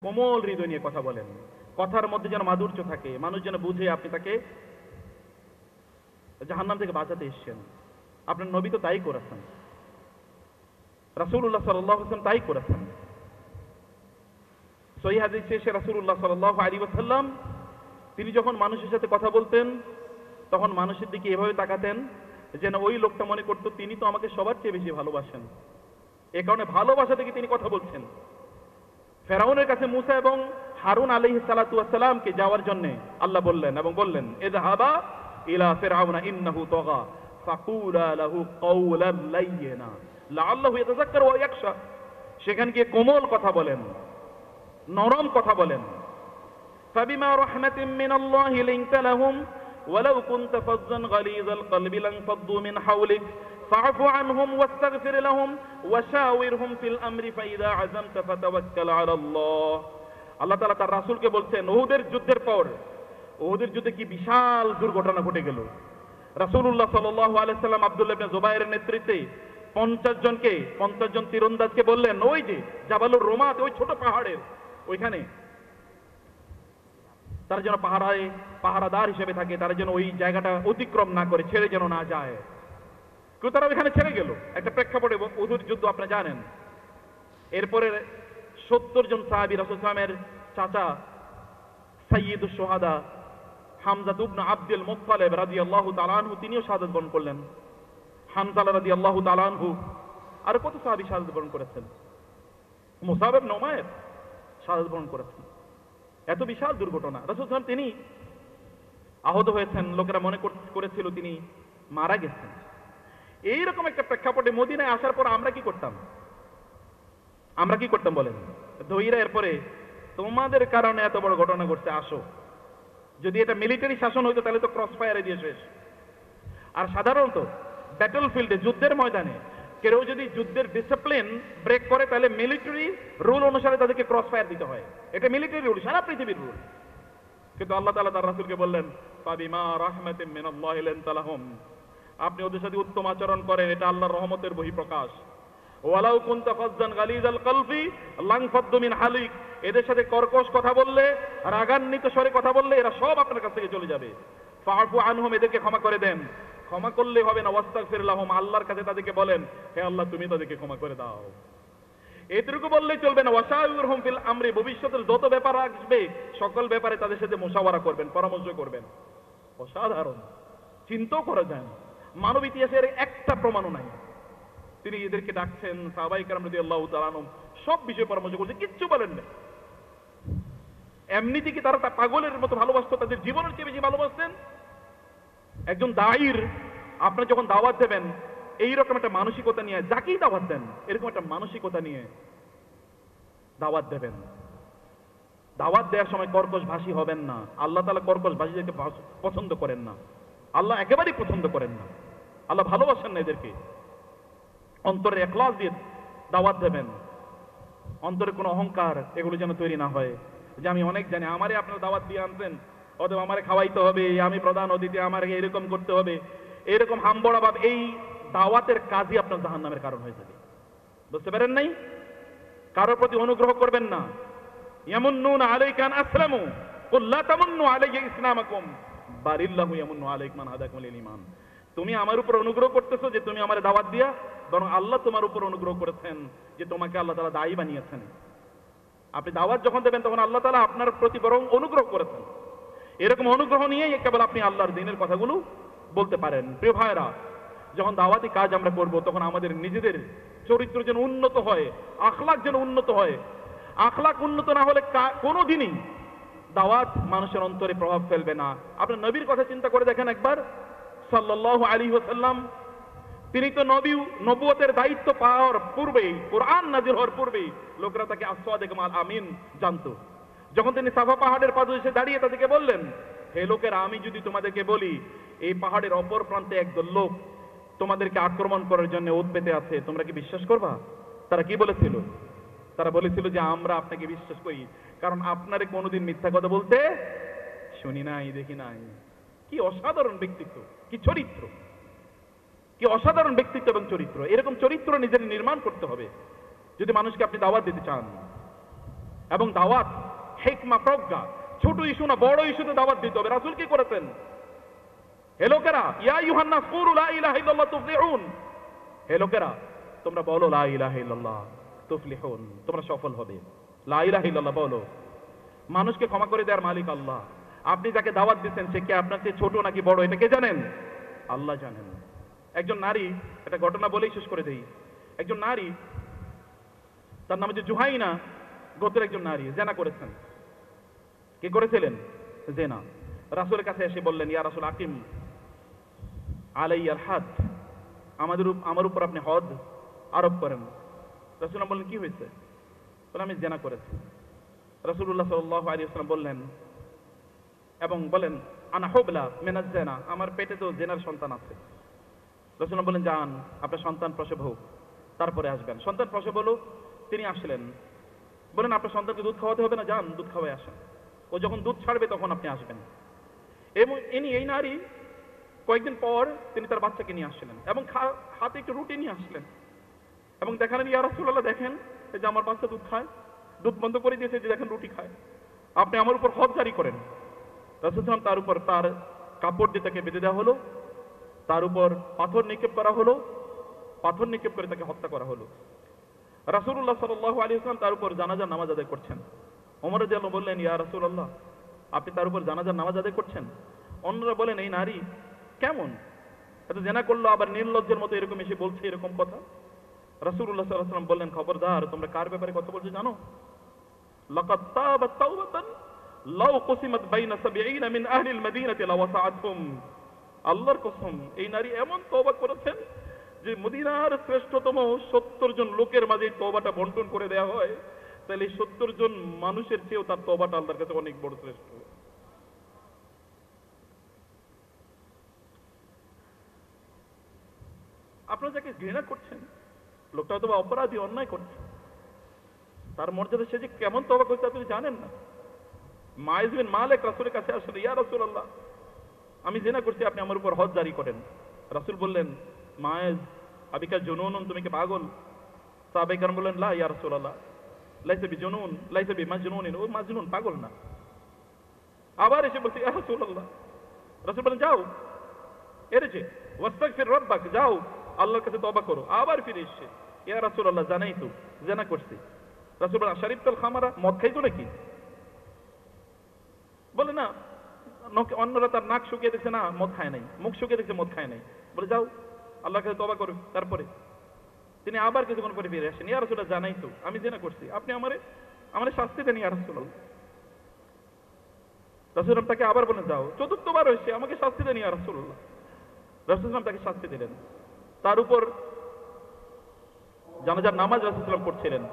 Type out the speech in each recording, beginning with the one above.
কোমল হৃদয় নিয়ে কথা বলেন, কথার মধ্যে যেন মাধুর্য থাকে, মানুষ যেন বুঝে আপনি তাকে জাহান্নাম থেকে বাঁচাতে এসেছেন। আপনার নবী তো তাই করেছেন, রাসূলুল্লাহ সাল্লাল্লাহু আলাইহি ওয়াসাল্লাম তাই করেছেন। সহিহ হাদিসে এসে রাসূলুল্লাহ সাল্লাল্লাহু আলাইহি ওয়াসাল্লাম তিনি যখন মানুষের সাথে কথা বলতেন তখন মানুষের দিকে এভাবে তাকাতেন যেন ওই লোকটা মনে করত তিনি তো আমাকে সবার চেয়ে বেশি ভালোবাসেন, এ কারণে ভালোবাসা থেকে তিনি কথা বলছেন। ফেরাউনের কাছে মুসা এবং হারুন আলাইহিস সালাতু ওয়াস সালামকে যাওয়ার জন্য আল্লাহ বললেন এবং বললেন, ইযহাবা ইলা ফিরআউনা ইন্নাহু তাগা ফাকুলা লাহু কাওলান লাইয়িনা লাআল্লাহু ইয়াতাযাক্কারু ওয়া ইয়াখশা। সেখানে গিয়ে কোমল কথা বলেন, নরম কথা বলেন। ফাবিমা রাহমাতিন মিনাল্লাহি লিনতা লাহুম ওয়ালাউ কুনতা ফাজ্জান গালিযাল কলবি লানফাদ্দু মিন হাওলিক ফাআফু আনহুম ওয়াস্তাগফির লাহুম ওয়াশাওিরহুম ফিল আমরি ফাইযা আযামতা ফাতাওয়াক্কাল আলাল্লাহ। আল্লাহ তাআলা তার রাসূলকে বলছেন, উহুদের যুদ্ধের পর, উহুদের যুদ্ধে কি বিশাল দুর্ঘটনা ঘটে গেল। রাসূলুল্লাহ সাল্লাল্লাহু আলাইহি সাল্লাম আব্দুল্লাহ ইবনে জুবায়েরের নেতৃত্বে 50 জন তীরন্দাজকে বললেন, ওই যে জাবালুর রোমাত, ওই ছোট পাহাড়ের ওইখানে তারা যেন পাহারাদার হিসেবে থাকে, তারা যেন ওই জায়গাটা অতিক্রম না করে, ছেড়ে যেন না যায়। কিন্তু তারা ওইখানে ছেড়ে গেল। একটা প্রেক্ষাপটে উহুদ যুদ্ধ আপনারা জানেন। এরপরে 70 জন সাহাবী রাসূল সাল্লাল্লাহু আলাইহি ওয়াসাল্লামের চাচা সাইয়্যিদুশ শুহাদা হামজা ইবনে আব্দুল মুত্তালিব রাদিয়াল্লাহু তাআলা আনহু তিনিও শাহাদাত বরণ করলেন। হানজালা রাদিয়াল্লাহু তাআলা আনহু, আর কত সাহাবী শাহাদাত বরণ করেছেন। মুসাব ইবনে উমাইর শাহাদাত বরণ করেছেন। এত বিশাল দুর্ঘটনা। রাসূল সাল্লাল্লাহু আলাইহি ওয়াসাল্লাম তিনি আহত হয়েছেন, লোকেরা মনে করেছিল তিনি মারা গেছেন। এইরকম একটা প্রেক্ষাপটে মদিনায় আসার পর আমরা কি করতাম বলেন? ধৈরা এরপরে তোমাদের কারণে এত বড় ঘটনা ঘটছে, আসো। যদি এটা মিলিটারি শাসন হইতো তাহলে তো ক্রস ফায়ারে দিয়ে শেষ। আর সাধারণত ব্যাটল ফিল্ডে, যুদ্ধের ময়দানে কেউ যদি যুদ্ধের ডিসিপ্লিন ব্রেক করে তাহলে মিলিটারি রুল অনুসারে তাদেরকে ক্রস ফায়ার দিতে হয়। এটা মিলিটারি রুল, সারা পৃথিবীর রুল। কিন্তু আল্লাহ তাআলা তার রাসূলকে বললেন, ফাবিমা রাহমাতিন মিনাল্লাহি লিনতা লাহুম, আপনি ওদের সাথে উত্তম আচরণ করেন, এটা আল্লাহর রহমতের বহিঃপ্রকাশ। ওয়ালাউ কুনতা ফাজ্জান গালিযাল কলবি লানফাদ্দু মিন হালিক, এদের সাথে কর্কশ কথা বললে, রাগান্বিত স্বরে কথা বললে এরা সব আপনার কাছ থেকে চলে যাবে। ফাআফু আনহুম, এদেরকে ক্ষমা করে দেন। ক্ষমা করলে হবে না, ওয়াস্তাগফির লাহুম, আল্লাহর কাছে তাদেরকে বলেন, হে আল্লাহ তুমি তাদেরকে ক্ষমা করে দাও। এটুকু বললেই চলবে না, ওয়াশাউরহুম ফিল আমরি, ভবিষ্যতের যত ব্যাপার আসবে সকল ব্যাপারে তাদের সাথে মুশাওয়ারা করবেন, পরামর্শ করবেন। অসাধারণ, চিন্তাও করা যায় না। মানব ইতিহাসের একটা প্রমাণও নাই। তিনি এদেরকে ডাকছেন, সাহাবায়ে কেরাম রাদিয়াল্লাহু তাআলা আনহুম সব বিষয়ে পরামর্শ করছে, কিচ্ছু বলেন না। এমনিতে কি তারা পাগলের মতো ভালোবাসতো, তাদের জীবনের চেয়ে বেশি ভালোবাসতেন। একজন দায়ীর আপনারা যখন দাওয়াত দেবেন এইরকম একটা মানসিকতা নিয়ে, যাকেই দাওয়াত দেন এরকম একটা মানসিকতা নিয়ে দাওয়াত দেবেন। দাওয়াত দেওয়ার সময় কর্কশ ভাষী হবেন না। আল্লাহ তাআলা কর্কশ ভাষীদেরকে পছন্দ করেন না, আল্লাহ একেবারেই পছন্দ করেন না, আল্লাহ ভালোবাসেন না এদেরকে। অন্তরে ইখলাস দিয়ে দাওয়াত দেবেন, অন্তরে কোনো অহংকার এগুলো যেন তৈরি না হয়, যে আমি অনেক জানি, আমারে আপনারা দাওয়াত দিয়ে আনছেন, অথবা আমারে খাওয়াইতে হবে, আমি প্রধান অতিথি, আমারে এরকম করতে হবে, এরকম হামবড়া ভাব, এই দাওয়াতের কাজই আপনার জাহান্নামের কারণ হয়ে যাবে। বুঝতে পারেন নাই? কারোর প্রতি অনুগ্রহ করবেন না। ইয়ামুন্নুনা আলাইকা আন আসলামু কুল লা তামুন্নু আলাইয়া ইসলামাকুম বারিল্লাহু ইয়ামুন্নু আলাইকুম মান হাদাকুম লিল ঈমান। তুমি আমার উপর অনুগ্রহ করতেছো যে তুমি আমারে দাওয়াত দিয়া, বরং আল্লাহ তোমার উপর অনুগ্রহ করেছেন যে তোমাকে আল্লাহ তাআলা দায়ী বানিয়েছেন। আপনি দাওয়াত যখন দেবেন তখন আল্লাহ তাআলা আপনার প্রতি বরং অনুগ্রহ করেছেন। এরকম অনুগ্রহ নিয়েই কেবল আপনি আল্লাহর দ্বীনের কথাগুলো বলতে পারেন। প্রিয় ভাইরা, যখন দাওয়াতি কাজ আমরা করব তখন আমাদের নিজেদের চরিত্র যেন উন্নত হয়, আখলাক যেন উন্নত হয়। আখলাক উন্নত না হলে কোনোদিনই দাওয়াত মানুষের অন্তরে প্রভাব ফেলবে না। আপনার নবীর কথা চিন্তা করে দেখেন একবার, সাল্লাল্লাহু আলাইহি ওয়াসাল্লাম, তিনি তো নবুয়তের দায়িত্ব পাওয়ার পূর্বেই, কোরআন নাযিল হওয়ার পূর্বেই লোকরা তাকে আস-সাদিক আল আমিন জানতো। যখন তিনি সাফা পাহাড়ের পাদদেশে দাঁড়িয়ে তাদেরকে বললেন, হে লোকেরা, আমি যদি তোমাদেরকে বলি এই পাহাড়ের অপর প্রান্তে একদল লোক তোমাদেরকে আক্রমণ করার জন্য ওঁত পেতে আছে, তোমরা কি বিশ্বাস করবা? তারা কি বলেছিল? তারা বলেছিল যে আমরা আপনাকে বিশ্বাস করি, কারণ আপনারে কোনোদিন মিথ্যা কথা বলতে শুনি নাই, দেখি নাই। কি অসাধারণ ব্যক্তিত্ব, কি চরিত্র, কি অসাধারণ ব্যক্তিত্ব এবং চরিত্র। এরকম চরিত্র নিজের নির্মাণ করতে হবে যদি মানুষকে আপনি দাওয়াত দিতে চান। এবং দাওয়াত হিকমা প্রজ্ঞা, ছোট ইস্যু না বড় ইস্যুতে দাওয়াত দিতে হবে। রাসূল কি করেছেন? হে লোকেরা, ইয়া আইয়ুহান নাস কুলু লা ইলাহা ইল্লাল্লাহ তুফলিহুন, হে লোকেরা তোমরা বলো লা ইলাহা ইল্লাল্লাহ তুফলিহুন, তোমরা সফল হবে। লা ইলাহা ইল্লাল্লাহ বলো। মানুষকে ক্ষমা করে দেওয়ার মালিক আল্লাহ। আপনি যাকে দাওয়াত দিচ্ছেন সে কি আপনার চেয়ে ছোট নাকি বড় এটা কে জানেন? আল্লাহ জানেন। একজন নারী, একটা ঘটনা বলেই শেষ করে দেই। একজন নারী, তার নাম হচ্ছে জুহাইনা গোত্রের একজন নারী, জেনা করেছেন। কি করেছিলেন? জেনা। রাসূলের কাছে এসে বললেন, ইয়া রাসূল আকিম আলাইয়াল হাদ, আমার উপর আপনি হদ আরোপ করেন। রাসূল বললেন, কি হয়েছে? বলে, আমি জেনা করেছি। রাসূলুল্লাহ সাল্লাল্লাহু আলাইহি ওয়াসাল্লাম বললেন এবং বলেন, আনা হুবলা মিনাজ জেনা, আমার পেটে তো জেনার সন্তান আছে। রাসূল বললেন, যান আপনার সন্তান প্রসব হোক, তারপরে আসবেন। সন্তান প্রসব হলো, তিনি আসলেন। বলেন, আপনার সন্তানকে দুধ খাওয়াতে হবে না, যান দুধ খাওয়াই আসেন। ও যখন দুধ ছাড়বে তখন আপনি আসবেন। এবং এই নারী কয়েকদিন পর তিনি তার বাচ্চাকে নিয়ে আসছিলেন এবং হাতে একটু রুটি নিয়ে আসলেন এবং দেখালেন, ইয়া রাসূলুল্লাহ দেখেন, এই যে আমার বাচ্চা দুধ খায়, দুধ বন্ধ করে দিয়েছে, যে দেখেন রুটি খায়, আপনি আমার উপর হদ জারি করেন। রাসূল সাল্লাল্লাহু তার উপর তার কাপড় দিয়ে তাকে বেঁধে দেওয়া হলো, তার উপর পাথর নিক্ষেপ করা হলো, পাথর নিক্ষেপ করে তাকে হত্যা করা হলো। রাসূলুল্লাহ সাল্লাল্লাহু আলাইহি ওয়াসাল্লাম তার উপর জানাজার নামাজ আদায় করছেন। ওমর রাদিয়াল্লাহু বললেন, ইয়া রাসূলুল্লাহ আপনি তার উপর জানাজার নামাজ আদায় করছেন? অন্যরা বলেন, এই নারী কেমন, এত জেনা করলো, আবার নির্লজ্জের মতো এরকম এসে বলছে এরকম কথা। রাসূলুল্লাহ সাল্লাল্লাহু আলাইহি ওয়াসাল্লাম বললেন, খবরদার, তোমরা কার ব্যাপারে কথা বলছো জানো? লাকাদ তাবাত তাওবাতান লাউ কুসিমাত বাইনা ৭০ মিন আহলিল মাদিনাতি লাওয়াসাআতহুম। আল্লাহর কসম, এই নারী এমন তওবা করেছেন যে মদিনার শ্রেষ্ঠতম ৭০ জন লোকের মাঝে তওবাটা বন্টন করে দেওয়া হয়, তাহলে ৭০ জন মানুষের চেয়েও তার তওবাটা আল্লাহর কাছে অনেক বড় শ্রেষ্ঠ। আপনারা যাকে ঘৃণা করছেন, লোকটা হয়তো অপরাধী, অন্যায় করছে, তার মর্যাদা সে যে কেমন তওবা করছে আপনি জানেন না। মাইজ বিন মালিক রাসূলের কাছে আসলে, ইয়া রাসূলুল্লাহ আমি জিনা করছি, আপনি আমার উপর হদ জারি করেন। রাসূল বললেন, মাইজ আবিকা জুনুন, তুমি কি পাগল? সাহাবায়ে কেরাম বললেন, লা ইয়া রাসূলুল্লাহ লাইসা বিজুনুন লাইসা বিমাজনুন, ও মাজনুন, পাগল না। আবার এসে বলছি, ইয়া রাসূলুল্লাহ। রাসূল বলেন, যাও এরেছে ওয়াস্তাগফির রাব্বাক, যাও আল্লাহর কাছে তওবা করো। আবার ফিরে এসে, ইয়া রাসূলুল্লাহ জানাই তো জিনা করছি। রাসূল বলেন, শারিবতুল খামারা, মদ খাইতো নাকি? বলে না। অন্যরা তার নাক শুকিয়ে দেখছে, না মদ খায় নাই, মুখ শুকিয়ে দেখছে মদ খায় নাই। বলে, যাও আল্লাহর কাছে তওবা করো। তারপরে তিনি আবার কিছুক্ষণ পরে ফিরে আসেন, ইয়া রাসূলুল্লাহ জানাই তো আমি জিনা করছি, আপনি আমারে শাস্তি দেন ইয়া রাসূলুল্লাহ। রাসূল তাকে আবার বলেন, যাও। চতুর্থবার হয়েছে, আমাকে শাস্তি দেন ইয়া রাসূলুল্লাহ। রাসূল তাকে শাস্তি দিলেন। তার উপর জানাজার নামাজ রাসূল পড়ছিলেন।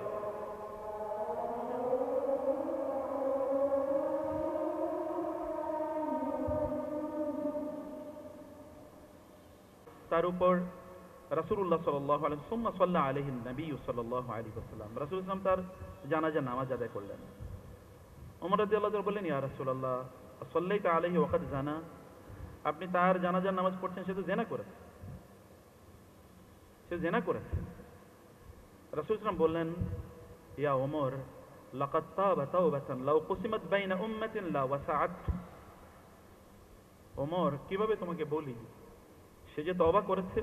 তার উপর রাসূলুল্লাহ সাল্লাল্লাহু আলাইহি ওয়াসাল্লাম সাল্লা আলাইহি নবী সাল্লাল্লাহু আলাইহি ওয়াসাল্লাম, রাসূল সাল্লাল্লাহু তার জানাজার নামাজ আদায় করলেন। ওমর রাদিয়াল্লাহু তাআলা বললেন, ইয়া রাসূলুল্লাহ সাল্লাইতা আলাইহি ওয়াকাদ জানা, আপনি তার জানাজার নামাজ পড়ছেন, সে তো জিনা করেছে, সে জিনা করেছে। রাসূল সাল্লাল্লাহু বললেন, ইয়া ওমর লাকাদ তাবা তাওবাতান লাউ কুসিমাত বাইনা উম্মাতিন লা ওয়াসাআত। ওমর কিভাবে তোমাকে বলি, সে যে তওবা করেছে,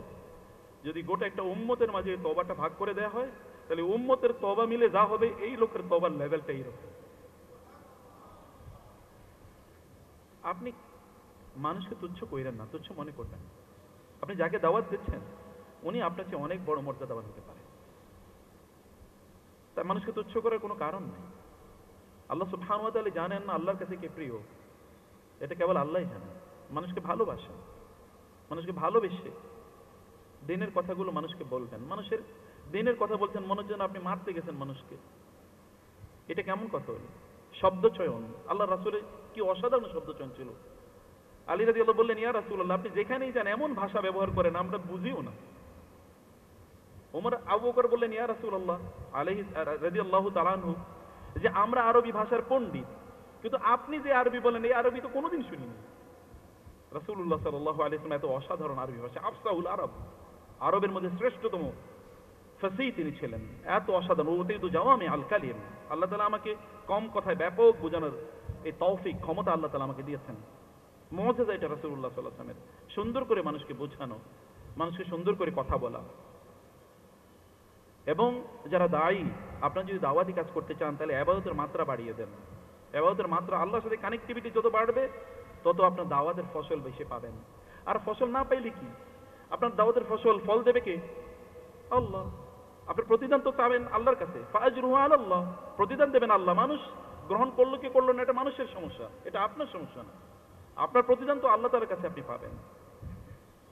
যদি গোটা একটা উম্মতের মাঝে তওবাটা ভাগ করে দেয়া হয়, তাহলে উম্মতের তওবা মিলে যা হবে, এই লোকের তওবার লেভেলটা এইরকম। আপনি মানুষকে তুচ্ছ কইরেন না, তুচ্ছ মনে করবেন। আপনি যাকে দাওয়াত দিচ্ছেন উনি আপনার চেয়ে অনেক বড় মর্যাদাবান হতে পারে, তাই মানুষকে তুচ্ছ করার কোনো কারণ নেই। আল্লাহ সুবহানাহু ওয়া তাআলা জানেন না আল্লাহর কাছে কে প্রিয়, এটা কেবল আল্লাহই জানেন। মানুষকে ভালোবাসেন, মানুষকে ভালোবেসে দিনের কথাগুলো মানুষকে বলবেন। মানুষের দিনের কথা বলছেন মনে হচ্ছে আপনি মারতে গেছেন মানুষকে, এটা কেমন কথা হলো? শব্দ চয়ন, আল্লাহ রাসূলের কি অসাধারণ শব্দ চয়ন ছিল। আলী রাদিয়াল্লাহু বললেন, ইয়া রাসূলুল্লাহ আপনি যেখানেই যান এমন ভাষা ব্যবহার করেন আমরা বুঝিও না। ওমর আবু বকর বললেন, ইয়া রাসূলুল্লাহ আলাইহি রাদিয়াল্লাহু তাআলা আনহু, যে আমরা আরবি ভাষার পণ্ডিত, কিন্তু আপনি যে আরবি বলেন এই আরবি তো কোনোদিন শুনিনি। রাসূলুল্লাহ সাল্লাল্লাহু আলাইহি ওয়াসাল্লাম এত অসাধারণ আরবি ভাষা, আফসাহুল আরব, আরবের মধ্যে শ্রেষ্ঠতম ফাসি তিনি ছিলেন, এত অসাধারণ। ওতেই তো জাওয়ামি আল কালিম, আল্লাহ তাআলা আমাকে কম কথায় ব্যাপক বোঝানোর এই তৌফিক ক্ষমতা আল্লাহ তাআলা আমাকে দিয়েছেন। মুজিজা এটা রাসূলুল্লাহ সাল্লাল্লাহু আলাইহি ওয়াসাল্লামের, সুন্দর করে মানুষকে বোঝানো, মানুষকে সুন্দর করে কথা বলা। এবং যারা দায়ী, আপনারা যদি দাওয়াতি কাজ করতে চান তাহলে ইবাদতের মাত্রা বাড়িয়ে দেন। ইবাদতের মাত্রা, আল্লাহর সাথে কানেক্টিভিটি যত বাড়বে তত আপনার দাওয়াতের ফসল বেশি পাবেন। আর ফসল না পাইলে কি, আপনার দাওয়াতের ফসল ফল দেবে কে? আল্লাহ। আপনার প্রতিদান তো পাবেন আল্লাহর কাছে, ফাজরুহু আলাল্লাহ, প্রতিদান দেবেন আল্লাহ। মানুষ গ্রহণ করলো কি করলো না এটা মানুষের সমস্যা, এটা আপনার সমস্যা না। আপনার প্রতিদান তো আল্লাহ তাআলার কাছে আপনি পাবেন।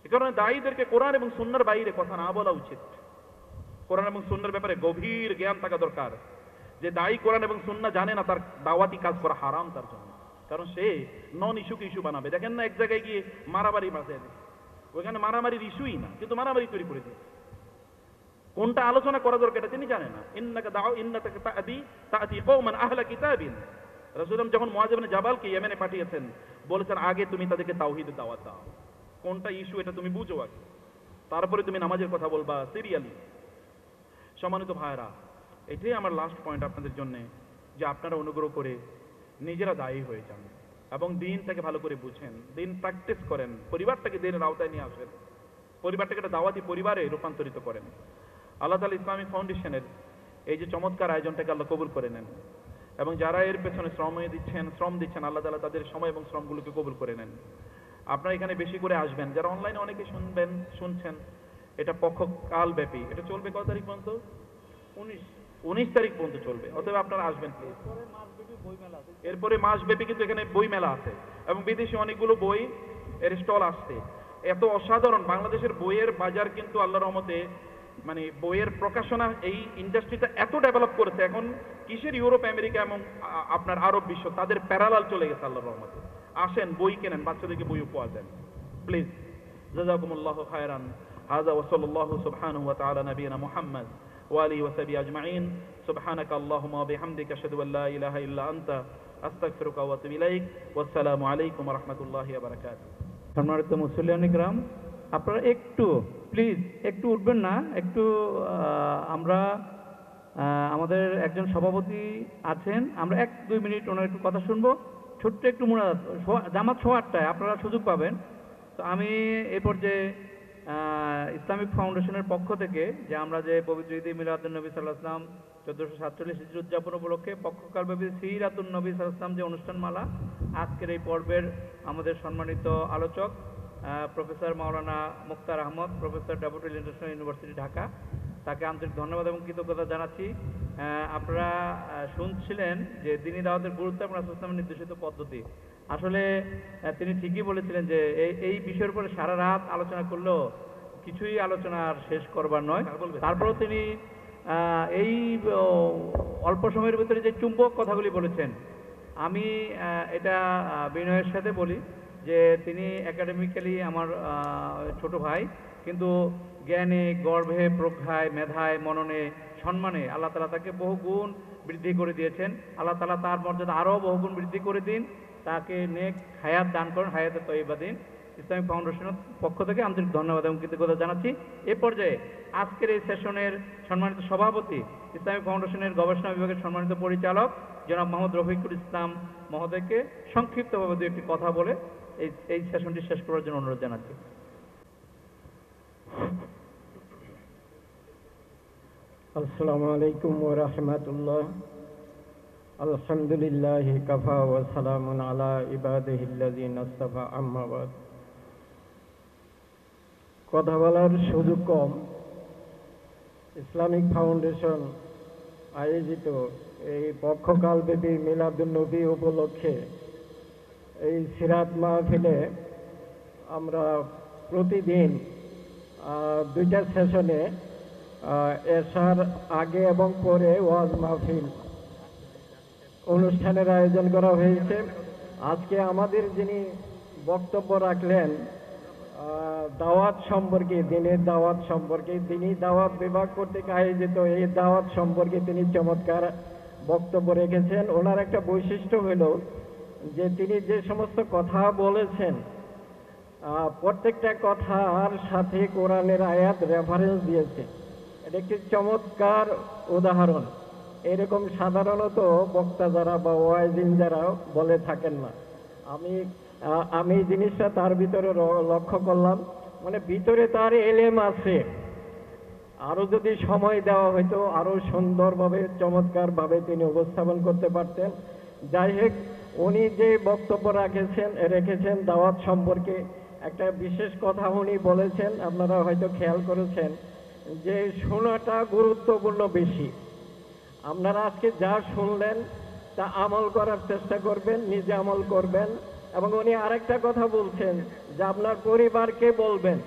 এ কারণে দায়ীদেরকে কোরআন এবং সুন্নাহর বাইরে কথা না বলা উচিত। কোরআন এবং সুন্নাহর ব্যাপারে গভীর জ্ঞান থাকা দরকার। যে দায়ী কোরআন এবং সুন্নাহ জানে না, তার দাওয়াতি কাজ করা হারাম তার জন্য। কারণ সে নন ইস্যুকে ইস্যু বানাবে। দেখেন না এক জায়গায় গিয়ে মারামারি বাঁচায় দিচ্ছে, ওইখানে মারামারির ইস্যুই না, কিন্তু মারামারি তৈরি করে দিচ্ছে। কোনটা আলোচনা করা দরকার এটা তিনি জানে না। ইন্নাকা তা'তি কওমান আহলা কিতাবিন, রাসূলুল্লাহ যখন মুআয ইবনে জাবালকে ইয়েমেনে পাঠিয়েছেন বলেছেন আগে তুমি তাদেরকে তাওহীদের দাওয়াত দাও, কোনটা ইস্যু এটা তুমি বুঝো আগে, তারপরে তুমি নামাজের কথা বলবা সিরিয়ালি। সম্মানিত ভাইরা, এটাই আমার লাস্ট পয়েন্ট আপনাদের জন্য, যে আপনারা অনুগ্রহ করে নিজেরা দায়ী হয়ে যান এবং দিনটাকে ভালো করে বুঝেন, দিন প্র্যাকটিস করেন, পরিবারটাকে দিনের আওতায় নিয়ে আসেন, পরিবারটাকে একটা দাওয়াতি পরিবারে রূপান্তরিত করেন। আল্লাহ তাআলা ইসলামিক ফাউন্ডেশনের এই যে চমৎকার আয়োজনটাকে আল্লাহ কবুল করে নেন, এবং যারা এর পেছনে শ্রম দিচ্ছেন আল্লাহ তাআলা তাদের সময় এবং শ্রমগুলোকে কবুল করে নেন। আপনারা এখানে বেশি করে আসবেন। যারা অনলাইনে অনেকে শুনছেন, এটা পক্ষকাল ব্যাপী, এটা চলবে কত তারিখ পর্যন্ত? 19 তারিখ পর্যন্ত চলবে। অতএব আপনারা আসবেন প্লিজ। এরপরে মাসব্যাপী কিন্তু এখানে বই মেলা আছে, এবং বিদেশি অনেকগুলো বই এর স্টল আসছে। এত অসাধারণ বাংলাদেশের বইয়ের বাজার কিন্তু আল্লাহর রহমতে, মানে বইয়ের প্রকাশনা এই ইন্ডাস্ট্রিটা এত ডেভেলপ করেছে, এখন কিসের ইউরোপ আমেরিকা এবং আপনার আরব বিশ্ব তাদের প্যারালাল চলে গেছে আল্লাহর রহমতে। আসেন, বই কেনেন, বাচ্চাদেরকে বই উপহার দেন প্লিজ। জাযাকুমুল্লাহু খায়রান। হাযা ওয়া সাল্লাল্লাহু সুবহানাহু ওয়া তাআলা নবিয়ানা মুহাম্মদ ওয়া আলিহি ওয়া সাহবিহি আজমাইন। সুবহানাকা আল্লাহুম্মা ওয়া বিহামদিকা আশহাদু আল্লা লা ইলাহা ইল্লা আনতা আস্তাগফিরুকা ওয়া আতুবু ইলাইক। ওয়াসসালামু আলাইকুম ওয়া রাহমাতুল্লাহি ওয়া বারাকাতুহু। সম্মানিত মুসলিয়ান ইকরাম, আপনারা একটু প্লিজ একটু উঠবেন না, একটু আমরা আমাদের একজন সভাপতি আছেন, আমরা 1-2 মিনিট ওনার একটু কথা শুনবো। ছোট্ট একটু মুনাজাত, জামাত 8:15 আপনারা সুযোগ পাবেন। তো আমি এই পর্যায়ে ইসলামিক ফাউন্ডেশনের পক্ষ থেকে যে আমরা যে পবিত্র ঈদ মিলাদুন নবী সাল্লাল্লাহু আলাইহি ওয়াসাল্লাম 1447 হিজরি উদযাপন উপলক্ষে পক্ষকালব্যাপী সিরাতুন নবী সাল্লাল্লাহু আলাইহি ওয়াসাল্লাম যে অনুষ্ঠানমালা, আজকের এই পর্বের আমাদের সম্মানিত আলোচক professor Maulana Muktar Ahmad, professor Daffodil International University Dhaka, তাকে আন্তরিক ধন্যবাদ এবং কৃতজ্ঞতা জানাচ্ছি। আপনারা শুনছিলেন যে দ্বীনি দাওয়াতের গুরুত্ব এবং রাসূল ইসলামের নির্দেশিত পদ্ধতি। আসলে তিনি ঠিকই বলেছিলেন যে এই বিষয়ের উপরে সারা রাত আলোচনা করলেও কিছুই আলোচনা আর শেষ করবার নয়। তারপরেও তিনি এই অল্প সময়ের ভিতরে যে চুম্বক কথাগুলি বলেছেন, আমি এটা বিনয়ের সাথে বলি যে তিনি একাডেমিক্যালি আমার ছোট ভাই, কিন্তু জ্ঞানে, গর্ভে, প্রজ্ঞায়, মেধায়, মননে, সম্মানে আল্লাহ তাআলা তাকে বহুগুণ বৃদ্ধি করে দিয়েছেন। আল্লাহ তাআলা তার মর্যাদা আরও বহুগুণ বৃদ্ধি করে দিন, তাকে নেক হায়াত দান করেন, হায়াতে তয়্যিবা দিন। ইসলামিক ফাউন্ডেশনের পক্ষ থেকে আন্তরিক ধন্যবাদ এবং কৃতজ্ঞতা জানাচ্ছি। এ পর্যায়ে আজকের এই সেশনের সম্মানিত সভাপতি, ইসলামিক ফাউন্ডেশনের গবেষণা বিভাগের সম্মানিত পরিচালক জনাব মোহাম্মদ রফিকুল ইসলাম মহোদয়কে সংক্ষিপ্তভাবে দু একটি কথা বলে এই সেশনটি শেষ করার জন্য অনুরোধ জানাচ্ছি। আসসালামু আলাইকুম ওয়া রাহমাতুল্লাহ। আলহামদুলিল্লাহি কাফা ওয়া সালামুন আলা ইবাদিহিল্লাযিনা ইসতাফা, আম্মা বাদ। কথা বলার সুযোগ কম। ইসলামিক ফাউন্ডেশন আয়োজিত এই পক্ষকালব্যাপী মিলাদুন নবী উপলক্ষে এই সিরাত মাহফিলে আমরা প্রতিদিন 2টা সেশনে এশার আগে এবং পরে ওয়াজ মাহফিল অনুষ্ঠানের আয়োজন করা হয়েছে। আজকে আমাদের যিনি বক্তব্য রাখলেন দাওয়াত সম্পর্কে, দিনের দাওয়াত সম্পর্কে, তিনি দাওয়াত বিভাগ কর্তৃক আয়োজিত এই দাওয়াত সম্পর্কে তিনি চমৎকার বক্তব্য রেখেছেন। ওনার একটা বৈশিষ্ট্য হলো যে তিনি যে সমস্ত কথা বলেছেন প্রত্যেকটা কথার সাথে কোরআনের আয়াত রেফারেন্স দিয়েছে। এটা একটি চমৎকার উদাহরণ। এরকম সাধারণত বক্তা যারা বা ওয়াইজিন যারা বলে থাকেন না। আমি এই জিনিসটা তার ভিতরে লক্ষ্য করলাম, মানে ভিতরে তার এলেম আছে। আরো যদি সময় দেওয়া হয়তো আরো সুন্দরভাবে চমৎকারভাবে তিনি উপস্থাপন করতে পারতেন। যাই হোক, উনি যে বক্তব্য রেখেছেন দাওয়াত সম্পর্কে একটা বিশেষ কথা উনি বলেছেন, আপনারা হয়তো খেয়াল করেছেন যে শোনাটা গুরুত্বপূর্ণ বেশি। আপনারা আজকে যা শুনলেন তা আমল করার চেষ্টা করবেন, নিজে আমল করবেন। এবং উনি আরেকটা কথা বলছেন যে আপনার পরিবারকে বলবেন,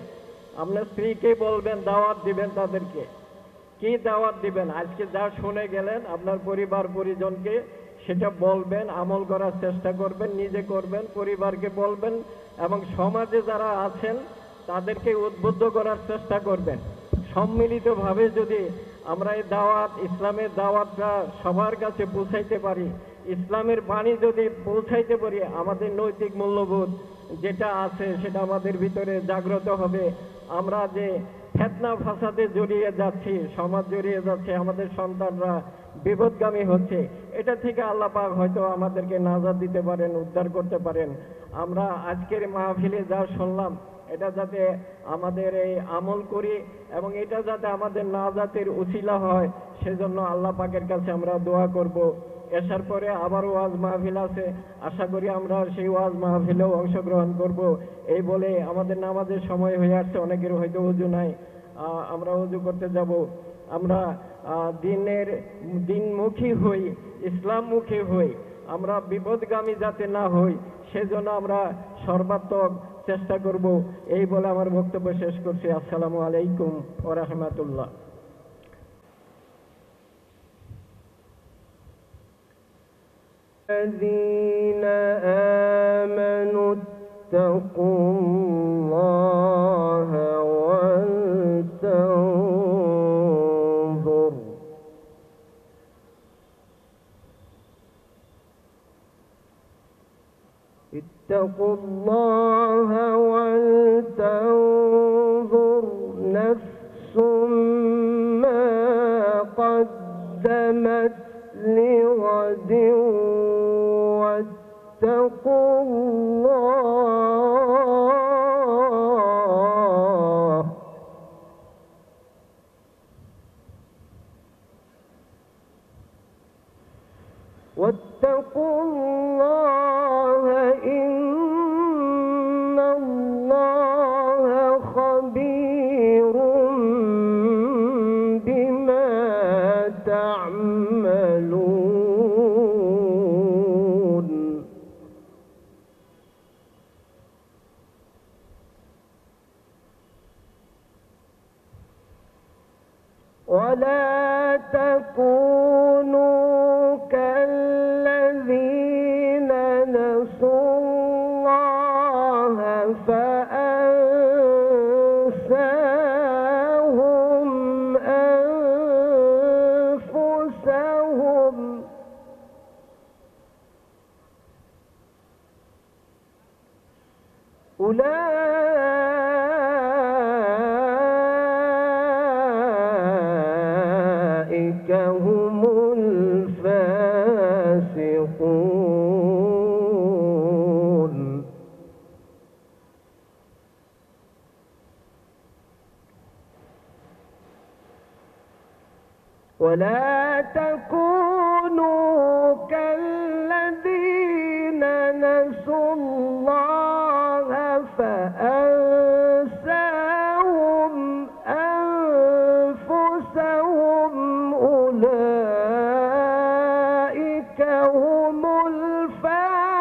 আপনার স্ত্রীকে বলবেন, দাওয়াত দিবেন তাদেরকে। কি দাওয়াত দিবেন? আজকে যা শুনে গেলেন আপনার পরিবার পরিজনকে সেটা বলবেন, আমল করার চেষ্টা করবেন, নিজে করবেন, পরিবারকে বলবেন এবং সমাজে যারা আছেন তাদেরকে উদ্বুদ্ধ করার চেষ্টা করবেন। সম্মিলিতভাবে যদি আমরা এই দাওয়াত, ইসলামের দাওয়াতটা সবার কাছে পৌঁছাইতে পারি, ইসলামের বাণী যদি পৌঁছাইতে পারি, আমাদের নৈতিক মূল্যবোধ যেটা আছে সেটা আমাদের ভিতরে জাগ্রত হবে। আমরা যে ফিতনা ফাসাদে জড়িয়ে যাচ্ছি, সমাজ জড়িয়ে যাচ্ছে, আমাদের সন্তানরা বিপদগামী হচ্ছে, এটা থেকে আল্লাহ পাক হয়তো আমাদেরকে নাজাত দিতে পারেন, উদ্ধার করতে পারেন। আমরা আজকের মাহফিলে যা শুনলাম এটা যাতে আমাদের এই আমল করি এবং এটা যাতে আমাদের নাজাতের উসিলা হয়, সেজন্য আল্লাহ পাকের কাছে আমরা দোয়া করব। এসার পরে আবার ওয়াজ মাহফিল আছে, আশা করি আমরা সেই ওয়াজ মাহফিলেও অংশগ্রহণ করব। এই বলে আমাদের নামাজের সময় হয়ে আসছে, অনেকের হয়তো ওযু নাই, আমরা ওযু করতে যাব। আমরা দিনমুখী হই, ইসলামমুখী হই, আমরা বিপদগামী যাতে না হই সেজন্য আমরা সর্বাত্মক চেষ্টা করব। এই বলে আমার বক্তব্য শেষ করছি। আসসালামু আলাইকুম ওয়া রাহমাতুল্লাহ। الذين آمنوا اتقوا الله ولتنظر اتقوا الله ولتنظر نفس ما قدمت لغد واتقوا الله واتقوا الله إن الله خبير بما تعملون ولا تكونوا كالذين نسوا الله فأنساهم أنفسهم أولئك هم الفاسقون ولا تكونوا كالذين نسوا الله فأنساهم أنفسهم أولئك هم الفاسقون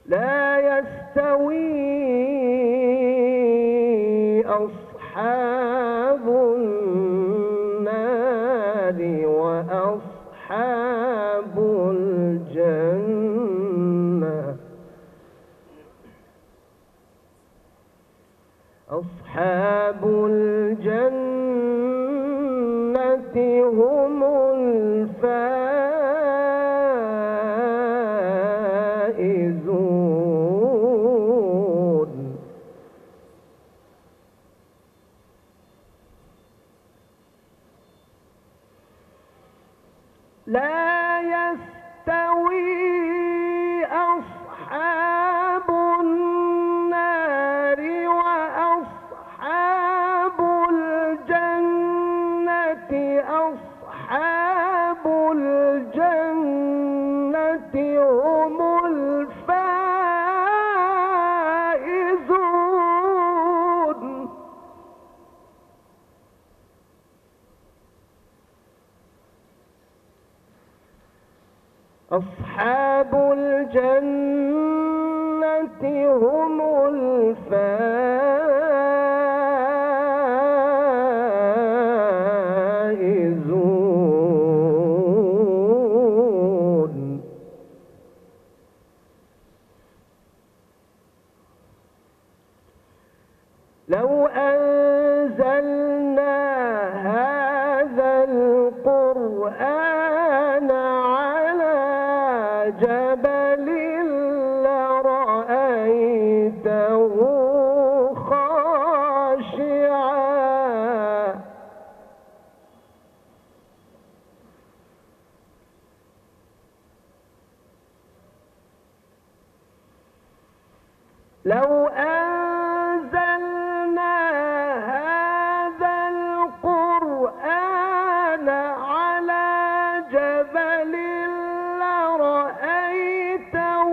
لا يستوي أصحاب النار وأصحاب الجنة أصحاب الجنة هم لا يستوي أصحاب النار وأصحاب الجنة أصحاب الجنة هم الفائزون. أصحاب الجنة هم الفائزون. لو أنزلنا هذا القرآن على جبل لرأيته خاشعا لو أنزلنا هذا القرآن على جبل لرأيته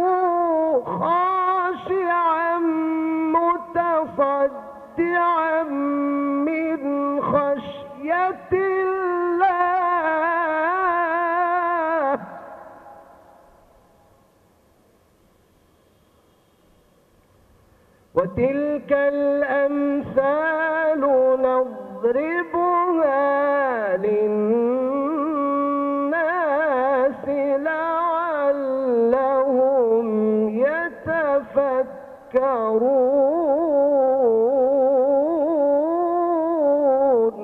خاشعا متصدعا من خشية الله. وتلك الأمثال نضربها للناس لعلهم يتفكرون.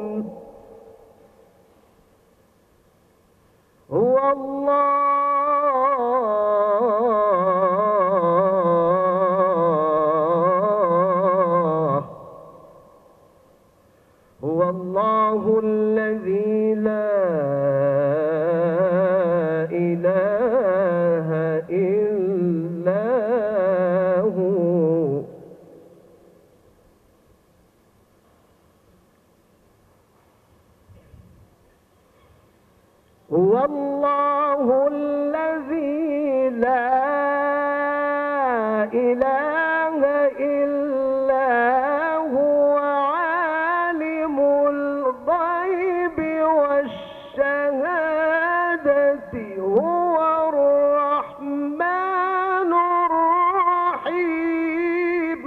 هو الله الذي لا إله إلا هو. هو الله الذي لا إله إلا هو عالم الغيب والشهادة هو الرحمن الرحيم.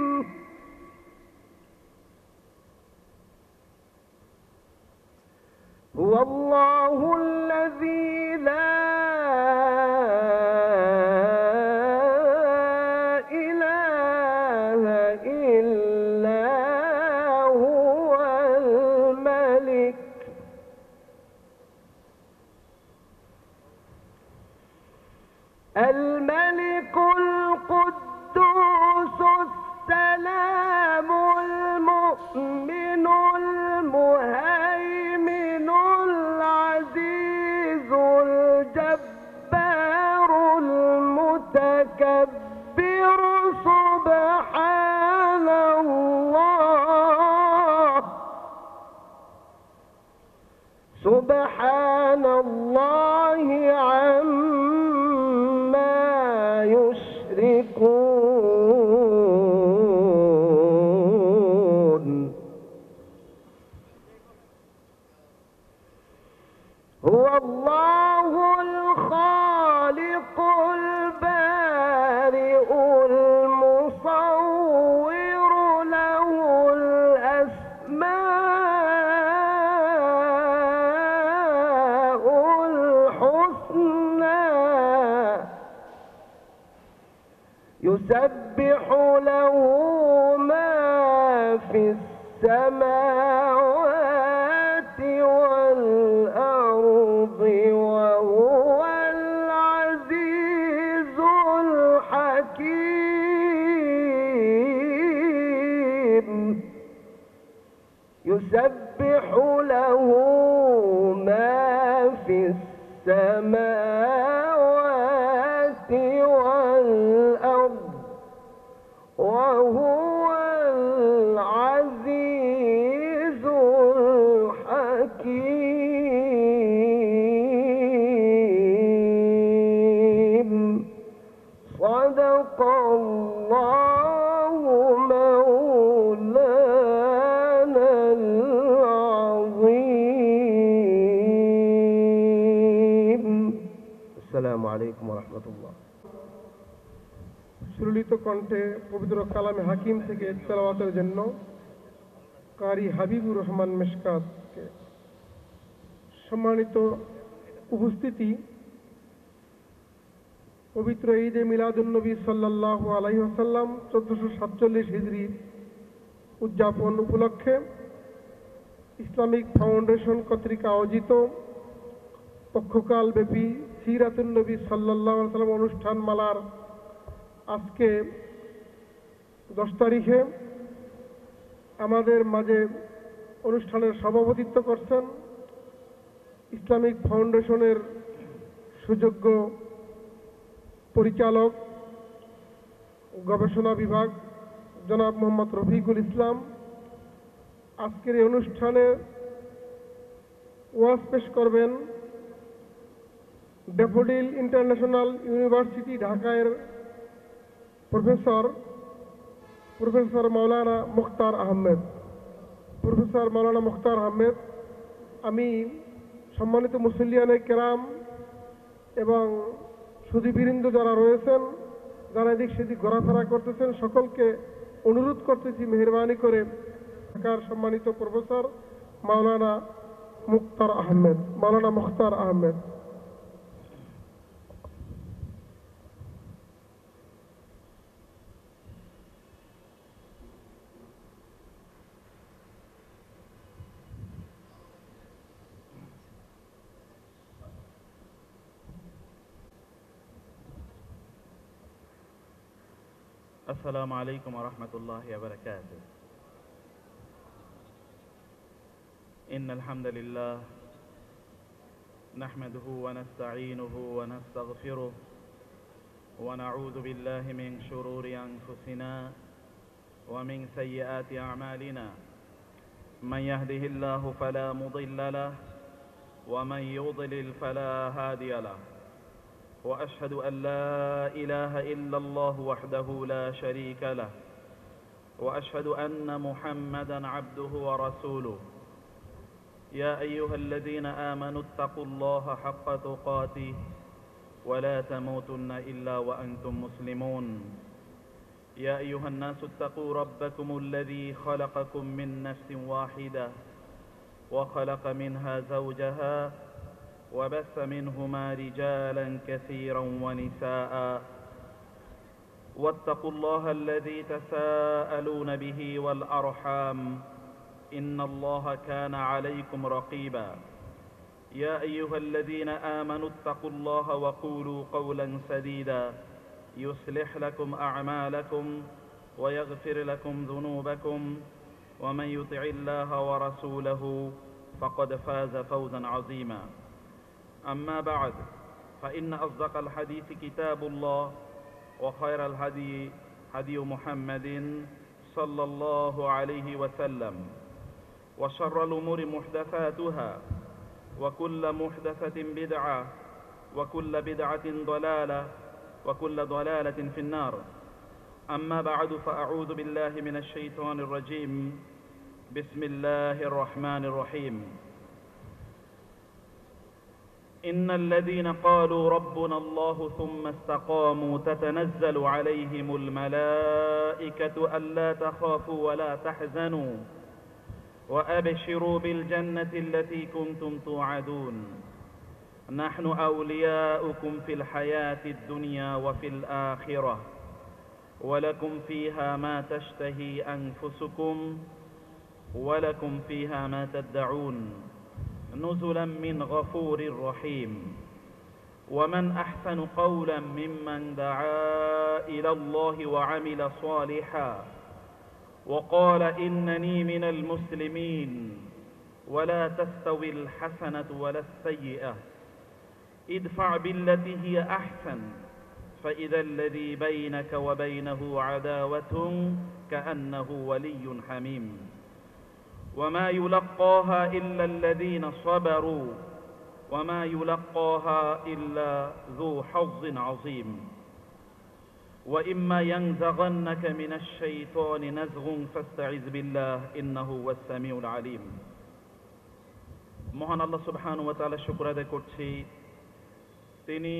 هو الله الذي لا إله إلا هو الملك القدوس السلام المؤمن المهيمن العزيز الجبار المتكبر سبحان الله. سبحان الله عما يشركون. هو الله الخالق البارئ المصور له الأسماء الحسنى يسبح له ما في السماوات والأرض وهو العزيز الحكيم. يسبح له ما في السماوات السماوات والأرض وهو العزيز الحكيم صدق الله مولانا العظيم السلام عليكم ورحمة الله সুললিত কণ্ঠে পবিত্র কালামে হাকিম থেকে তেলাওয়াতের জন্য কারি হাবিবুর রহমান মেশকাতকে। সম্মানিত উপস্থিতি, পবিত্র ঈদে মিলাদুন্নবী সাল্লাল্লাহু আলাইহি ওয়াসাল্লাম 1447 হিজরি উদযাপন উপলক্ষে ইসলামিক ফাউন্ডেশন কর্তৃক আয়োজিত পক্ষকালব্যাপী সিরাতুন্নবী সাল্লাল্লাহু আলাইহি ওয়াসাল্লাম অনুষ্ঠান মালার আজকে 10 তারিখে আমাদের মাঝে অনুষ্ঠানের সভাপতিত্ব করছেন ইসলামিক ফাউন্ডেশনের সুযোগ্য পরিচালক গবেষণা বিভাগ জনাব মোহাম্মদ রফিকুল ইসলাম। আজকের এই অনুষ্ঠানে ওয়াজ পেশ করবেন ড্যাফোডিল ইন্টারন্যাশনাল ইউনিভার্সিটি ঢাকার প্রফেসর মাওলানা মুখতার আহমেদ। আমি সম্মানিত মুসল্লিয়ানে কেরাম এবং সুধীবৃন্দ যারা রয়েছেন, যারা এদিক সেদিক ঘোরাফেরা করতেছেন, সকলকে অনুরোধ করতেছি মেহেরবানি করে ঢাকার সম্মানিত প্রফেসর মাওলানা মুখতার আহমেদ। السلام عليكم ورحمة الله وبركاته. إن الحمد لله نحمده ونستعينه ونستغفره ونعوذ بالله من شرور أنفسنا ومن سيئات أعمالنا. من يهده الله فلا مضل له ومن يضلل فلا هادي له. وأشهد أن لا إله إلا الله وحده لا شريك له وأشهد أن محمدا عبده ورسوله. يا أيها الذين آمنوا اتقوا الله حق تقاته ولا تموتن إلا وأنتم مسلمون. يا أيها الناس اتقوا ربكم الذي خلقكم من نفس واحدة وخلق منها زوجها وبث منهما رجالا كثيرا ونساء. واتقوا الله الذي تساءلون به والأرحام إن الله كان عليكم رقيبا. يا أيها الذين آمنوا اتقوا الله وقولوا قولا سديدا يصلح لكم أعمالكم ويغفر لكم ذنوبكم ومن يطع الله ورسوله فقد فاز فوزا عظيما. أما بعد، فإن أصدق الحديث كتاب الله وخير الهدي هدي محمد صلى الله عليه وسلم وشر الأمور محدثاتها وكل محدثة بدعة وكل بدعة ضلالة وكل ضلالة في النار. أما بعد، فأعوذ بالله من الشيطان الرجيم. بسم الله الرحمن الرحيم. إن الذين قالوا ربنا الله ثم استقاموا تتنزل عليهم الملائكة ألا تخافوا ولا تحزنوا وأبشروا بالجنة التي كنتم توعدون. نحن أولياؤكم في الحياة الدنيا وفي الآخرة ولكم فيها ما تشتهي أنفسكم ولكم فيها ما تدعون نزلا من غفور رحيم. ومن أحسن قولا ممن دعا إلى الله وعمل صالحا وقال إنني من المسلمين. ولا تستوي الحسنة ولا السيئة ইদফা বিল্লাতি হিয়া আহসান فإذا الذي بينك وبينه عداوة كأنه ولي حميم وما يلقاها إلا الذين صبروا وما يلقاها إلا ذو حظ عظيم وإما ينزغنك من الشيطان نزغ فاستعذ بالله إنه هو السميع العليم মহান আল্লাহ সুবহানাহু ওয়া তাআলা শুকর আদায় করছি তিনি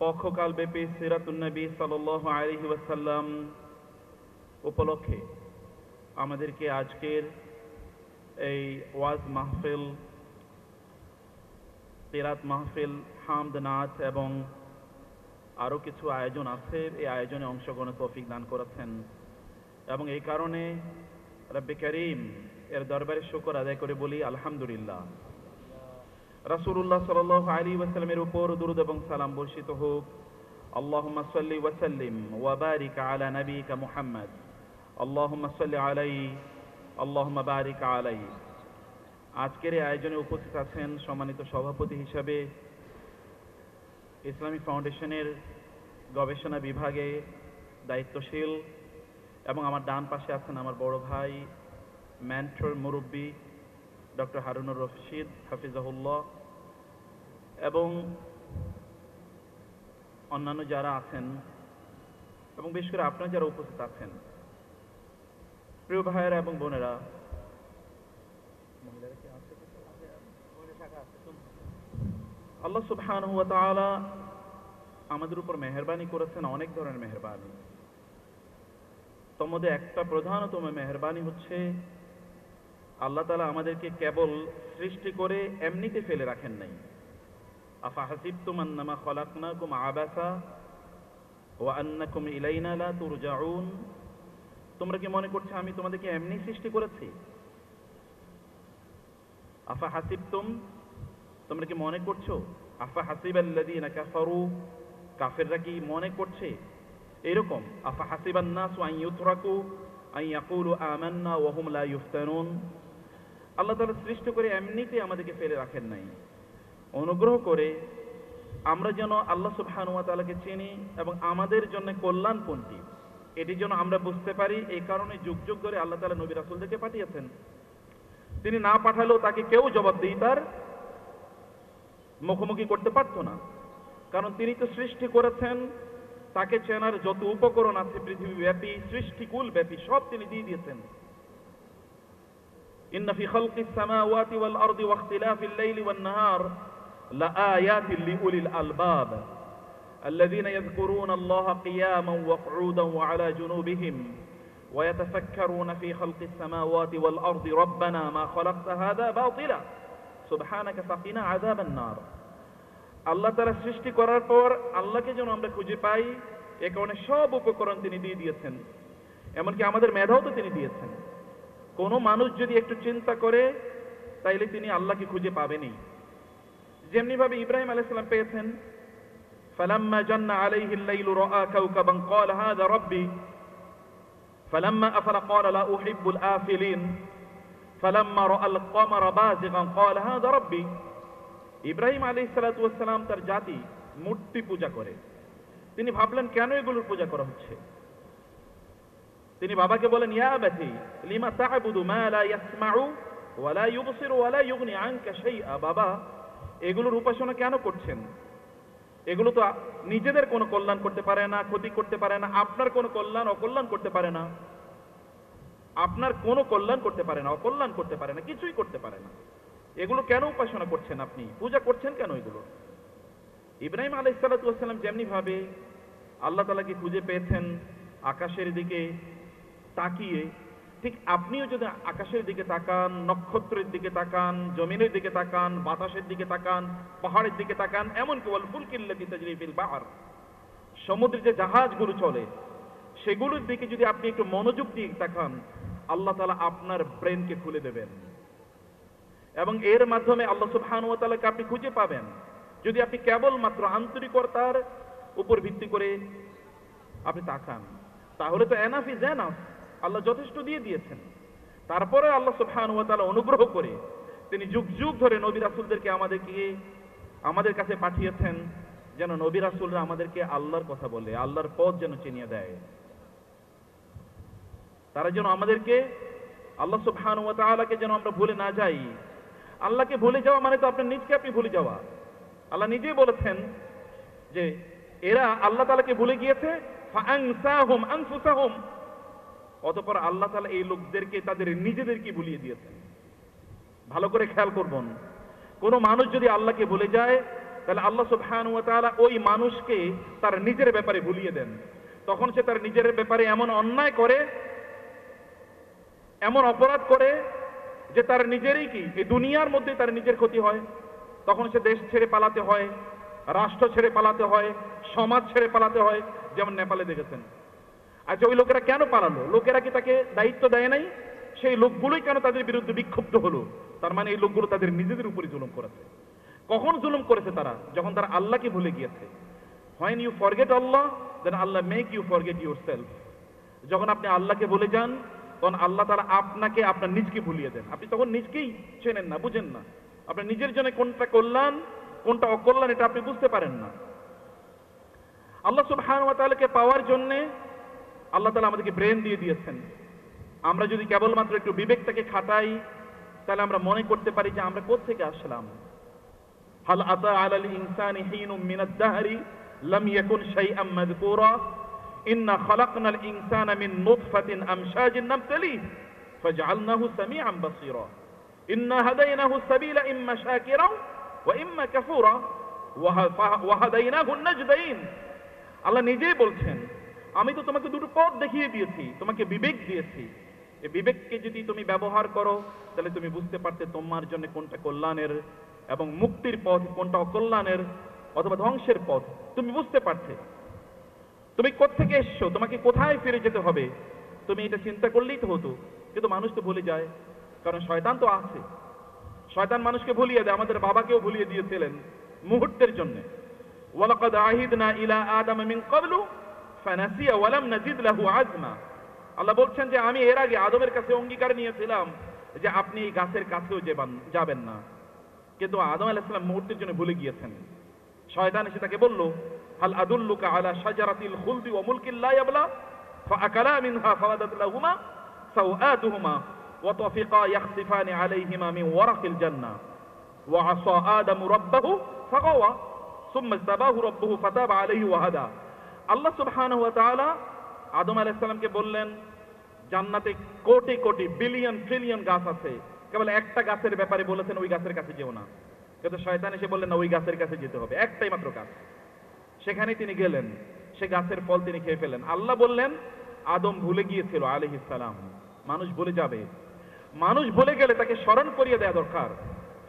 পক্ষকালব্যাপী সিরাতুন নবী সাল্লাল্লাহু আলাইহি ওয়াসাল্লাম উপলক্ষে আমাদেরকে আজকের এই ওয়াজ মাহফিল, কিরাত মাহফিল, হামদ নাত এবং আরও কিছু আয়োজন আছে, এই আয়োজনে অংশগ্রহণের তৌফিক দান করেছেন এবং এই কারণে রব্বে করিম এর দরবারে শুকর আদায় করে বলি আলহামদুলিল্লাহ। রাসূলুল্লাহ সাল্লাল্লাহু আলাইহি ওয়াসাল্লামের উপর দুরূদ এবং সালাম বর্ষিত হোক। আল্লাহুম্মা সাল্লি ওয়া সাল্লিম ওয়া বারিক আলা নাবিয়িকা মুহাম্মদ। আল্লাহুম্মা সাল্লি আলাইহি আল্লাহুম্মা বারিক আলাইহি। আজকের এই আয়োজনে উপস্থিত আছেন সম্মানিত সভাপতি হিসাবে ইসলামিক ফাউন্ডেশনের গবেষণা বিভাগে দায়িত্বশীল এবং আমার ডান পাশে আছেন আমার বড় ভাই মেন্টর মুরব্বী ডক্টর হারুনুর রশিদ হাফিজাহুল্লাহ এবং অন্যান্য যারা আছেন এবং বিশেষ করে আপনারা যারা উপস্থিত আছেন, প্রিয় ভাইয়েরা এবং বোনেরা, আল্লাহ সুবহানাহু ওয়া তাআলা আমাদের উপর মেহেরবানি করেছেন, অনেক ধরনের মেহেরবানি। তার মধ্যে একটা প্রধানতম মেহেরবানি হচ্ছে আল্লাহ তাআলা আমাদেরকে কেবল সৃষ্টি করে এমনিতে ফেলে রাখেন নাই। আফা হাসিবতুম আন্নামা খলাকনাকুম আবাসা ওয়া আন্নাকুম ইলাইনা লা তুরজাউন। তোমরা কি মনে করছো আমি তোমাদেরকে এমনি সৃষ্টি করেছি? আফা হাসিবতুম, তোমরা কি মনে করছো? আফা হাসিবাল্লাযীনা কাফারু, কাফেররা কি মনে করছে এরকম? আফা হাসিবান নাসু আন ইউতরাকু আন ইয়াকুলু আমান্না ওয়া হুম লা ইফতানুন। আল্লাহ তাআলা সৃষ্টি করে এমনিতে আমাদেরকে ফেলে রাখেন নাই। অনুগ্রহ করে আমরা যেন আল্লাহ সুবহানাহু ওয়া তাআলাকে চিনি এবং আমাদের জন্য কল্যাণ কোনটি এটি যেন আমরা বুঝতে পারি। এই কারণে যুগ যুগ ধরে আল্লাহ তাআলা নবী রাসূলদেরকে পাঠিয়েছেন। তিনি না পাঠালেও তাকে কেউ জবাবদিহিতার মুখোমুখি করতে পারত না, কারণ তিনি তো সৃষ্টি করেছেন। তাকে চেনার যত উপকরণ আছে পৃথিবী ব্যাপী, সৃষ্টিকুল ব্যাপী সব তিনি দিয়ে দিয়েছেন। ইন্না ফি খালকিস সামাওয়াতি ওয়াল আরদি ওয়া ইখতিলাফিল লাইলি ওয়ান নাহার লাআয়াতিন লিউলিল আলবাব আল্লাযীনা ইয়াযকুরুনা আল্লাহা কিয়ামান ওয়া qu'udan ওয়া আলা জুনুবিহিম ওয়া ইয়াতাফাক্কারুনা ফি খালকিস সামাওয়াতি ওয়াল আরদি রাব্বানা মা খালাকতা হাযা বাতিলা সুবহানাকা ফাকিনা আযাবান নার। আল্লাহ তাআলা সৃষ্টি করার পর আল্লাহকে যেন আমরা খুঁজে পাই, এ কারণে সব উপকরণ তিনি দিয়ে দিয়েছেন, এমনকি আমাদের মেধাও তো তিনি দিয়েছেন। কোনো মানুষ যদি একটু চিন্তা করে তাইলে তিনি আল্লাহকে খুঁজে পাবেনই। যেমনি ভাবে ইব্রাহিম আলাইহিস সালাম পেয়েছেন, ফালাম্মা জান্না আলাইহিল লাইলু রাআ কাওকাবান ক্বালা হাযা রাব্বি ফালাম্মা আফলা ক্বালা লা উহিব্বুল আফিলিন ফালাম্মা রাআল কমারা বাযিগান ক্বালা হাযা রাব্বি। ইব্রাহিম আলাইহিস সালাতু ওয়াস সালাম তার জাতি মূর্তি পূজা করে। তিনি ভাবলেন কেন এগুলোর পূজা করা হচ্ছে। তিনি বাবাকে বলেন, ইয়া আবাতি লিমা তা'বুদু মা লা ইয়াসমাউ ওয়া লা ইউবসিরু ওয়া লা ইউগনি আনকা শাইআ। বাবা, এগুলোর উপাসনা কেন করছেন? এগুলো তো নিজেদের কোনো কল্যাণ করতে পারে না, ক্ষতি করতে পারে না, আপনার কোনো কল্যাণ অকল্যাণ করতে পারে না, আপনার কোনো কল্যাণ করতে পারে না, অকল্যাণ করতে পারে না, কিছুই করতে পারে না। এগুলো কেন উপাসনা করছেন আপনি? পূজা করছেন কেন এগুলো? ইব্রাহিম আলাইহিস সালাতু ওয়াস সালাম যেমনি ভাবে আল্লাহ তাআলাকে খুঁজে পেয়েছেন আকাশের দিকে তাকিয়ে, ঠিক আপনিও যদি আকাশের দিকে তাকান, নক্ষত্রের দিকে তাকান, জমিনের দিকে তাকান, বাতাসের দিকে তাকান, পাহাড়ের দিকে তাকান, এমনকি ওয়াল ফুলকিল্লাতী তাজরি ফিল বাহর, সমুদ্রে যে জাহাজগুলো চলে সেগুলোর দিকে যদি আপনি একটু মনোযোগ দিয়ে তাকান, আল্লাহ তাআলা আপনার ব্রেনকে খুলে দেবেন এবং এর মাধ্যমে আল্লাহ সুবহানাহু ওয়া তাআলাকে আপনি খুঁজে পাবেন। যদি আপনি কেবলমাত্র আন্তরিকতার উপর ভিত্তি করে আপনি তাকান, তাহলে তো এনাফ ইজ এনাফ, আল্লাহ যথেষ্ট দিয়ে দিয়েছেন। তারপরে আল্লাহ সুবহানাহু ওয়া তাআলা অনুগ্রহ করে তিনি যুগ যুগ ধরে নবী রাসূলদেরকে আমাদের কাছে পাঠিয়েছেন, যেন নবী রাসূলরা আমাদেরকে আল্লাহর কথা বলে, আল্লাহর পথ যেন চিনিয়ে দেয়। তারা যেন আমাদেরকে আল্লাহ সুবহানাহু ওয়া তাআলাকে যেন আমরা ভুলে না যাই। আল্লাহকে ভুলে যাওয়া মানে তো আপনার নিজকে আপনি ভুলে যাওয়া। আল্লাহ নিজেই বলেছেন যে এরা আল্লাহ তাআলাকে ভুলে গিয়েছে, ফাআনসাহুম আনফুসাহুম, অতঃপর আল্লাহ তাআলা এই লোকদেরকে তাদের নিজেদেরকে ভুলিয়ে দিয়েছেন। ভালো করে খেয়াল করবেন, কোন মানুষ যদি আল্লাহকে ভুলে যায় তাহলে আল্লাহ সুবহানাহু ওয়া তাআলা ওই মানুষকে তার নিজের ব্যাপারে ভুলিয়ে দেন। তখন সে তার নিজের ব্যাপারে এমন অন্যায় করে, এমন অপরাধ করে যে তার নিজেরই কি এই দুনিয়ার মধ্যে তার নিজের ক্ষতি হয়। তখন সে দেশ ছেড়ে পালাতে হয়, রাষ্ট্র ছেড়ে পালাতে হয়, সমাজ ছেড়ে পালাতে হয়, যেমন নেপালে দেখেছেন। আচ্ছা, ওই লোকেরা কেন পালালো? লোকেরা কি তাকে দায়িত্ব দেয় নাই? সেই লোকগুলোই কেন তাদের বিরুদ্ধে বিক্ষুব্ধ হলো? তার মানে এই লোকগুলো তাদের নিজেদের উপরে জুলুম করেছে। কখন জুলুম করেছে তারা? যখন তারা আল্লাহকে ভুলে গিয়েছে। When you forget Allah, then Allah make you forget yourself. যখন আপনি আল্লাহকে ভুলে যান তখন আল্লাহ তাআলা আপনাকে আপনার নিজকে ভুলিয়ে দেন। আপনি তখন নিজকেই চেনেন না, বুঝেন না। আপনার নিজের জন্য কোনটা কল্যাণ কোনটা অকল্যাণ এটা আপনি বুঝতে পারেন না। আল্লাহ সুবহানাহু ওয়া তাআলাকে পাওয়ার জন্য আল্লাহ তাআলা আমাদেরকে ব্রেন দিয়ে দিয়েছেন। আমরা যদি কেবলমাত্র একটু বিবেকটাকে খাটাই তাহলে আমরা মনে করতে পারি যে আমরা কোথা থেকে আসলাম। হাল আতা আলাল ইনসানি হিনুম মিনাদ দাহরি লাম ইয়াকুন শাইআম মাযকুরা ইন্না খালাকনাল ইনসানা মিন নুতফাতিন আমশাজিন নাবতালিহি ফাজআলনাহু সামিআন বাসীরা ইন্না হাদাইনাহু সাবিলা ইম্মা শাকিরা ওয়া ইম্মা কাফুরা ওয়া হাদাইনাহু নাজদাইন। আল্লাহ নিজেই বলছেন, আমি তো তোমাকে দুটো পথ দেখিয়ে দিয়েছি, তোমাকে বিবেক দিয়েছি। এই বিবেককে যদি তুমি ব্যবহার করো তাহলে তুমি বুঝতে পারতে তোমার জন্য কোনটা কল্যাণের এবং মুক্তির পথ, কোনটা অকল্যাণের অথবা ধ্বংসের পথ তুমি বুঝতে পারতে। তুমি কোত্থেকে এসছো, তোমাকে কোথায় ফিরে যেতে হবে, তুমি এটা চিন্তা করলেই তো হতো। কিন্তু মানুষ তো ভুলে যায়, কারণ শয়তান তো আছে। শয়তান মানুষকে ভুলিয়ে দেয়। আমাদের বাবাকেও ভুলিয়ে দিয়েছিলেন মুহূর্তের জন্য। ওয়ালাকাদ আহিদনা ইলা আদাম মিন ক্বাবলু ফানাসিয়া ওয়া লাম নাজিদ লাহু আজমা। আল্লাহ বলছেন যে আমি এর আগে আদমের কাছে অঙ্গীকার নিয়েছিলাম যে আপনি এই গাছের কাছেও যাবেন না, কিন্তু আদম আলাইহিস সালাম মুহূর্তের জন্য ভুলে গিয়েছেন। শয়তান এসে তাকে বলল, হাল আদুল্লুকা আলা শাজারাতিল খুলদি ওয়া মুলকিন লা ইয়াবলা ফাআকালা মিনহা ফাওয়াদাত লাহুমা সাওআতুহুমা ওয়া তাফিকা ইয়াখসিফানি আলাইহিমা মিন ওয়ারাকিল জান্নাহ ওয়া আসা আদামু রাব্বাহু ফাগাওয়া সুম্মা ইসতাবাহু রাব্বুহু ফাতাবা আলাইহি ওয়া হাদা। আল্লাহ সুবহানাহু ওয়া তাআলা আদম আলাইহিস সালামকে বললেন, জান্নাতে কোটি কোটি বিলিয়ন ট্রিলিয়ন গাছ আছে, কেবল একটা গাছের ব্যাপারে বলেছেন ওই গাছের কাছে যেও না। কিন্তু শয়তান এসে বললেন না, ওই গাছের কাছে যেতে হবে, একটাই মাত্র গাছ। সেখানে তিনি গেলেন, সে গাছের ফল তিনি খেয়ে ফেলেন। আল্লাহ বললেন আদম ভুলে গিয়েছিল আলাইহিস সালাম। মানুষ ভুলে যাবে, মানুষ ভুলে গেলে তাকে স্মরণ করিয়ে দেওয়া দরকার।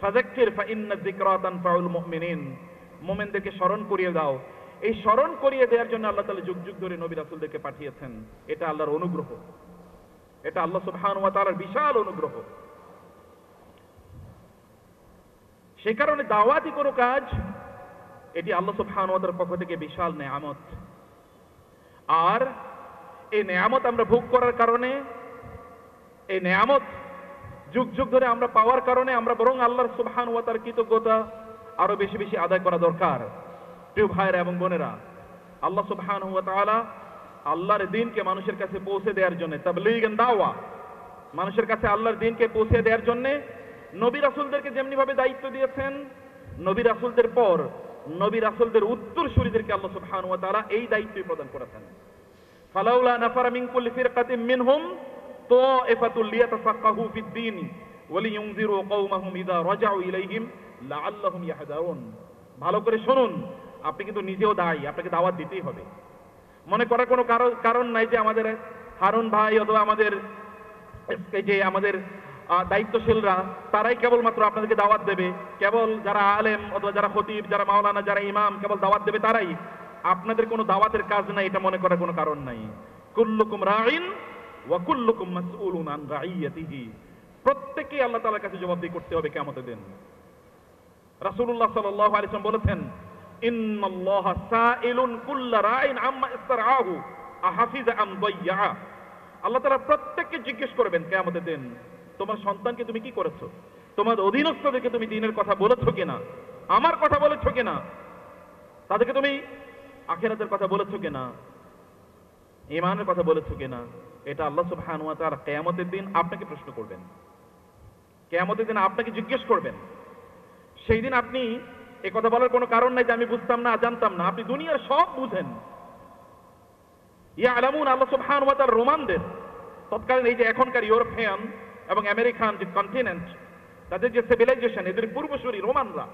ফাযাক্কির ফাইন্না যিকরা তানফাউল মুমিনিন, মুমিনদেরকে স্মরণ করিয়ে দাও। এই স্মরণ করিয়ে দেওয়ার জন্য আল্লাহ তাআলা যুগ যুগ ধরে নবী রাসূলদেরকে পাঠিয়েছেন। এটা আল্লাহর অনুগ্রহ, এটা আল্লাহ সুবহানাহু ওয়া তাআলার বিশাল অনুগ্রহ। সেই কারণে দাওয়াতি কোনো কাজ এটি আল্লাহ সুবহানাহু ওয়া তাআলার পক্ষ থেকে বিশাল নেয়ামত। আর এই নেয়ামত আমরা ভোগ করার কারণে, এই নেয়ামত যুগ যুগ ধরে আমরা পাওয়ার কারণে আমরা বরং আল্লাহর সুবহানাহু ওয়া তাআলার কৃতজ্ঞতা আরো বেশি বেশি আদায় করা দরকার। প্রিয় ভাইরা এবং বোনেরা, আল্লাহ সুবহানাহু ওয়া তাআলা আল্লাহর দ্বীনকে মানুষের কাছে পৌঁছে দেওয়ার জন্য, তাবলীগ এন্ড দাওয়া, মানুষের কাছে আল্লাহর দ্বীনকে পৌঁছে দেওয়ার জন্য নবী রাসূলদেরকে যেমনি ভাবে দায়িত্ব দিয়েছেন, নবী রাসূলদের পর নবী রাসূলদের উত্তরসূরিদেরকে আল্লাহ সুবহানাহু ওয়া তাআলা এই দায়িত্বই প্রদান করেছেন। ফালাউলা নাফারা মিন কুল্লি ফিরকাতিন মিনহুম তাইফাতুল লিয়াতাফাক্কাহু ফিদ-দীন ওয়া লিইউনযিরু কওমাহুম ইযা রাজাউ ইলাইহিম লাআল্লাহুম ইয়াহদারুন। ভালো করে শুনুন, আপনি কিন্তু নিজেও দায়ী, আপনাকে দাওয়াত দিতেই হবে। মনে করার কোনো কারণ নাই যে আমাদের হারুন ভাই অথবা আমাদের দায়িত্বশীলরা তারাই কেবলমাত্র আপনাদেরকে দাওয়াত দেবে, কেবল যারা আলেম অথবা যারা খতিব, যারা মাওলানা, যারা ইমাম কেবল দাওয়াত দেবে তারাই। আপনাদের কোনো দাওয়াতের কাজ নাই, এটা মনে করার কোনো কারণ নাই। কুল্লুকুম রাঈন ওয়া কুল্লুকুম মাসউলুন আন রাঈয়াতিহি। প্রত্যেককেই আল্লাহ তাআলার কাছে জবাবদিহি করতে হবে কিয়ামতের দিন। রাসূলুল্লাহ সাল্লাল্লাহু আলাইহি ওয়াসাল্লাম বলেছেন, ইন্নাল্লাহা সাইলুন কুল্লা রাঈন আম্মা ইসতারআহু আহাফিযা আম দাইয়া। আল্লাহ তাআলা প্রত্যেককে জিজ্ঞেস করবেন কিয়ামতের দিন, তোমার সন্তানকে তুমি কি করেছো, তোমার অধীনস্থদেরকে তুমি দিনের কথা বলেছো কিনা, আমার কথা বলেছো কিনা, তাদেরকে তুমি আখিরাতের কথা বলেছো কিনা, ঈমানের কথা বলেছো কিনা, এটা আল্লাহ সুবহানাহু ওয়া তাআলা কিয়ামতের দিন আপনাকে প্রশ্ন করবেন। কিয়ামতের দিন আপনাকে জিজ্ঞেস করবেন। সেই দিন আপনি এই কথা বলার কোনো কারণ নাই যে আমি বুঝতাম না, জানতাম না। আপনি দুনিয়ার সব বুঝেন। ইয়ালামুন, আল্লাহ সুবহানাহু ওয়া তাআলা রোমানদের, তৎকালীন এই যে এখনকার ইউরোপিয়ান এবং আমেরিকান যে কন্টিনেন্ট, তাদের যে সিভিলাইজেশন, এদের পূর্বসূরি রোমানরা,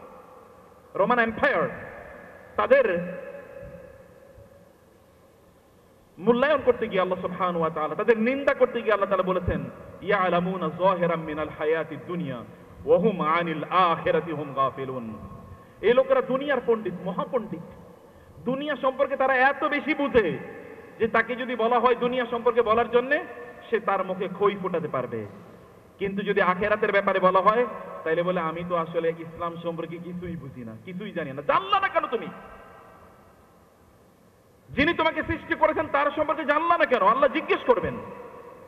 রোমান এম্পায়ার, তাদের মূল্যায়ন করতে গিয়ে আল্লাহ সুবহানাহু ওয়া তাআলা, তাদের নিন্দা করতে গিয়ে আল্লাহ তাআলা বলেছেন, ইয়ালামুনা যাহিরাম মিনাল হায়াতিদ দুনিয়া ওয়া হুম আনিল আখিরাতি হুম গাফিলুন। এই লোকেরা দুনিয়ার পণ্ডিত, মহাপণ্ডিত। দুনিয়া সম্পর্কে তারা এত বেশি বুঝে যে তাকে যদি বলা হয় দুনিয়া সম্পর্কে বলার জন্য, সে তার মুখে খই ফোটাতে পারবে। কিন্তু যদি আখিরাতের ব্যাপারে বলা হয়, তাইলে বলে আমি তো আসলে ইসলাম সম্পর্কে কিছুই বুঝি না, কিছুই জানি না। জানলা না কেন তুমি? যিনি তোমাকে সৃষ্টি করেছেন তার সম্পর্কে জানলা না কেন? আল্লাহ জিজ্ঞেস করবেন,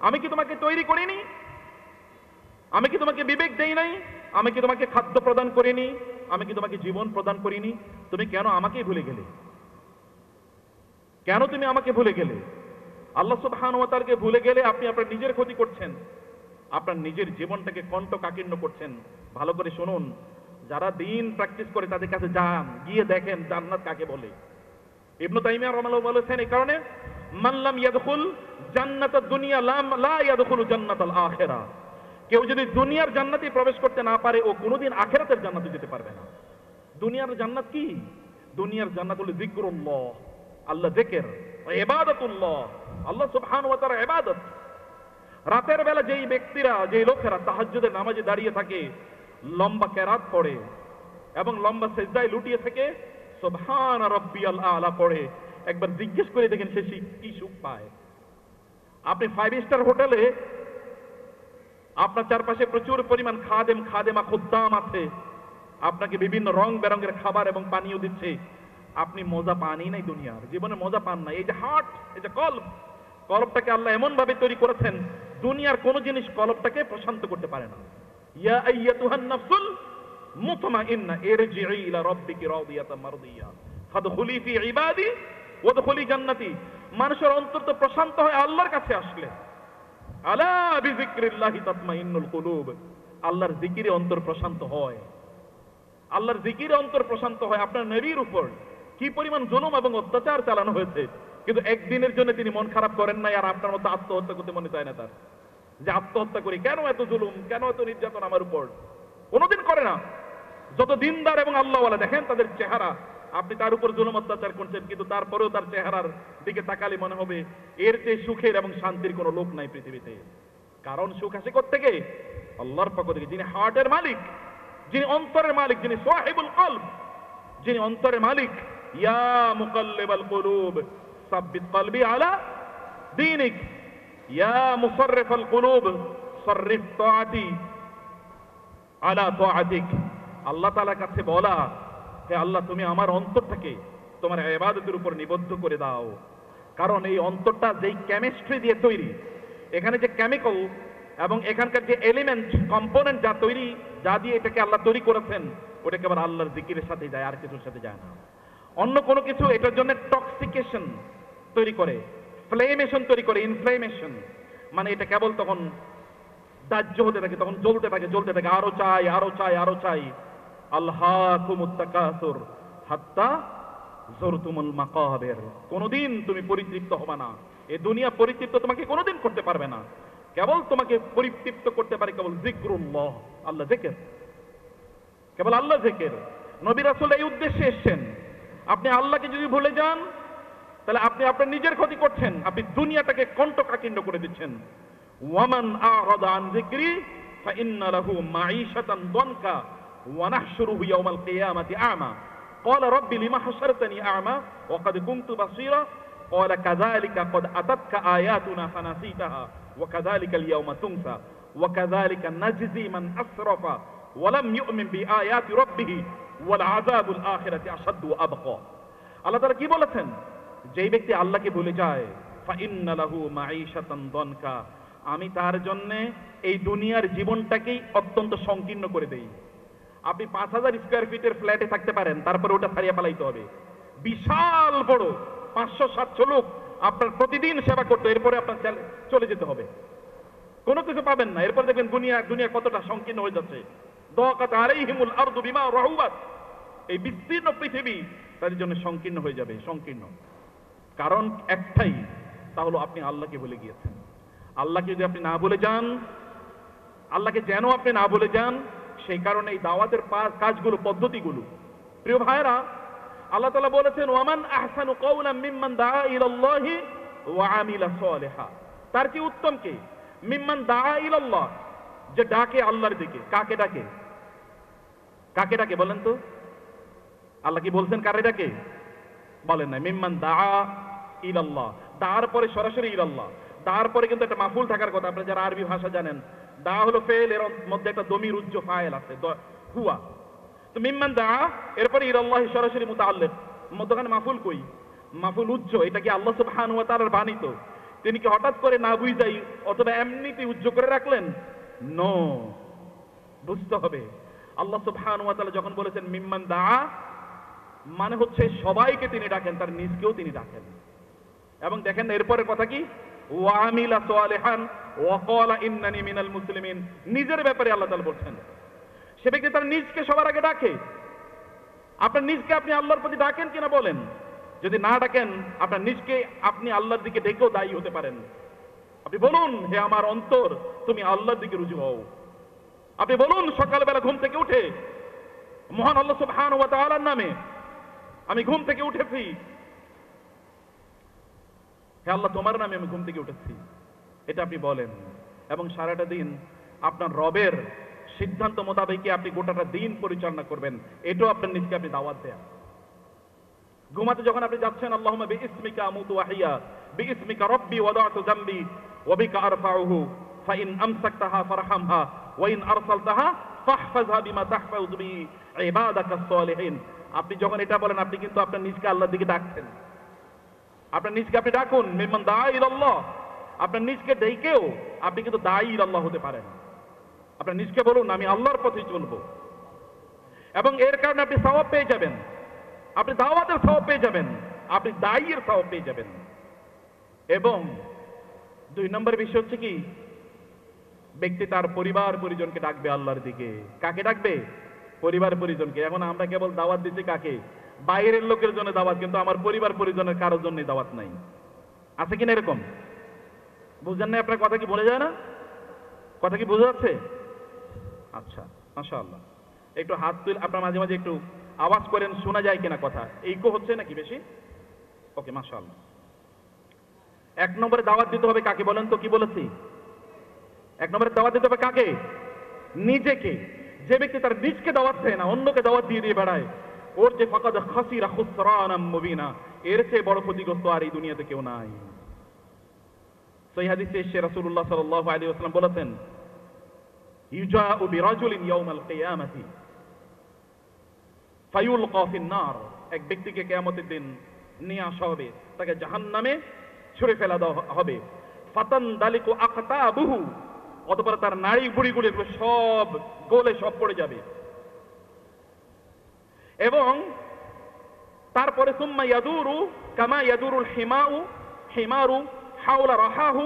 আমি কি তোমাকে তৈরি করিনি? আমি কি তোমাকে বিবেক দেই নাই? আমি কি তোমাকে খাদ্য প্রদান করিনি? আমি কি তোমাকে জীবন প্রদান করিনি? তুমি কেন আমাকেই ভুলে গেলে? কেন তুমি আমাকে ভুলে গেলে? আল্লাহ সুবহানাহু ওয়া তাআলাকে ভুলে গেলে আপনি আপনার নিজের ক্ষতি করছেন, আপনার নিজের জীবনটাকে কণ্টকাকীর্ণ করছেন। ভালো করে শুনুন, যারা দিন প্র্যাকটিস করে তাদের কাছে যান, গিয়ে দেখেন জান্নাত কাকে বলে। ইবনে তাইমিয়া রাহিমাহুল্লাহ বলেছেন এই কারণে, মান লাম ইয়াদখুল জান্নাতাদ দুনিয়া লা ইয়াদখুলু জান্নাতাল আখিরা। কেউ যদি দুনিয়ার জান্নাতে প্রবেশ করতে না পারে, ও কোনোদিন আখিরাতের জান্নাতে যেতে পারবে না। দুনিয়ার জান্নাত কি? দুনিয়ার জান্নাত হলো যিকরুল্লাহ, আল্লাহ জিকির, ইবাদাতুল্লাহ, আল্লাহ সুবহানাহু ওয়া তাআলা ইবাদত। রাতের বেলা যেই ব্যক্তিরা, যেই লোকেরা তাহাজ্জুদের নামাজে দাঁড়িয়ে থাকে, লম্বা কেরাত পড়ে এবং লম্বা সেজদায় লুটিয়ে থেকে সুবহান রাব্বিয়াল আলা পড়ে, একবার জিজ্ঞেস করে দেখেন সে কি সুখ পায়। আপনি 5 স্টার হোটেলে, আপনার চারপাশে প্রচুর পরিমাণ খাদেমা খুদ্দাম আছে, আপনাকে বিভিন্ন রং বেরঙের খাবার এবং পানীয় দিচ্ছে, আপনি মজা পানই নাই, দুনিয়ার জীবনে মজা পান নাই। এই যে হার্ট, এই যে কলবটাকে আল্লাহ এমন ভাবে তৈরি করেছেন, দুনিয়ার কোন জিনিস কলবটাকে প্রশান্ত করতে পারে না। ইয়া আইয়াতুহান নাফসুল মুতমাইন্না ইরজিই ইলা রাব্বিকি রাদিয়াতাম মারদিয়া ফাদখুলি ফি ইবাদি ওয়াদখুলি জান্নাতি। মানুষের অন্তর তো প্রশান্ত হয় আল্লাহর কাছে আসলে। আলা বিযিকরিল্লাহি তাতমাইন্নুল কুলুব, আল্লাহর জিকিরে অন্তর প্রশান্ত হয়। আল্লাহর জিকিরে অন্তর প্রশান্ত হয়। আপনার নবীর উপর কি পরিমাণ জুলুম এবং অত্যাচার চালানো হয়েছে, কিন্তু একদিনের জন্য তিনি মন খারাপ করেন নাই। আর আপনার মতো আত্মহত্যা করতে মনে চায় না তার, যে আত্মহত্যা করি, কেন এত জুলুম, কেন এত নির্যাতন আমার উপর, কোনোদিন করে না। যত দিনদার এবং আল্লাহওয়ালা দেখেন তাদের চেহারা, আপনি তার উপর জুলুম অত্যাচার করছেন, কিন্তু তারপরেও তার চেহারার দিকে তাকালে মনে হবে এর চেয়ে সুখের এবং শান্তির কোনো লোক নাই পৃথিবীতে। কারণ সুখ আসে কোত্থেকে? আল্লাহর পক্ষ থেকে, যিনি হার্টের মালিক, যিনি অন্তরের মালিক, যিনি সাহিবুল কলব, যিনি অন্তরের মালিক। ইয়া মুকাল্লিবাল কুলুব সাব্বিত কলবি আলা দীনিক, ইয়া মুসাররিফাল কুলুব সাররিফ তাআতি আলা তাআতিক। আল্লাহ তাআলার কাছে বলা, হে আল্লাহ, তুমি আমার অন্তরটাকে তোমার ইবাদতের উপর নিবদ্ধ করে দাও। কারণ এই অন্তরটা যেই কেমিস্ট্রি দিয়ে তৈরি, এখানে যে কেমিক্যাল এবং এখানকার যে এলিমেন্ট কম্পোনেন্ট যা তৈরি, যা দিয়ে এটাকে আল্লাহ তৈরি করেছেন, ওটাকে আবার আল্লাহর জিকিরের সাথে যায়, আর কিছুর সাথে যায় না। অন্য কোনো কিছু এটার জন্য টক্সিকেশন তৈরি করে, ফ্লেমেশন তৈরি করে, ইনফ্লেমেশন, মানে এটা কেবল তখন দাহ্য হতে থাকে, তখন জ্বলতে থাকে, আরো চাই। আল্লাহকুমুত তাকাসুর হাত্তা যুরতুমুল মাকাবির। কোনদিন তুমি পরিতৃপ্ত হবে না। এই দুনিয়া পরিতৃপ্ত তোমাকে কোনদিন করতে পারবে না। কেবল তোমাকে পরিতৃপ্ত করতে পারে কেবল যিকরুল্লাহ, আল্লাহ জিকির, কেবল আল্লাহ জিকির। নবী রাসূল এই উদ্দেশ্যে এসেছেন। আপনি আল্লাহকে যদি ভুলে যান, তাহলে আপনি আপনার নিজের ক্ষতি করছেন, আপনি দুনিয়াটাকে কণ্টকাকীর্ণ করে দিচ্ছেন। ওয়ামান আ'রাদা আন যিকরি ফাইন্না লাহু মাঈশাতান দনকা ওয়া নাহশুরুহু ইয়াওমাল কিয়ামাতি আ'মা ক্বালা রাব্বি লিমা হাশারতানি আ'মা ওয়া ক্বাদ কুনতু বাসীরা ক্বালা কাযালিকা ক্বাদ আতাতকা আয়াতুনা ফানাসিতাহা ওয়া কাযালিকাল ইয়াওমা তুনসা ওয়া কাযালিকা নাজজি মান আসরাফা ওয়া লাম ইউমিন বিআয়াতি রাব্বিহি ওয়াল আযাবুল আখিরাতি আশাদ্দু ওয়া আবকা। আল্লাহ তাআলা কি বলেছেন? যেই ব্যক্তি আল্লাহকে ভুলে যায়, ফাইন্না লাহু মাঈশাতান দনকা, আমি তার জন্যে এই দুনিয়ার জীবনটাকেই অত্যন্ত সংকীর্ণ করে দেই। আপনি 5,000 স্কোয়ার ফিটের ফ্ল্যাটে থাকতে পারেন, তারপরে ওটা ছাড়িয়ে পালাইতে হবে। বিশাল বড় 500-700 লোক আপনার প্রতিদিন সেবা করতে, এরপরে আপনার চলে যেতে হবে, কোনো কিছু পাবেন না। এরপর দেখবেন দুনিয়া কতটা সংকীর্ণ হয়ে যাচ্ছে। দাকাত আলাইহিমুল আরদু বিমা রাহুবাত, এই বিস্তীর্ণ পৃথিবী তাদের জন্য সংকীর্ণ হয়ে যাবে, সংকীর্ণ। কারণ একটাই, তা হলো আপনি আল্লাহকে ভুলে গিয়েছেন। আল্লাহকে যদি আপনি না ভুলে যান, আল্লাহকে যেন আপনি না ভুলে যান, সেই কারণে এই দাওয়াতের কাজগুলো, পদ্ধতিগুলো, প্রিয় ভাইরা, আল্লাহ তাআলা বলেছেন ওয়ামান আহসানু কাওলাম মিম্মান দাআ ইলাল্লাহি ওয়া আমিলা সালিহা। তার কি উত্তম কে? মিম্মান দাআ ইলাল্লাহ, যে ডাকে আল্লাহর দিকে। কাকে ডাকে? কাকে ডাকে বলেন তো? আল্লাহ কি বলছেন কারে ডাকে? বলেন না। মিম্মান দাআ ইলাল্লাহ, দার পরে সরাসরি ইলাল্লাহ, দার পরে কিন্তু একটা মাফুল থাকার কথা। আপনারা যারা আরবি ভাষা জানেন, দা হলো ফেল, এর মধ্যে একটা দমির উজ্জ ফাইল আছে, হুয়া। তো মিম্মান দা, এরপরে ইলাল্লাহি সরাসরি মুতাআল্লিক, মধ্যখানে মাফুল কই? মাফুল উজ্জ। এটা কি আল্লাহ সুবহানাহু ওয়া তাআলার বাণী? তো তিনি কি হঠাৎ করে না বুঝাই অথবা এমনিতে উজ্জ করে রাখলেন? নো, বুঝতে হবে। আল্লাহ সুবহানাহু ওয়া তাআলা যখন বলেছেন মিম্মান দা, মানে হচ্ছে সবাইকে তিনি ডাকেন, তার নিজকেও তিনি ডাকেন। এবং দেখেন এরপরের কথা কি? ওয়া আমিলা সালিহান ওয়া ক্বালা ইন্নানি মিনাল মুসলিমিন। নিজের ব্যাপারে আল্লাহ তাআলা বলছেন, সে ব্যক্তি তার নিজকে সবার আগে ডাকে। আপনার নিজকে আপনি আল্লাহর প্রতি ডাকেন কিনা বলেন? যদি না ডাকেন, আপনার নিজকে আপনি আল্লাহর দিকে ডেকেও দায়ী হতে পারেন। আপনি বলুন, হে আমার অন্তর, তুমি আল্লাহর দিকে রুজু হও। আপনি বলুন সকালবেলা ঘুম থেকে উঠে, মহান আল্লাহ সুবহানাহু ওয়া তাআলার নামে আমি ঘুম থেকে উঠেছি, হে আল্লাহ তোমার নামে আমি ঘুম থেকে উঠেছি, এটা আপনি বলেন। এবং সারাটা দিন আপনার রবের সিদ্ধান্ত মোতাবেক আপনি গোটাটা দিন পরিচালনা করবেন, এটাও আপনার নিজকে আপনি দাওয়াত দেয়া। ঘুমাতে যখন আপনি যাচ্ছেন, আল্লাহুম্মা বিইসমিকা আমুতু ওয়া আহইয়া বিইসমিকা রাব্বি ওয়াদা'তু যামবি ওয়া বিকা আরফাউহু ফাইন আমসাকতাহা ফারহামহা ওয়া ইন আরসালতাহা ফাহফাযহা বিমা তাহফাযু বিহি ইবাদাকাস সালিহিন। আপনি যখন এটা বলেন, আপনি কিন্তু আপনার নিজকে আল্লাহর দিকে ডাকছেন। আপনার নিজকে আপনি ডাকুন, মিম্মান দাআ ইলাল্লাহ। আপনার নিজকে ডেকেও আপনি কিন্তু দাঈ ইলাল্লাহ হতে পারেন। আপনার নিজকে বলুন, আমি আল্লাহর পথে চলবো, এবং এর কারণে আপনি সওয়াব পেয়ে যাবেন। আপনি দাওয়াতের সওয়াব পেয়ে যাবেন, আপনি দায়ীর সওয়াব পেয়ে যাবেন। এবং 2 নম্বর বিষয় হচ্ছে কি, ব্যক্তি তার পরিবার পরিজনকে ডাকবে আল্লাহর দিকে। কাকে ডাকবে? পরিবার পরিজনকে। এখন আমরা কেবল দাওয়াত দিচ্ছি কাকে? বাইরের লোকের জন্য দাওয়াত, কিন্তু আমার পরিবার পরিজনের কারোর জন্যই দাওয়াত নাই। আছে কিনা এরকম? বুঝলেন না? আপনার কথা কি বলে যায় না? কথা কি বোঝা যাচ্ছে? আচ্ছা, মাশাআল্লাহ। একটু হাত তুলে আপনার মাঝে মাঝে একটু আওয়াজ করেন, শোনা যায় কিনা কথা? এইকো হচ্ছে নাকি বেশি? ওকে, মাশাআল্লাহ। 1 নম্বরে দাওয়াত দিতে হবে কাকে বলেন তো? কি বলেছি? 1 নম্বরে দাওয়াত দিতে হবে কাকে? নিজেকে। যে ব্যক্তি তার নিজকে দাওয়াত দেয় না, অন্যকে দাওয়াত দিয়ে দিয়ে বেড়ায়, ওর যে ফাকাদ খাসিরা খুসরানাম মুবিনা, এর চেয়ে বড় ক্ষতিগ্রস্ত আর এই দুনিয়াতে কেউ নাই। সহিহ হাদিসে এসে রাসূলুল্লাহ সাল্লাল্লাহু আলাইহি ওয়াসাল্লাম বলেছেন, ইউজাউ বিরাজুলিন ইয়াউমাল কিয়ামাতি ফায়ুলকা ফিন নার। এক ব্যক্তিকে কিয়ামতের দিন নিয়ে আসা হবে, তাকে জাহান্নামে ছুঁড়ে ফেলা দেওয়া হবে। ফাতান দালিকু আকতাবুহু, অতঃপর তার নাড়ি ভুঁড়িগুলো সব গলে সব পড়ে যাবে। এবং তারপরে সুম্মা ইয়াদুরু কামা ইয়াদুরুল হিমারু হাওলা রাহাহু।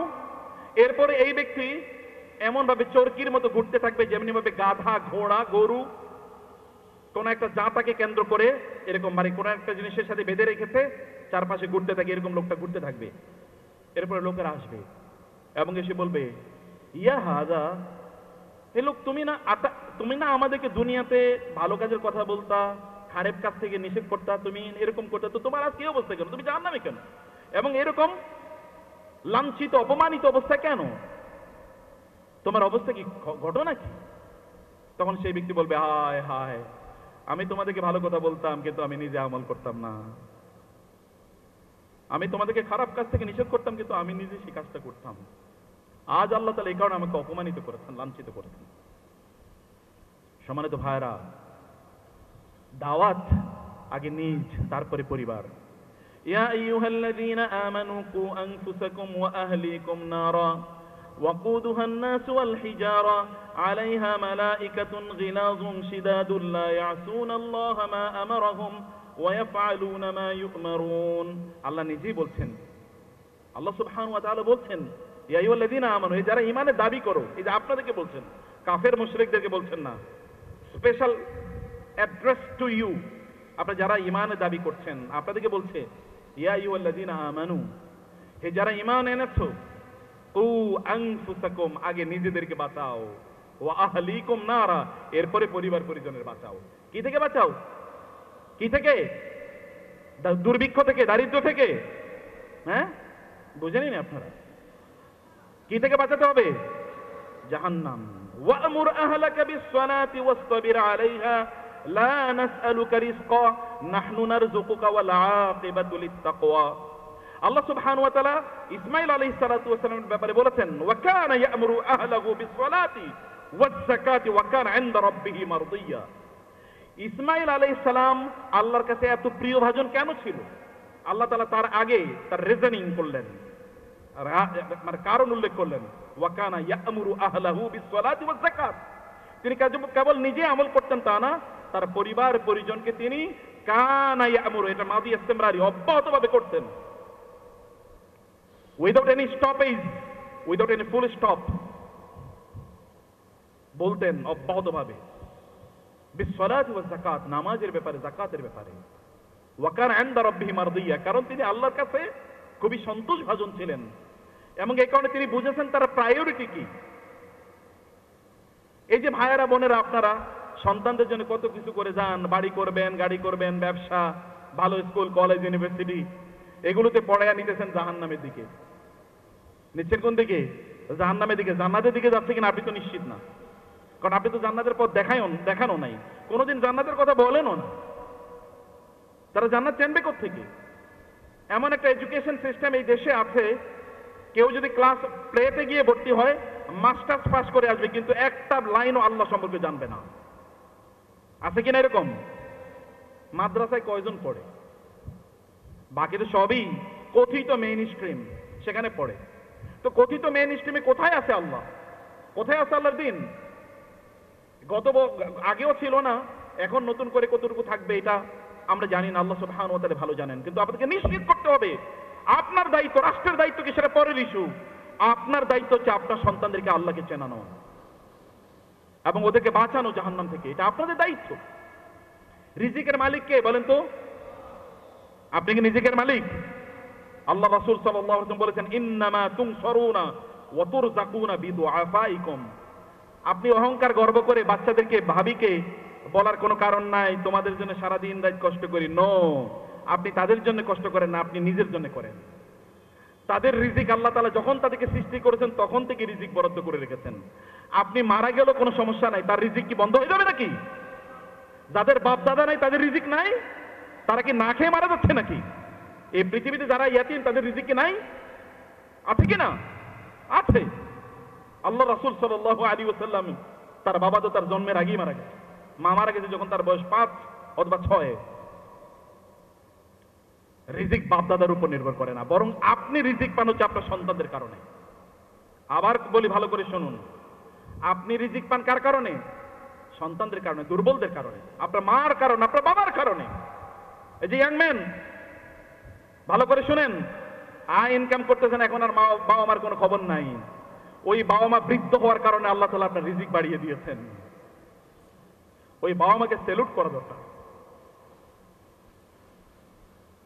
এরপরে এই ব্যক্তি এমন ভাবে চরকির মতো ঘুরতে থাকবে, যেমনি ভাবে গাধা, ঘোড়া, গরু কোন একটা জাতাকে কেন্দ্র করে এরকম মানে কোন একটা জিনিসের সাথে বেঁধে রেখেছে, চারপাশে ঘুরতে থাকে, এরকম লোকটা ঘুরতে থাকবে। এরপরে লোকেরা আসবে এবং এসে বলবে, ইয়া হাজা, হে লোক, তুমি না আমাদেরকে দুনিয়াতে ভালো কাজের কথা বলতা, খারাপ কাজ থেকে নিষেধ করতা, তুমি এরকম করতে, তো তোমার আজ কি অবস্থা কেন? তুমি জাহান্নামে কেন? এবং এরকম লাঞ্ছিত অপমানিত অবস্থা কেন? তোমার অবস্থা কি? ঘটনা কি? তখন সেই ব্যক্তি বলবে, হায় হায়, আমি তোমাদেরকে ভালো কথা বলতাম, কিন্তু আমি নিজে আমল করতাম না। আমি তোমাদেরকে খারাপ কাজ থেকে নিষেধ করতাম, কিন্তু আমি নিজে সেই কাজটা করতাম। আজ আল্লাহ তাআলা এই কারণে আমাকে অপমানিত করেছেন, লাঞ্ছিত করেছেন। সম্মানিত ভাইরা, দাওয়াত আগে নিজ, তারপরে পরিবার। ইয়া আইয়ুহাল্লাযীনা আমানু কু আনফুসাকুম ওয়া আহলিকুম নারা وقودها الناس والحجارة عليها ملائكة غلاظ شداد لا يعصون الله ما أمرهم ويفعلون ما يؤمرون আল্লাহ নিজেই বলছেন, আল্লাহ সুবহানাহু ওয়া তাআলা বলছেন, ইয়া আইয়ুহাল্লাযীনা আমানু, এই যারা ঈমানের দাবি করো, এই যে আপনাদেরকে বলছেন, কাফের মুশরিকদেরকে বলছেন না, স্পেশাল অ্যাড্রেস টু ইউ, আপনারা যারা ঈমানের দাবি করছেন আপনাদেরকে বলছে, ইয়া আইয়ুহাল্লাযীনা আমানু, এই যারা ঈমান এনেছো, কু আনফুসাকুম, আগে নিজেদেরকে বাঁচাও, ওয়া আহলিকুম নারা, এরপরে পরিবার পরিজনের বাঁচাও। কি থেকে বাঁচাও? কি থেকে? দুর্ভিক্ষ থেকে, দারিদ্র থেকে? হ্যাঁ, বুঝেনি না আপনারা? কি থেকে বাঁচাতে হবে? জাহান্নাম। ওয়া'মুর আহলাকা বিস-সালাতি ওয়াসতাবির আলাইহা লা নাসআলুকা রিজকা নাহনু নারযুকুকা ওয়াল আকিবাতু লিত-তাকওয়া। আল্লাহ সুবহানাহু ওয়া তাআলা ইসমাঈল আলাইহিস সালাতু ওয়াস সালামের ব্যাপারে বলেছেন, ওয়া কানা ইয়া'মুরু আহলাহু বিস-সালাতি ওয়াজ-যাকাতি ওয়া কানা 'ইনদা রাব্বিহি মারদিয়্যা। ইসমাঈল আলাইহিস সালাম আল্লাহর কাছে এত প্রিয় ভাজন কেন ছিল? আল্লাহ তাআলা তার আগে তার রিজনিং করলেন, মানে কারণ উল্লেখ করলেন, ওয়া কানা ইয়া'মুরু আহলাহু বিস-সালাতি ওয়াজ-যাকাত। তিনি কেবল নিজে আমল করতেন তা না, তার পরিবার পরিজনকে তিনি কানা ইয়া'মুরু, এটা মাদি ইস্তিমরারি, অব্যাহতভাবে করতেন, without any stoppage, without any full stop, বলতেন অব্যাহতভাবে, বিস-সালাতি ওয়াজ-যাকাত, নামাজের ব্যাপারে, যাকাতের ব্যাপারে, ওয়া কানা 'ইনদা রাব্বিহি মারদিয়্যা, কারণ তিনি আল্লাহর কাছে খুবই সন্তোষভাজন ছিলেন, এবং এই কারণে তিনি বুঝেছেন তার প্রায়োরিটি কি। এই যে ভাইয়েরা বোনেরা, আপনারা সন্তানদের জন্য কত কিছু করে যান, বাড়ি করবেন, গাড়ি করবেন, ব্যবসা, ভালো স্কুল, কলেজ, ইউনিভার্সিটি, এগুলোতে পড়াইয়া নিতেছেন জাহান্নামের দিকে। নিচ্ছেন কোন দিকে? জাহান্নামের দিকে। জান্নাতের দিকে যাচ্ছে কিনা আপনি তো নিশ্চিত না, কারণ আপনি তো জান্নাতের পথ দেখানো নাই, কোনোদিন জান্নাতের কথা বলেনও না। তারা জান্নাত চেনবে কোত্থেকে? এমন একটা এডুকেশন সিস্টেম এই দেশে আছে, কেউ যদি ক্লাস প্লেতে গিয়ে ভর্তি হয়, মাস্টার্স পাস করে আসবে, কিন্তু একটা লাইনও আল্লাহ সম্পর্কে জানবে না। আছে কিনা এরকম? মাদ্রাসায় কয়জন পড়ে? বাকি তো সবই কথিত মেইন স্ট্রিম, সেখানে পড়ে। তো কথিত মেইন স্ট্রিমে কোথায় আছে আল্লাহ? কোথায় আছে আল্লাহর দিন? আগেও ছিল না, এখন নতুন করে কতটুকু থাকবে এটা আমরা জানি না, আল্লাহ সুবহানাহু ওয়া তাআলা ভালো জানেন। কিন্তু আপনাকে নিশ্চিত করতে হবে, আপনার দায়িত্ব, রাষ্ট্রের দায়িত্ব কি সেটা পরের ইস্যু, আপনার দায়িত্ব হচ্ছে আপনার সন্তানদেরকে আল্লাহকে চেনানো এবং ওদেরকে বাঁচানো জাহান্নাম থেকে, এটা আপনাদের দায়িত্ব। রিজিকের মালিক কে বলেন তো? আপনি কি রিজিকের মালিক? আল্লাহ রাসূল সাল্লাল্লাহু আলাইহি ওয়াসাল্লাম বলেছেন, ইন্নামা তুনসারুনা ওয়া তুরযাকুনা বিদুআফাইকুম। আপনি অহংকার গর্ব করে বাচ্চাদেরকে, ভাবিকে বলার কোনো কারণ নাই তোমাদের জন্য সারাদিন রাত কষ্ট করি। নো, আপনি তাদের জন্য কষ্ট করেন না, আপনি নিজের জন্য করেন। তাদের রিজিক আল্লাহ তাআলা যখন তাদেরকে সৃষ্টি করেছেন তখন থেকে রিজিক বরাদ্দ করে রেখেছেন। আপনি মারা গেলেও কোনো সমস্যা নাই, তার রিজিক কি বন্ধ হয়ে যাবে নাকি? যাদের বাপ দাদা নাই তাদের রিজিক নাই, তারা কি না খেয়ে মারা যাচ্ছে নাকি? এই পৃথিবীতে যারা ইয়াতীম তাদের রিজিক কি নাই? আছে কি না? আছে। আল্লাহ রাসূল সাল্লাল্লাহু আলাইহি ওয়াসাল্লাম, তার বাবা তো তার জন্মের আগেই মারা গেছে, মা মারা গেছে যখন তার বয়স 5 অথবা 6। রিজিক বাপ দাদার উপর নির্ভর করে না, বরং আপনি রিজিক পান হচ্ছে আপনার সন্তানদের কারণে। আবার বলি, ভালো করে শুনুন, আপনি রিজিক পান কার কারণে? সন্তানদের কারণে, দুর্বলদের কারণে, আপনার মার কারণে, আপনার বাবার কারণে। এই যে ইয়াং ম্যান, ভালো করে শুনেন, আয় ইনকাম করতেছেন, এখন আর বাবা মার কোনো খবর নাই। ওই বাবা মা বৃদ্ধ হওয়ার কারণে আল্লাহ তাআলা আপনার রিজিক বাড়িয়ে দিয়েছেন। ওই বাবা মাকে স্যালুট করা দরকার।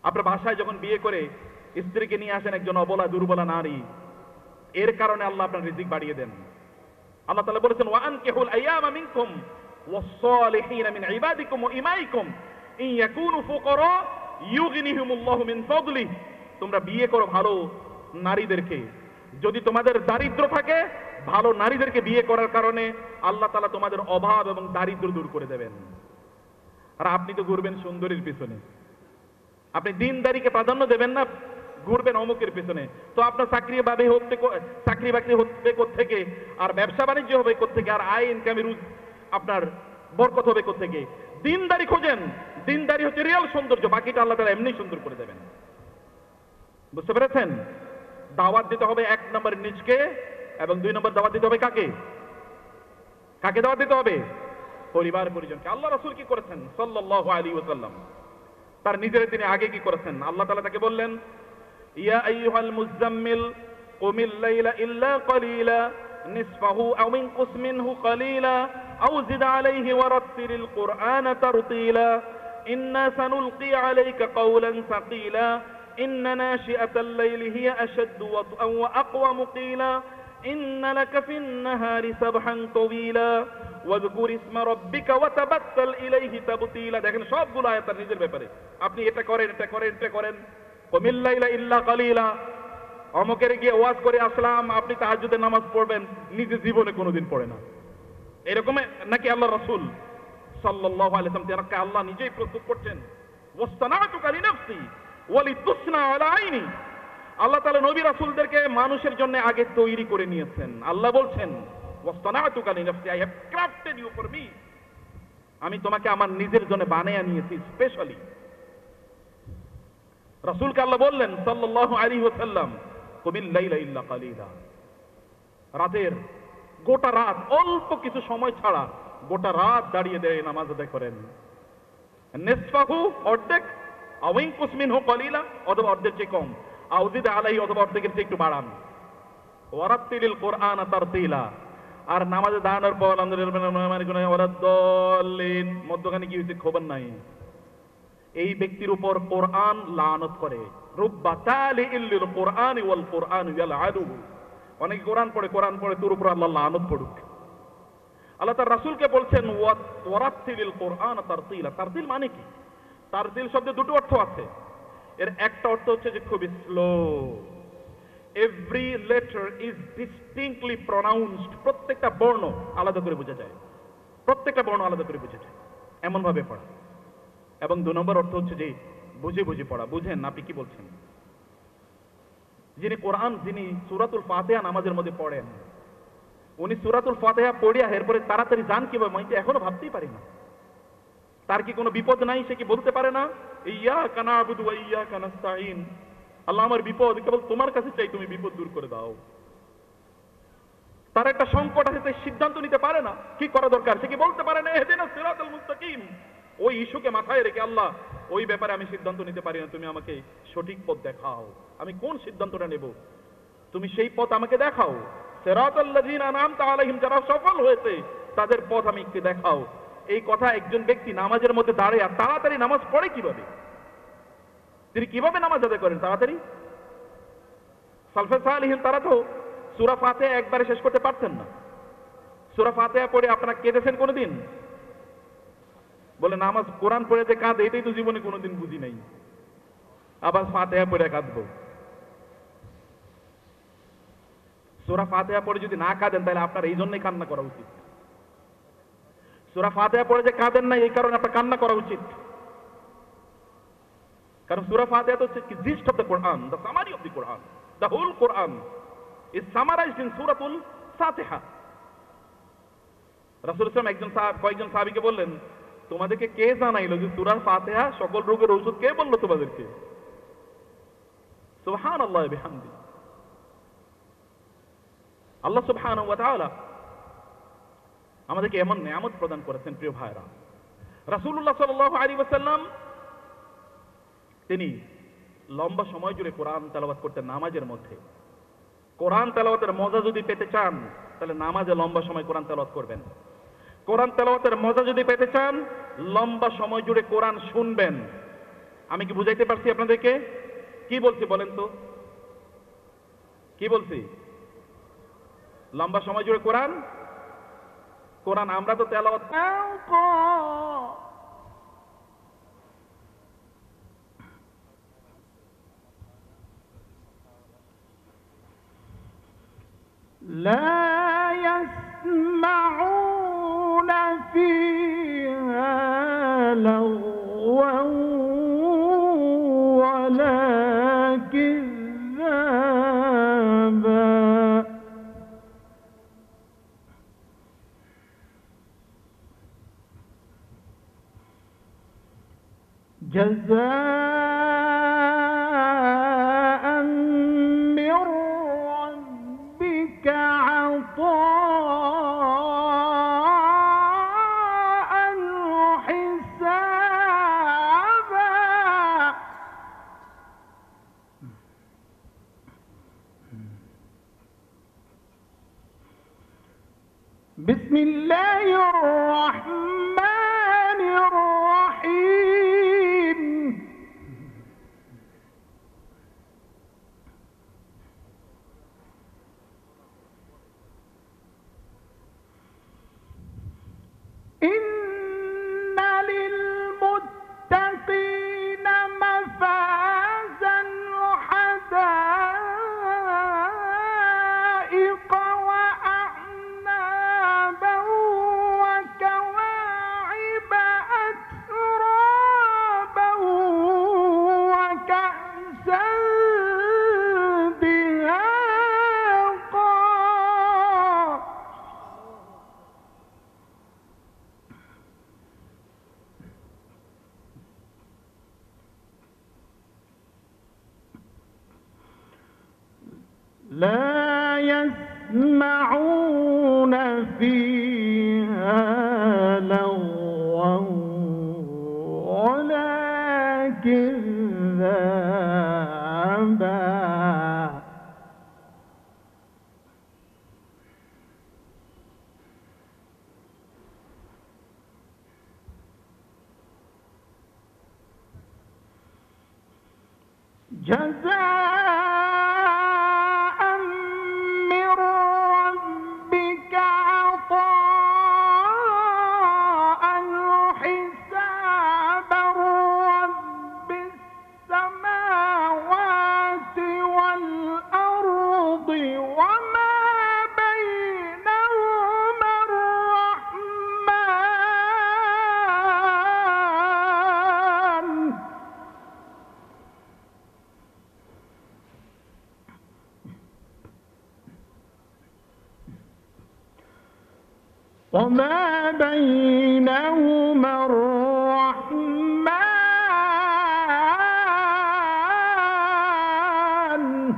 আপনার বাসায় যখন বিয়ে করে স্ত্রীকে নিয়ে আসেন একজন অবলা দুর্বলা নারী, এর কারণে আল্লাহ আপনার রিজিক বাড়িয়ে দেন। আল্লাহ তাআলা বলেছেন, ওয়া আনকিহুল আইয়ামা মিনকুম ওয়াস-সালিহিনা মিন ইবাদিকুম ওয়া ইমাইকুম ইন ইয়াকুনু ফুকারা ইউগনিহিমুল্লাহু মিন ফাদলিহি। তোমরা বিয়ে করো ভালো নারীদেরকে, যদি তোমাদের দারিদ্র থাকে, ভালো নারীদেরকে বিয়ে করার কারণে আল্লাহ তাআলা তোমাদের অভাব এবং দারিদ্র দূর করে দেবেন। আর আপনি তো ঘুরবেন সুন্দরীর পিছনে, আপনি দিনদারিকে প্রাধান্য দেবেন না, ঘুরবেন অমুকের পিছনে। তো আপনার চাকরি বাকরি হচ্ছে কোত্থেকে, আর ব্যবসা বাণিজ্য হবে কোত্থেকে, আর আয় ইনকামের আপনার বরকত হবে কোত্থেকে? দিনদারি খোঁজেন, দিনদারি হচ্ছে রিয়াল সৌন্দর্য, বাকিটা আল্লাহ তাআলা এমনি সুন্দর করে দেবেন। বুঝতে পেরেছেন? দাওয়াত দিতে হবে 1 নম্বর নিজকে, এবং 2 নম্বর দাওয়াত দিতে হবে কাকে? কাকে দাওয়াত দিতে হবে? পরিবার পরিজনকে। আল্লাহ রাসূল কি করেছেন সাল্লাল্লাহু আলাইহি ওয়াসাল্লাম? তার নিজের তিনি আগে কি করেছেন? আল্লাহ তাআলা তাকে বললেন, ইয়া আইয়ুহাল মুযাম্মিল কুমিল লাইলা ইল্লা কলিলা নিসফাহু আও ইনকুস মিনহু কলিলা আও জিদ আলাইহি ওয়ারাত্তিলিল কুরআনা তারতিলা ইন্না সানুলকি আলাইকা কওলান সাকিলা ইন্না নাশিআতাল লাইলি হিয়া আশাদ্দু ওয়াতআন ওয়া আকওয়ামু কিলা ইন্না লাকা ফিন নাহারি সাবহান তাওয়িলা ওয়াযকুর ইসমা রাব্বিকা ওয়াতাবাত্তাল ইলাইহি তাবতিলা। দেখেন সবগুলো আয়াত তার নিজের ব্যাপারে। আপনি এটা করেন, এটা করেন, এটা করেন। কুমিল লাইলা ইল্লা কালিলা, অমুকের গিয়ে ওয়াজ করে আসলাম, আপনি তাহাজ্জুদের নামাজ পড়বেন, নিজে জীবনে কোনোদিন পড়ে না। এরকম নাকি আল্লাহ রাসূল সাল্লাল্লাহু আলাইহি ওয়াসাল্লাম যাকে আল্লাহ নিজেই প্রস্তুত করছেন, ওয়াসতানাতুকা লিনাফসি ওয়ালিতুসনা আলা আইনি। আল্লাহ তাআলা নবী রাসূলদেরকে মানুষের জন্য আগে তৈরি করে নিয়েছেন। আল্লাহ বলছেন, ওয়াসতানাতুকা লিনাফসি, I have crafted you for me, আমি তোমাকে আমার নিজের জন্য বানিয়ে নিয়েছি স্পেশালি। রাসূলকে আল্লাহ বললেন সাল্লাল্লাহু আলাইহি ওয়াসাল্লাম, কুমিল লাইলা ইল্লা কালিলা, রাতের গোটা রাত অল্প কিছু সময় ছাড়া গোটা রাত দাঁড়িয়ে দাঁড়িয়ে নামাজ আদায় করেন। নিসফাহু, অর্ধেক, আও ইনকুস মিনহু কলিলা, অথবা অর্ধেক চেয়ে কম, আও জিদ আলাইহি, অথবা অর্ধেকের চেয়ে একটু বাড়ান। ওয়ারাত্তিলিল কুরআনা তারতিলা, আর নামাজে দাঁড়ানোর পর আলহামদুলিল্লাহ ওয়ারাদ্দাল্লিন, মধ্যখানে কি হয়েছে খবর নাই। এই ব্যক্তির উপর কোরআন লানত করে। রুব্বা তালিইল লিল কুরআনি ওয়াল কুরআনু ইয়ালআনুহু, অনেক কোরআন পড়ে তোর উপর আল্লাহ লানত পড়ুক। আল্লাহ তার রাসূলকে বলছেন ওয়ারাত্তিলিল কুরআন তারতিলা। তারতিল মানে কি? তারতিল শব্দে দুটো অর্থ আছে। এর একটা অর্থ হচ্ছে যে খুবই slow, every letter is distinctly প্রনাউন্সড, প্রত্যেকটা বর্ণ আলাদা করে বোঝা যায়, প্রত্যেকটা বর্ণ আলাদা করে বোঝা যায়, এমন ভাবে পড়া। এবং 2 নম্বর অর্থ হচ্ছে যে বুঝে বুঝে পড়া। বুঝেন আপনি কি বলছেন? যিনি কোরআন, যিনি সূরাতুল ফাতিহা নামাজের মধ্যে পড়েন, উনি সূরাতুল ফাতিহা পড়িয়া এরপরে তাড়াতাড়ি যান কিভাবে, আমি তো এখনো ভাবতেই পারি না। তার কি কোনো বিপদ নাই? সে কি বলতে পারে না ইয়াকা না'বুদু ওয়া ইয়াকা নাস্তাঈন, আল্লাহ আমার বিপদ কেবল তোমার কাছে চাই, তুমি বিপদ দূর করে দাও। তার একটা সংকট আছে, সে সিদ্ধান্ত নিতে পারে না কি করা দরকার। সে কি বলতে পারে না ইহদিনাস সিরাতাল মুস্তাকিম? ওই ইস্যুকে মাথায় রেখে, আল্লাহ ওই ব্যাপারে আমি সিদ্ধান্ত নিতে পারি না, তুমি আমাকে সঠিক পথ দেখাও, আমি কোন সিদ্ধান্তটা নেব, তুমি সেই পথ আমাকে দেখাও। সিরাতাল্লাযীনা আনআমতা আলাইহিম, যারা সফল হয়েছে তাদের পথ আমি একটু দেখাও। এই কথা একজন ব্যক্তি নামাজের মধ্যে দাঁড়িয়ে তাড়াতাড়ি নামাজ পড়ে কিভাবে? তিনি কিভাবে নামাজ আদায় করেন তাড়াতাড়ি? সালফে সালিহিন তারা তো সূরা ফাতিহা একবারে শেষ করতে পারতেন না। সূরা ফাতিহা পড়ে আপনারা কেঁদেছেন কোনোদিন? বলে নামাজ কোরআন পড়ে যে কাঁদে, এটাই তো জীবনে কোনোদিন বুঝি নাই, আবার ফাতিহা পড়ে কাঁদবো। সূরা ফাতিহা পড়ে যদি না কাঁদেন তাহলে আপনার এই জন্যই কান্না করা উচিত। সূরা ফাতিহা পড়ে যে কাঁদেন না, এই কারণে আপনার কান্না করা উচিত। কারণ সূরা ফাতিহা তো হচ্ছে gist of the Quran, the summary of the Quran, the whole Quran is summarized in সূরাতুল ফাতিহা। রাসূল সাল্লাল্লাহু কয়েকজন সাহাবীকে বললেন, তোমাদেরকে কে জানাইলো যে সূরা ফাতিহা সকল রোগের ওষুধ? কে বললো তোমাদেরকে? সুবহানাল্লাহ বিহামদি। আল্লাহ সুবহানাহু ওয়া তাআলা আমাদেরকে এমন নিয়ামত প্রদান করেছেন প্রিয় ভাইরা। রাসূলুল্লাহ সাল্লাল্লাহু আলাইহি ওয়াসাল্লাম তিনি লম্বা সময় জুড়ে কোরআন তেলাওয়াত করতেন নামাজের মধ্যে। কোরআন তেলাওয়াতের মজা যদি পেতে চান তাহলে নামাজে লম্বা সময় কোরআন তেলাওয়াত করবেন। কোরআন তেলাওয়াতের মজা যদি পেতে চান লম্বা সময় জুড়ে কোরআন শুনবেন। আমি কি বুঝাইতে পারছি আপনাদেরকে? কি বলছি বলেন তো, কি বলছি? লম্বা সময় জুড়ে কোরআন, কোরআন আমরা তো তেলাওয়াত لا يسمعون فيها لغوا ولا كذابا جزاء من ربك بسم الله الرحمن الرحيم إن للمتقين مفازا حدائق وأعنابا وكواعب أترابا وكأسا دهاقا لا يسمعون فيها لغوا ولا كذابا جزاء من ربك عطاء حسابا رب السماوات والأرض وما بينهما الرحمن وما بينهما الرحمن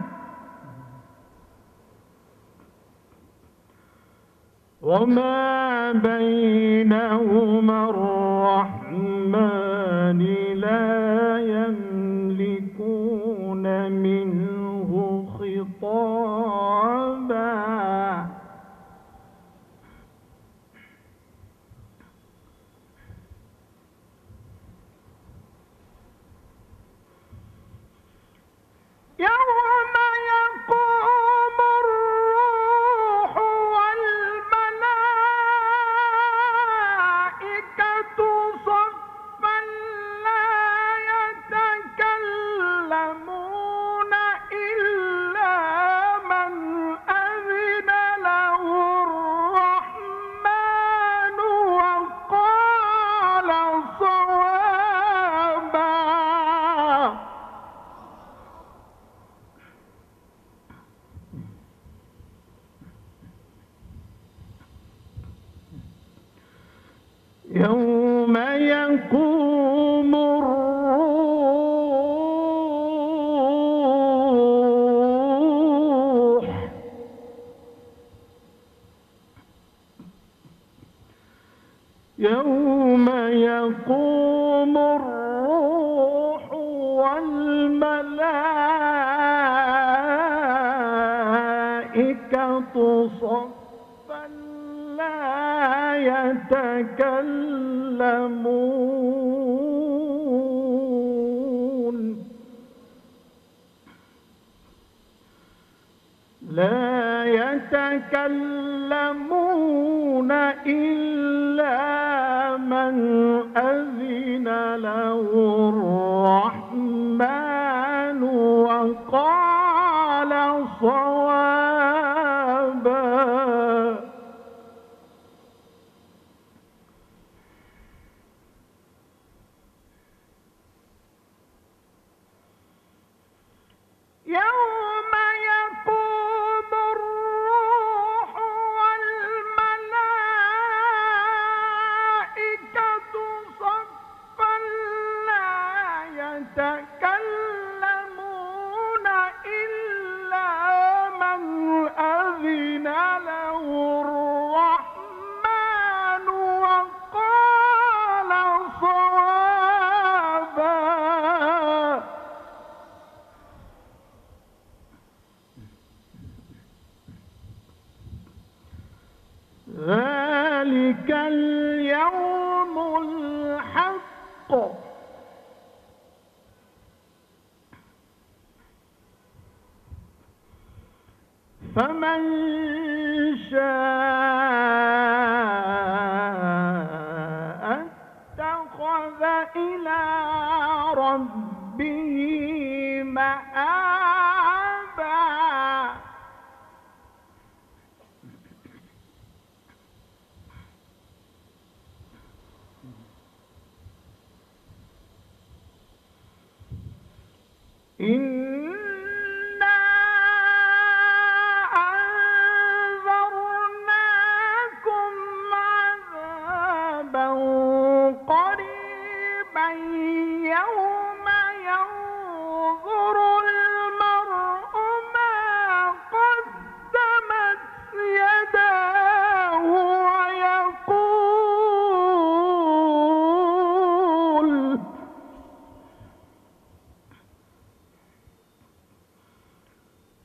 وما بينهما الرحمن لا يملكون منه خطابا يوم يقوم الروح والملائكة صفا لا يتكلمون إلا من أذن له الرحمن وقال صوابا يوم يقوم الروح يوم يقوم الروح والملائكة صفا لا يتكلمون إلا من أذن له الرحمن وقال صوابا يوم يقوم الروح والملائكة صفا لا يتكلمون إلا من أذن له الرحمن وقال صوابا ذلك ذلك اليوم الحق فمن شاء اتخذ إلى ربه مآبا إنا أنذرناكم عذابا قريبا يوم ينظر المرء ما قدمت يداه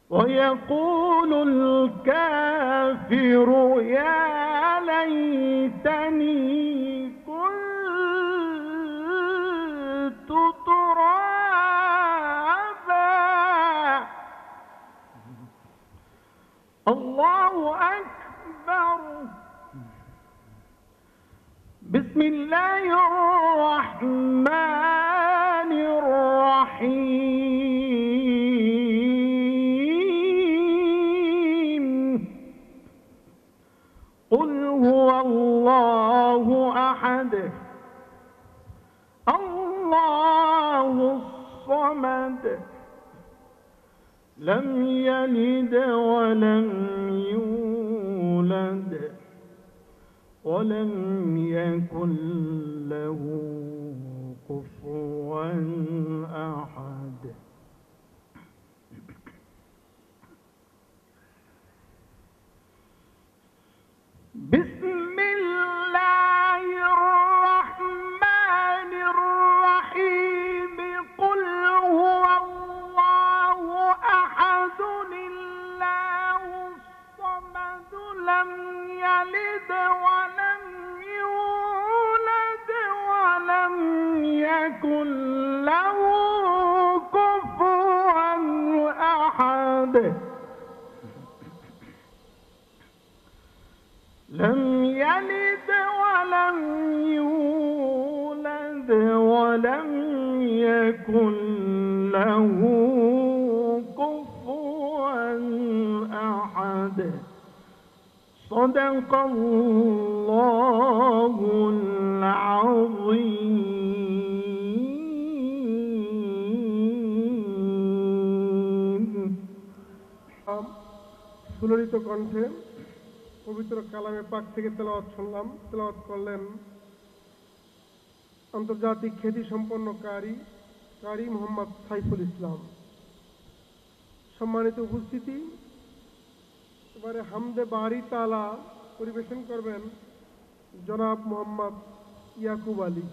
ويقول الكافر يا ليتني كنت ترابا. الله أكبر. بسم الله الرحمن الرحيم. قل هو الله أحد الله الصمد لم يلد ولم يولد ولم يكن له كفوا أحد. بسم الله الرحمن الرحيم. قل هو الله أحد الله الصمد لم يلد ولم يولد ولم يكن له كفوا أحد. لم يلد ولم يولد ولم يكن له كفوا أحد. صدق الله العظيم. সুললিত কণ্ঠে পবিত্র কালামে পাক থেকে তেলাওয়াত শুনলাম। তেলাওয়াত করলেন আন্তর্জাতিক খ্যাতি সম্পন্ন কারি মোহাম্মদ সাইফুল ইসলাম। সম্মানিত উপস্থিতি, এবারে হামদে বারি তালা পরিবেশন করবেন জনাব মোহাম্মদ ইয়াকুব আলী।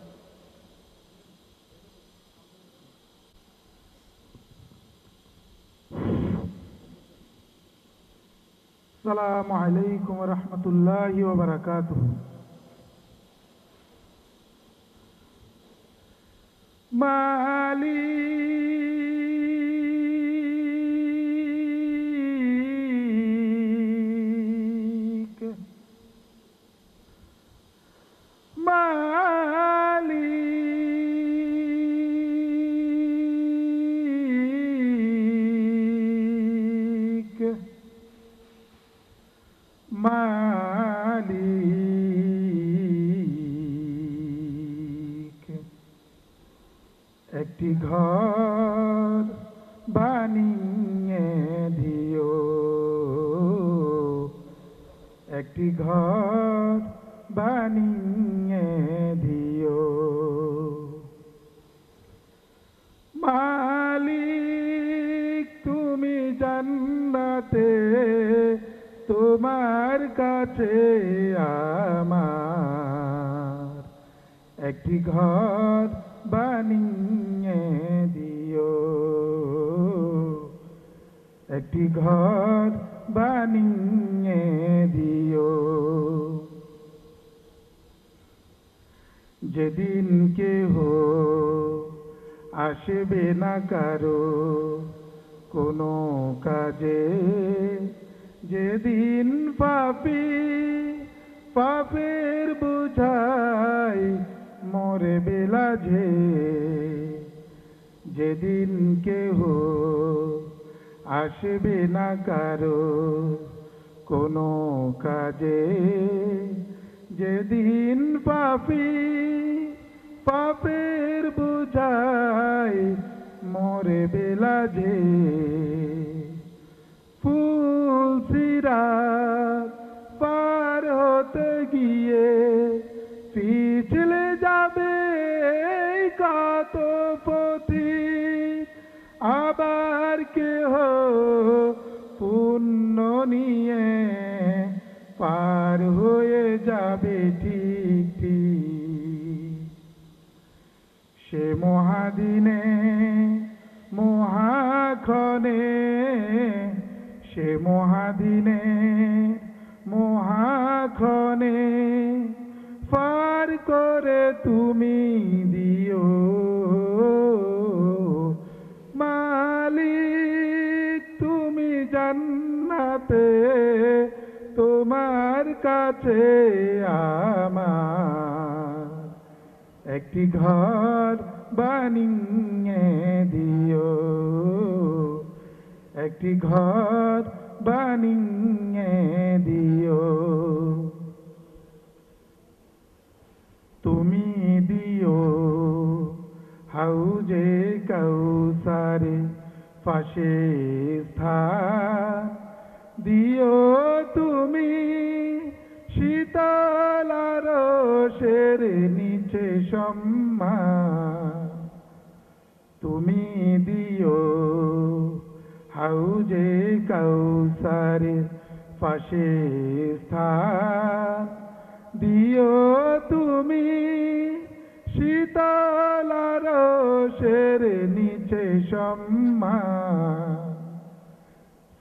আসসালামু আলাইকুম ওয়া রাহমাতুল্লাহি ওয়া বারাকাতুহু। মালিক একটি ঘর বানিয়ে দিও, একটি ঘর বানিয়ে দিও। মালিক তুমি জান্নাতে তোমার কাছে আমার একটি ঘর বানিয়ে দিও, একটি ঘর বানিয়ে দিও। যেদিন কেহ আসবে না কারো কোনো কাজে, যেদিন পাপী পাপের বোঝায় মরে বেলাঝে, যেদিন কেহ আসবে না কারো কোনো কাজে, যেদিন পাপী পাপের বোঝায় মরে বেলাঝে, ফুলসিরাত পার হতে গিয়ে পিছলে যাবে কত পথিক, আবার কেহ পুণ্য নিয়ে পার হয়ে যাবে ঠিক ঠিক। সে মহাদিনে মহাক্ষণে, সে মহাদিনে মহাক্ষণে পার করে তুমি দিও মালিক, তুমি জান্নাতে তোমার কাছে আমার একটি ঘর বানিয়ে দিও, একটি ঘর বানিয়ে দিও। তুমি দিও হাউজে কাউসারে পাশে স্থান, দিও তুমি শীতল আরশের নিচে সম্মান, তুমি দিও হাউজে কাউসারের পাশে স্থান, দিও তুমি শীতল আরশের নিচে সম্মান।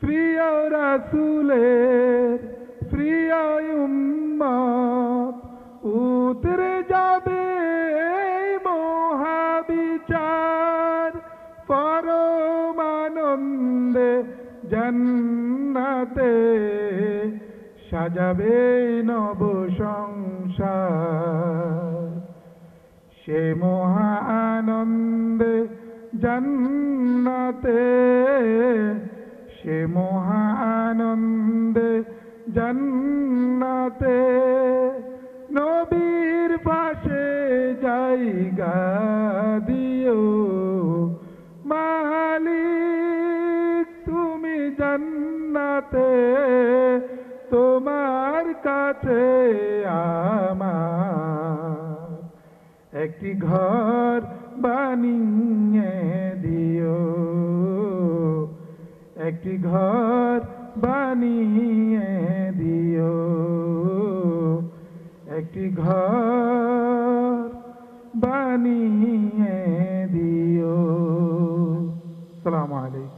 প্রিয় রাসূলের প্রিয় উম্মত উতরে যাবে মহাবিচার, পরমানন্দে জান্নাতে সাজাবে নব সংসার। সে মহা আনন্দে জান্নাতে, সে মহা আনন্দে জান্নাতে নবীর পাশে জায়গা দিও মালিক, তুমি জান্নাতে তোমার কাছে আমার একটি ঘর বানিয়ে দিও, একটি ঘর বানিয়ে দিও, একটি ঘর বানিয়ে দিও। আসসালামু আলাইকুম।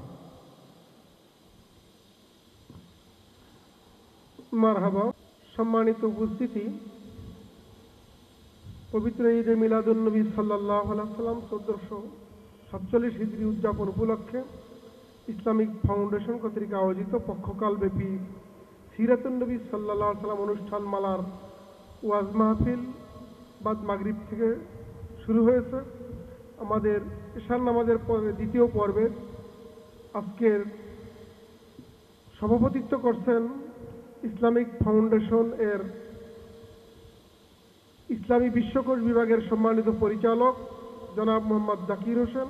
মারহাবা। সম্মানিত উপস্থিতি, পবিত্র ঈদে মিলাদুন্নবী সাল্লাল্লাহু আলাইহি সাল্লাম 1447 হিজরি উদযাপন উপলক্ষে ইসলামিক ফাউন্ডেশন কর্তৃক আয়োজিত পক্ষকালব্যাপী সিরাতুন্নবী সাল্লাল্লাহু আলাইহি সাল্লাম অনুষ্ঠান মালার ওয়াজ মাহফিল বাদ মাগরিব থেকে শুরু হয়েছে। আমাদের ঈশান নামাজের পরে দ্বিতীয় পর্বে আজকের সভাপতিত্ব করছেন ইসলামিক ফাউন্ডেশন এর ইসলামী বিশ্বকোষ বিভাগের সম্মানিত পরিচালক জনাব মোহাম্মদ জাকির হোসেন।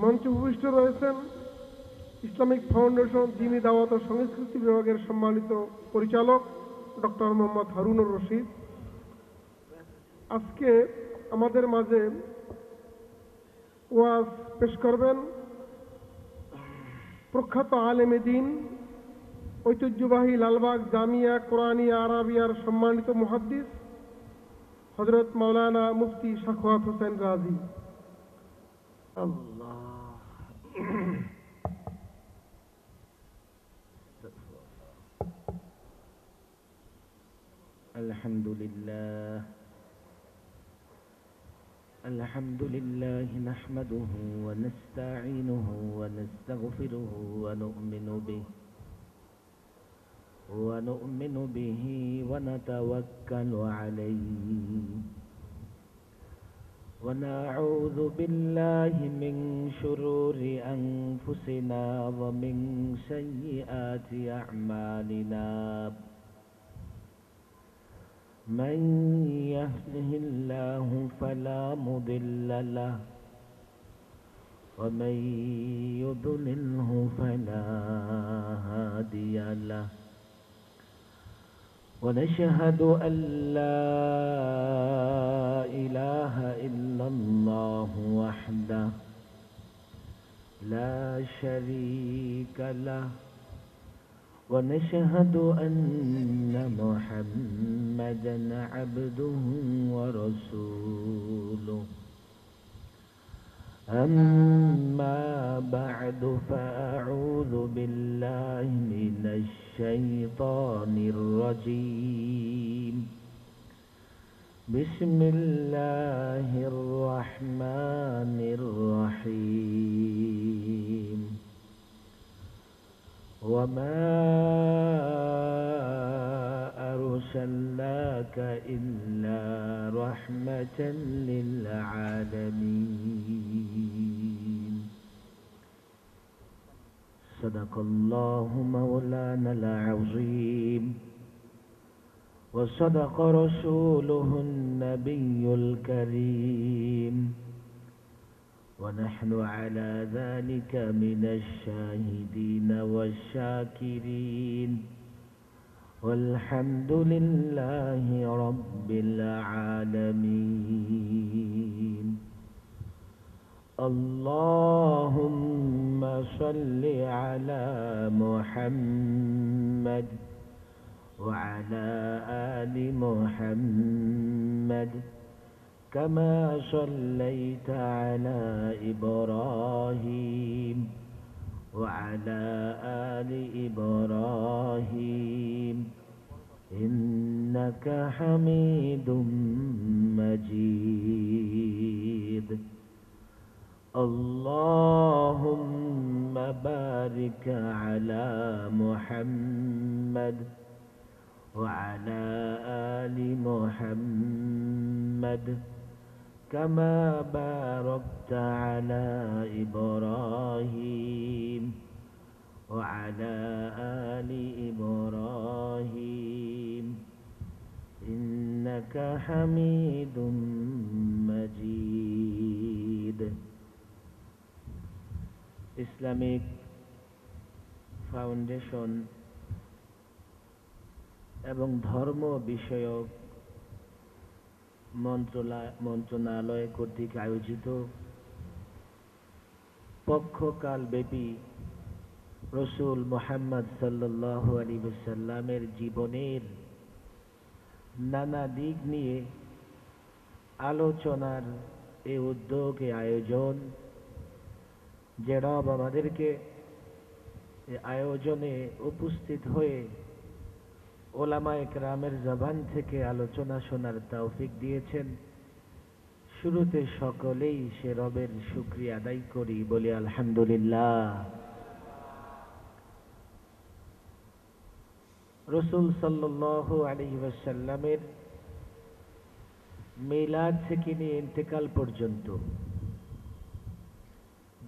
মঞ্চে উপবিষ্ট রয়েছেন ইসলামিক ফাউন্ডেশন দ্বীনি দাওয়াত ও সংস্কৃতি বিভাগের সম্মানিত পরিচালক ডক্টর মোহাম্মদ হারুনুর রশিদ। আজকে আমাদের মাঝে ওয়াজ পেশ করবেন প্রখ্যাত আলেমে দ্বীন, ঐতিহ্যবাহী লালবাগ জামিয়া কোরআনিয়া আরাবিয়ার সম্মানিত মুহাদ্দিস হযরত মাওলানা মুফতি সাখাওয়াত হোসেন রাজি। الحمد لله الحمد لله نحمده ونستعينه ونستغفره ونؤمن به ونتوكل عليه ونعوذ بالله من شرور أنفسنا ومن سيئات أعمالنا من يهده الله فلا مضل له ومن يضلله فلا هادي له ونشهد أن لا إله إلا الله وحده لا شريك له ونشهد أن محمدا عبده ورسوله أما بعد فأعوذ بالله من الشيطان الرجيم بسم الله الرحمن الرحيم وما أرسلناك إلا رحمة للعالمين صدق الله مولانا العظيم وصدق رسوله النبي الكريم ونحن على ذلك من الشاهدين والشاكرين والحمد لله رب العالمين اللهم صل على محمد وعلى آل محمد كما صليت على إبراهيم وعلى آل إبراهيم إنك حميد مجيد اللهم بارك على محمد وعلى آل محمد كما باركت على إبراهيم وعلى آل إبراهيم إنك حميد مجيد ইসলামিক ফাউন্ডেশন এবং ধর্ম বিষয়ক মন্ত্রণালয় কর্তৃক আয়োজিত পক্ষকালব্যাপী রসুল মুহাম্মদ সাল্লাল্লাহু আলাইহি ওয়াসাল্লামের জীবনের নানা দিক নিয়ে আলোচনার এই উদ্যোগ, এই আয়োজন, যে রব আমাদেরকে এই আয়োজনে উপস্থিত হয়ে ওলামায়ে কেরামের জবান থেকে আলোচনা শোনার তৌফিক দিয়েছেন, শুরুতে সকলেই সে রবের শুকরিয়া আদায় করি, বলি আলহামদুলিল্লাহ। রাসূল সাল্লাল্লাহু আলাইহি ওয়াসাল্লামের মিলাদ থেকে নিয়ে ইন্তেকাল পর্যন্ত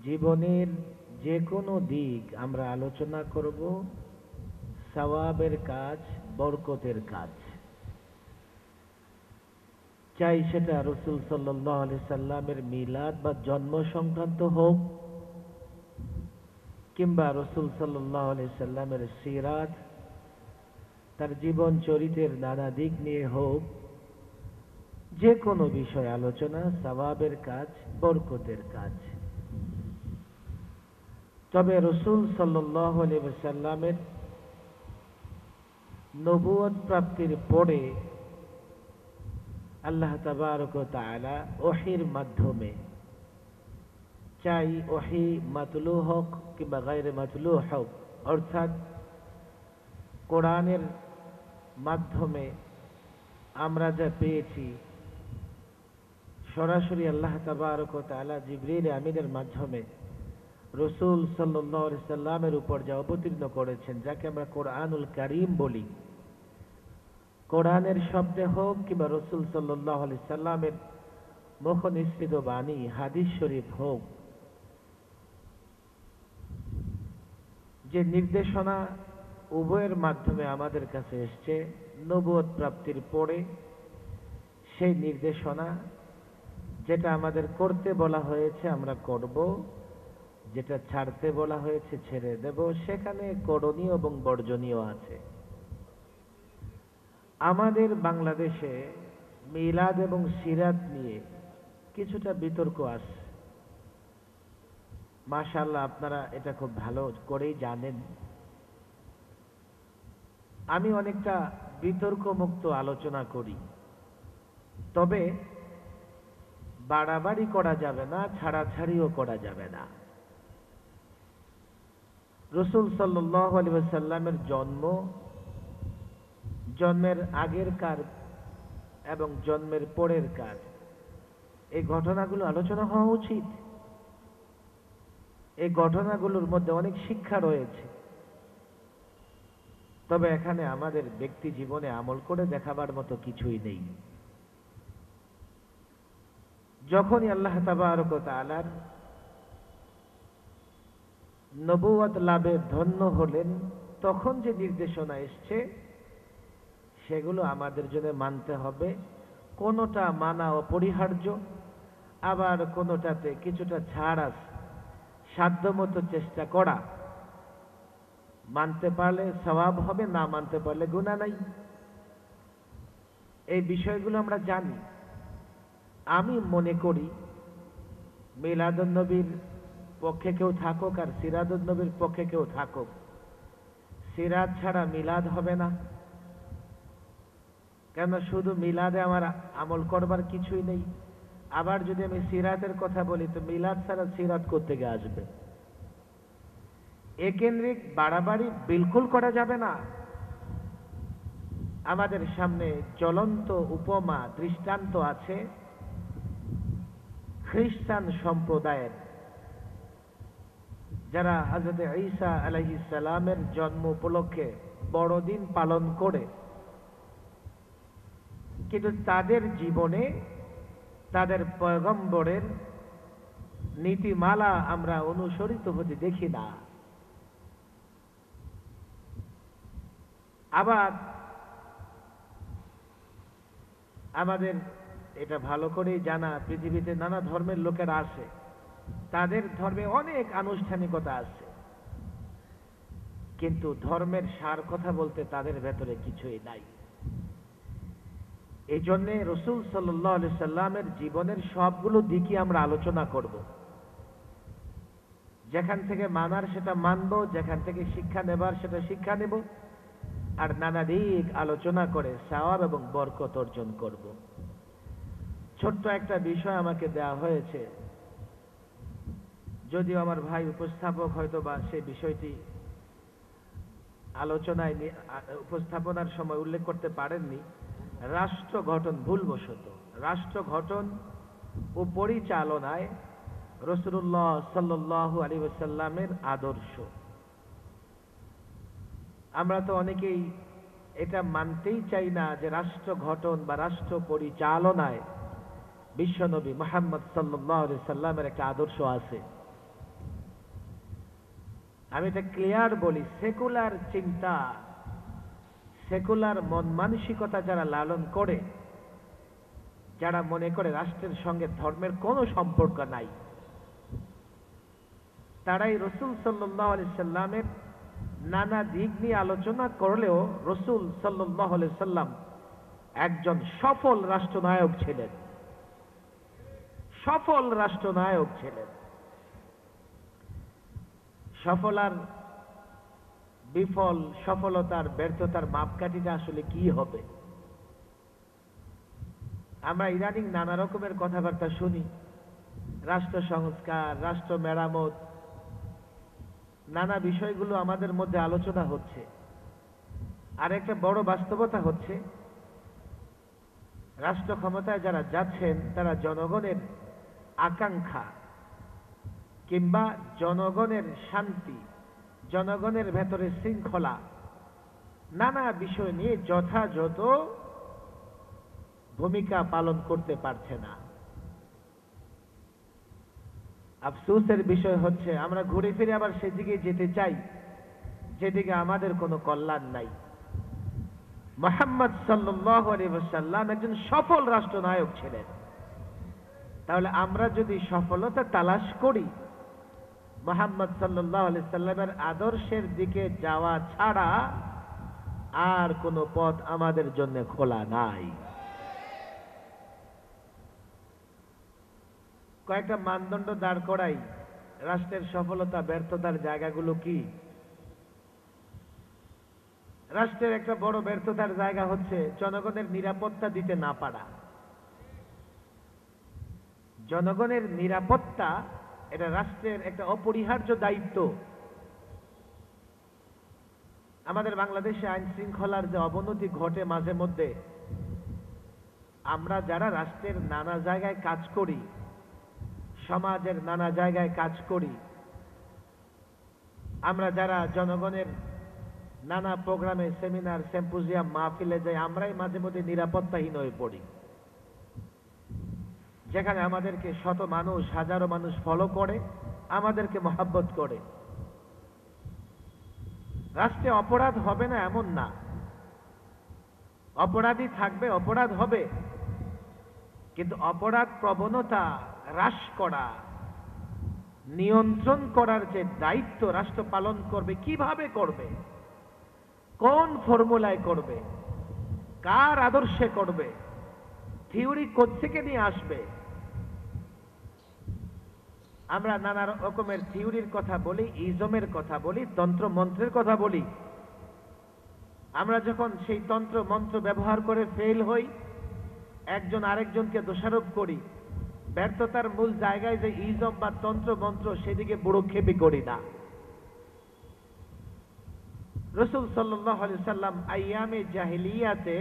জীবনের যে কোনো দিক আমরা আলোচনা করব সওয়াবের কাজ, বরকতের কাজ, চাই সেটা রাসূল সাল্লাল্লাহু আলাইহি সাল্লামের মিলাদ বা জন্ম সংক্রান্ত হোক, কিংবা রাসূল সাল্লাল্লাহু আলাইহি সাল্লামের সিরাত, তার জীবন চরিত্রের নানা দিক নিয়ে হোক, যে কোনো বিষয় আলোচনা সওয়াবের কাজ, বরকতের কাজ। তবে রাসূল সাল্লাল্লাহু আলাইহি ওয়াসাল্লামের নবুয়ত প্রাপ্তির পরে আল্লাহ তাবারক ওয়া তাআলা ওহীর মাধ্যমে, চাই ওহী মাতলু হোক কিংবা গায়রে মাতলু হোক, অর্থাৎ কোরআনের মাধ্যমে আমরা যা পেয়েছি সরাসরি আল্লাহ তাবারক ওয়া তাআলা জিবরিল আমিনের মাধ্যমে রসুল সাল্লাল্লাহু আলাইহি সাল্লামের উপর যা অবতীর্ণ করেছেন, যাকে আমরা কোরআনুল কারীম বলি, কোরআনের শব্দে হোক কিংবা রসুল সাল্লাল্লাহু আলাইহি সাল্লামের মুখ নিঃসৃত বাণী হাদিস শরীফ হোক, যে নির্দেশনা উভয়ের মাধ্যমে আমাদের কাছে এসছে নবুয়ত প্রাপ্তির পরে, সেই নির্দেশনা যেটা আমাদের করতে বলা হয়েছে আমরা করব, যেটা ছাড়তে বলা হয়েছে ছেড়ে দেব। সেখানে করণীয় এবং বর্জনীয় আছে। আমাদের বাংলাদেশে মিলাদ এবং সিরাত নিয়ে কিছুটা বিতর্ক আছে। মাশাআল্লাহ, আপনারা এটা খুব ভালো করেই জানেন। আমি অনেকটা বিতর্কমুক্ত আলোচনা করি, তবে বাড়াবাড়ি করা যাবে না, ছাড়াছাড়িও করা যাবে না। রসুল সাল্লাল্লাহু আলাইহি ওয়াসাল্লামের জন্মের আগের কার এবং জন্মের পরের কার, এই ঘটনাগুলো আলোচনা হওয়া উচিত। এই ঘটনাগুলোর মধ্যে অনেক শিক্ষা রয়েছে, তবে এখানে আমাদের ব্যক্তি জীবনে আমল করে দেখাবার মতো কিছুই নেই। যখনই আল্লাহ তাবারক ওয়া তাআলার নবুয়ত লাভে ধন্য হলেন, তখন যে নির্দেশনা এসছে সেগুলো আমাদের জন্য মানতে হবে। কোনোটা মানা অপরিহার্য, আবার কোনোটাতে কিছুটা ছাড় আছে। সাধ্যমতো চেষ্টা করা, মানতে পারলে সওয়াব হবে, না মানতে পারলে গুনাহ নাই। এই বিষয়গুলো আমরা জানি। আমি মনে করি মিলাদুন নবীর পক্ষে কেউ থাকুক আর সিরাতুন নবীর পক্ষে কেউ থাকুক, সিরাত ছাড়া মিলাদ হবে না। কেন, শুধু মিলাদে আমার আমল করবার কিছুই নেই। আবার যদি আমি সিরাতের কথা বলি, তো মিলাদ ছাড়া সিরাত কোত্থেকে আসবে? এ কেন্দ্রিক বাড়াবাড়ি বিলকুল করা যাবে না। আমাদের সামনে জ্বলন্ত উপমা দৃষ্টান্ত আছে খ্রিস্টান সম্প্রদায়ের, যারা হযরত ঈসা আলাইহিস সালামের জন্ম উপলক্ষে বড়দিন পালন করে, কিন্তু তাদের জীবনে তাদের পয়গম্বরের নীতিমালা আমরা অনুসরিত হতে দেখি না। আবার আমাদের এটা ভালো করেই জানা, পৃথিবীতে নানা ধর্মের লোকেরা আসে, তাদের ধর্মে অনেক আনুষ্ঠানিকতা আছে, কিন্তু ধর্মের সার কথা বলতে তাদের ভেতরে কিছুই নাই। এই জন্যে রসুল সাল্লাল্লাহু আলাইহি সাল্লামের জীবনের সবগুলো দিকই আমরা আলোচনা করব। যেখান থেকে মানার সেটা মানব, যেখান থেকে শিক্ষা নেবার সেটা শিক্ষা নেব, আর নানা দিক আলোচনা করে সওয়াব এবং বরকত অর্জন করব। ছোট্ট একটা বিষয় আমাকে দেওয়া হয়েছে, যদিও আমার ভাই উপস্থাপক হয়তো বা সেই বিষয়টি আলোচনায় উপস্থাপনার সময় উল্লেখ করতে পারেননি। রাষ্ট্র গঠন, ভুলবশত রাষ্ট্র গঠন ও পরিচালনায় রাসূলুল্লাহ সাল্লাল্লাহু আলাইহি ওয়াসাল্লামের আদর্শ। আমরা তো অনেকেই এটা মানতেই চাই না যে রাষ্ট্র গঠন বা রাষ্ট্র পরিচালনায় বিশ্বনবী মুহাম্মদ সাল্লাল্লাহু আলাইহি সাল্লামের একটা আদর্শ আছে। আমি এটা ক্লিয়ার বলি, সেকুলার চিন্তা, সেকুলার মন মানসিকতা যারা লালন করে, যারা মনে করে রাষ্ট্রের সঙ্গে ধর্মের কোনো সম্পর্ক নাই, তারাই রসুল সাল্লাল্লাহু আলাইহি সাল্লামের নানা দিক নিয়ে আলোচনা করলেও রসুল সাল্লাল্লাহু আলাইহি সাল্লাম একজন সফল রাষ্ট্রনায়ক ছিলেন, সফল রাষ্ট্রনায়ক ছিলেন। সফল আর বিফল, সফলতার ব্যর্থতার মাপকাঠিটা আসলে কি হবে? আমরা ইদানিং নানা রকমের কথাবার্তা শুনি, রাষ্ট্র সংস্কার, রাষ্ট্র মেরামত, নানা বিষয়গুলো আমাদের মধ্যে আলোচনা হচ্ছে। আর একটা বড় বাস্তবতা হচ্ছে, রাষ্ট্র ক্ষমতায় যারা যাচ্ছেন তারা জনগণের আকাঙ্ক্ষা কিংবা জনগণের শান্তি, জনগণের ভেতরে শৃঙ্খলা, নানা বিষয় নিয়ে যথাযথ ভূমিকা পালন করতে পারছে না। আফসোসের বিষয় হচ্ছে আমরা ঘুরে ফিরে আবার সেদিকে যেতে চাই যেদিকে আমাদের কোনো কল্যাণ নাই। মুহাম্মদ সাল্লাল্লাহু আলাইহি ওয়াসাল্লাম একজন সফল রাষ্ট্রনায়ক ছিলেন। তাহলে আমরা যদি সফলতা তালাশ করি, মুহাম্মদ সাল্লাল্লাহু আলাইহি সাল্লামের আদর্শের দিকে যাওয়া ছাড়া আর কোনো পথ আমাদের জন্য খোলা নাই। কয়েকটা মানদণ্ড দাঁড় করাই রাষ্ট্রের সফলতা ব্যর্থতার জায়গাগুলো কি। রাষ্ট্রের একটা বড় ব্যর্থতার জায়গা হচ্ছে জনগণের নিরাপত্তা দিতে না পারা। জনগণের নিরাপত্তা এটা রাষ্ট্রের একটা অপরিহার্য দায়িত্ব। আমাদের বাংলাদেশে আইন শৃঙ্খলার যে অবনতি ঘটে মাঝে মধ্যে, আমরা যারা রাষ্ট্রের নানা জায়গায় কাজ করি, সমাজের নানা জায়গায় কাজ করি, আমরা যারা জনগণের নানা প্রোগ্রামে, সেমিনার, সিম্পোজিয়াম, মাহফিলে যাই, আমরাই মাঝে মধ্যে নিরাপত্তাহীন হয়ে পড়ি। যেখানে আমাদেরকে শত মানুষ, হাজারো মানুষ ফলো করে, আমাদেরকে মহাব্বত করে। রাষ্ট্রে অপরাধ হবে না এমন না, অপরাধী থাকবে, অপরাধ হবে, কিন্তু অপরাধ প্রবণতা হ্রাস করা, নিয়ন্ত্রণ করার যে দায়িত্ব রাষ্ট্র পালন করবে, কিভাবে করবে, কোন ফর্মুলায় করবে, কার আদর্শে করবে, থিওরি কোত্থেকে নিয়ে আসবে। আমরা নানা রকমের থিওরির কথা বলি, ইজমের কথা বলি, তন্ত্র মন্ত্রের কথা বলি। আমরা যখন সেই তন্ত্র মন্ত্র ব্যবহার করে ফেল হই, একজন আরেকজনকে দোষারোপ করি, ব্যর্থতার মূল জায়গায় যে ইজম বা তন্ত্র মন্ত্র, সেদিকে বুড়োক্ষেপই করি না। রাসূল সাল্লাল্লাহু আলাইহি সাল্লাম আইয়ামে জাহিলিয়াতে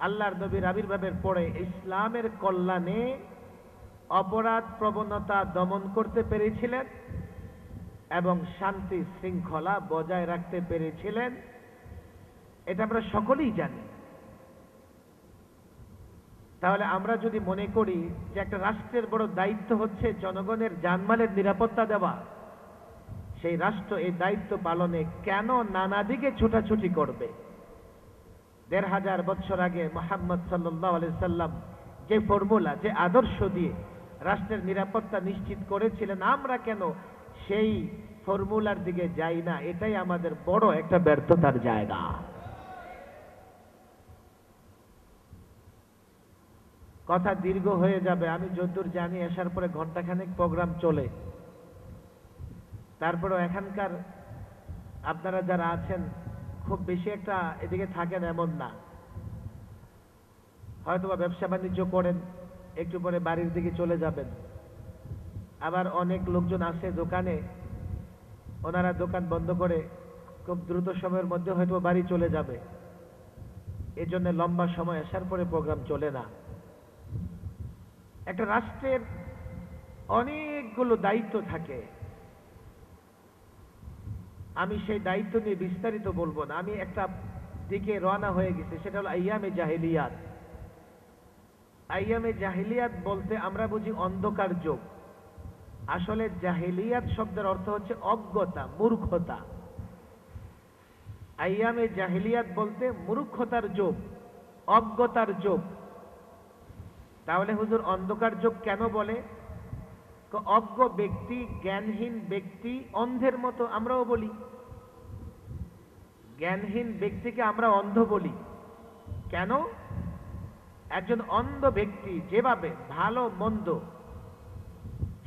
আল্লাহর নবীর আবির্ভাবের পরে ইসলামের কল্যাণে অপরাধ প্রবণতা দমন করতে পেরেছিলেন এবং শান্তি শৃঙ্খলা বজায় রাখতে পেরেছিলেন। এটা আমরা সকলেই জানি। তাহলে আমরা যদি মনে করি যে একটা রাষ্ট্রের বড় দায়িত্ব হচ্ছে জনগণের জানমালের নিরাপত্তা দেওয়া, সেই রাষ্ট্র এই দায়িত্ব পালনে কেন নানা দিকে ছুটাছুটি করবে? ১৫০০ বছর আগে মুহাম্মদ সাল্লাল্লাহু আলাইহি সাল্লাম যে ফর্মুলা, যে আদর্শ দিয়ে রাষ্ট্রের নিরাপত্তা নিশ্চিত করেছিলেন, আমরা কেন সেই ফর্মুলার দিকে যাই না? এটাই আমাদের বড় একটা ব্যর্থতার জায়গা। কথা দীর্ঘ হয়ে যাবে, আমি যতদূর জানি আসার পরে ঘন্টাখানেক প্রোগ্রাম চলে। তারপরেও এখানকার আপনারা যারা আছেন খুব বেশি একটা এদিকে থাকেন এমন না, হয়তোবা ব্যবসা বাণিজ্য করেন, একটু পরে বাড়ির দিকে চলে যাবেন। আবার অনেক লোকজন আসে দোকানে, ওনারা দোকান বন্ধ করে খুব দ্রুত সময়ের মধ্যে হয়তো বাড়ি চলে যাবে। এজন্য লম্বা সময় আসার পরে প্রোগ্রাম চলে না। একটা রাষ্ট্রের অনেকগুলো দায়িত্ব থাকে। আমি সেই দায়িত্ব নিয়ে বিস্তারিত বলবো না, আমি একটা দিকে রওনা হয়ে গেছি, সেটা হলো আইয়ামে জাহিলিয়াত। আইয়ামে জাহিলিয়াত বলতে আমরা বুঝি অন্ধকার যুগ। আসলে জাহিলিয়াত শব্দের অর্থ হচ্ছে অজ্ঞতা, মূর্খতা। আইয়ামে জাহিলিয়াত বলতে মূর্খতার যুগ, অজ্ঞতার যুগ। তাহলে হুজুর অন্ধকার যুগ কেন বলে? অজ্ঞ ব্যক্তি, জ্ঞানহীন ব্যক্তি অন্ধের মতো আমরাও বলি। জ্ঞানহীন ব্যক্তিকে আমরা অন্ধ বলি কেন? একজন অন্ধ ব্যক্তি যেভাবে ভালো মন্দ,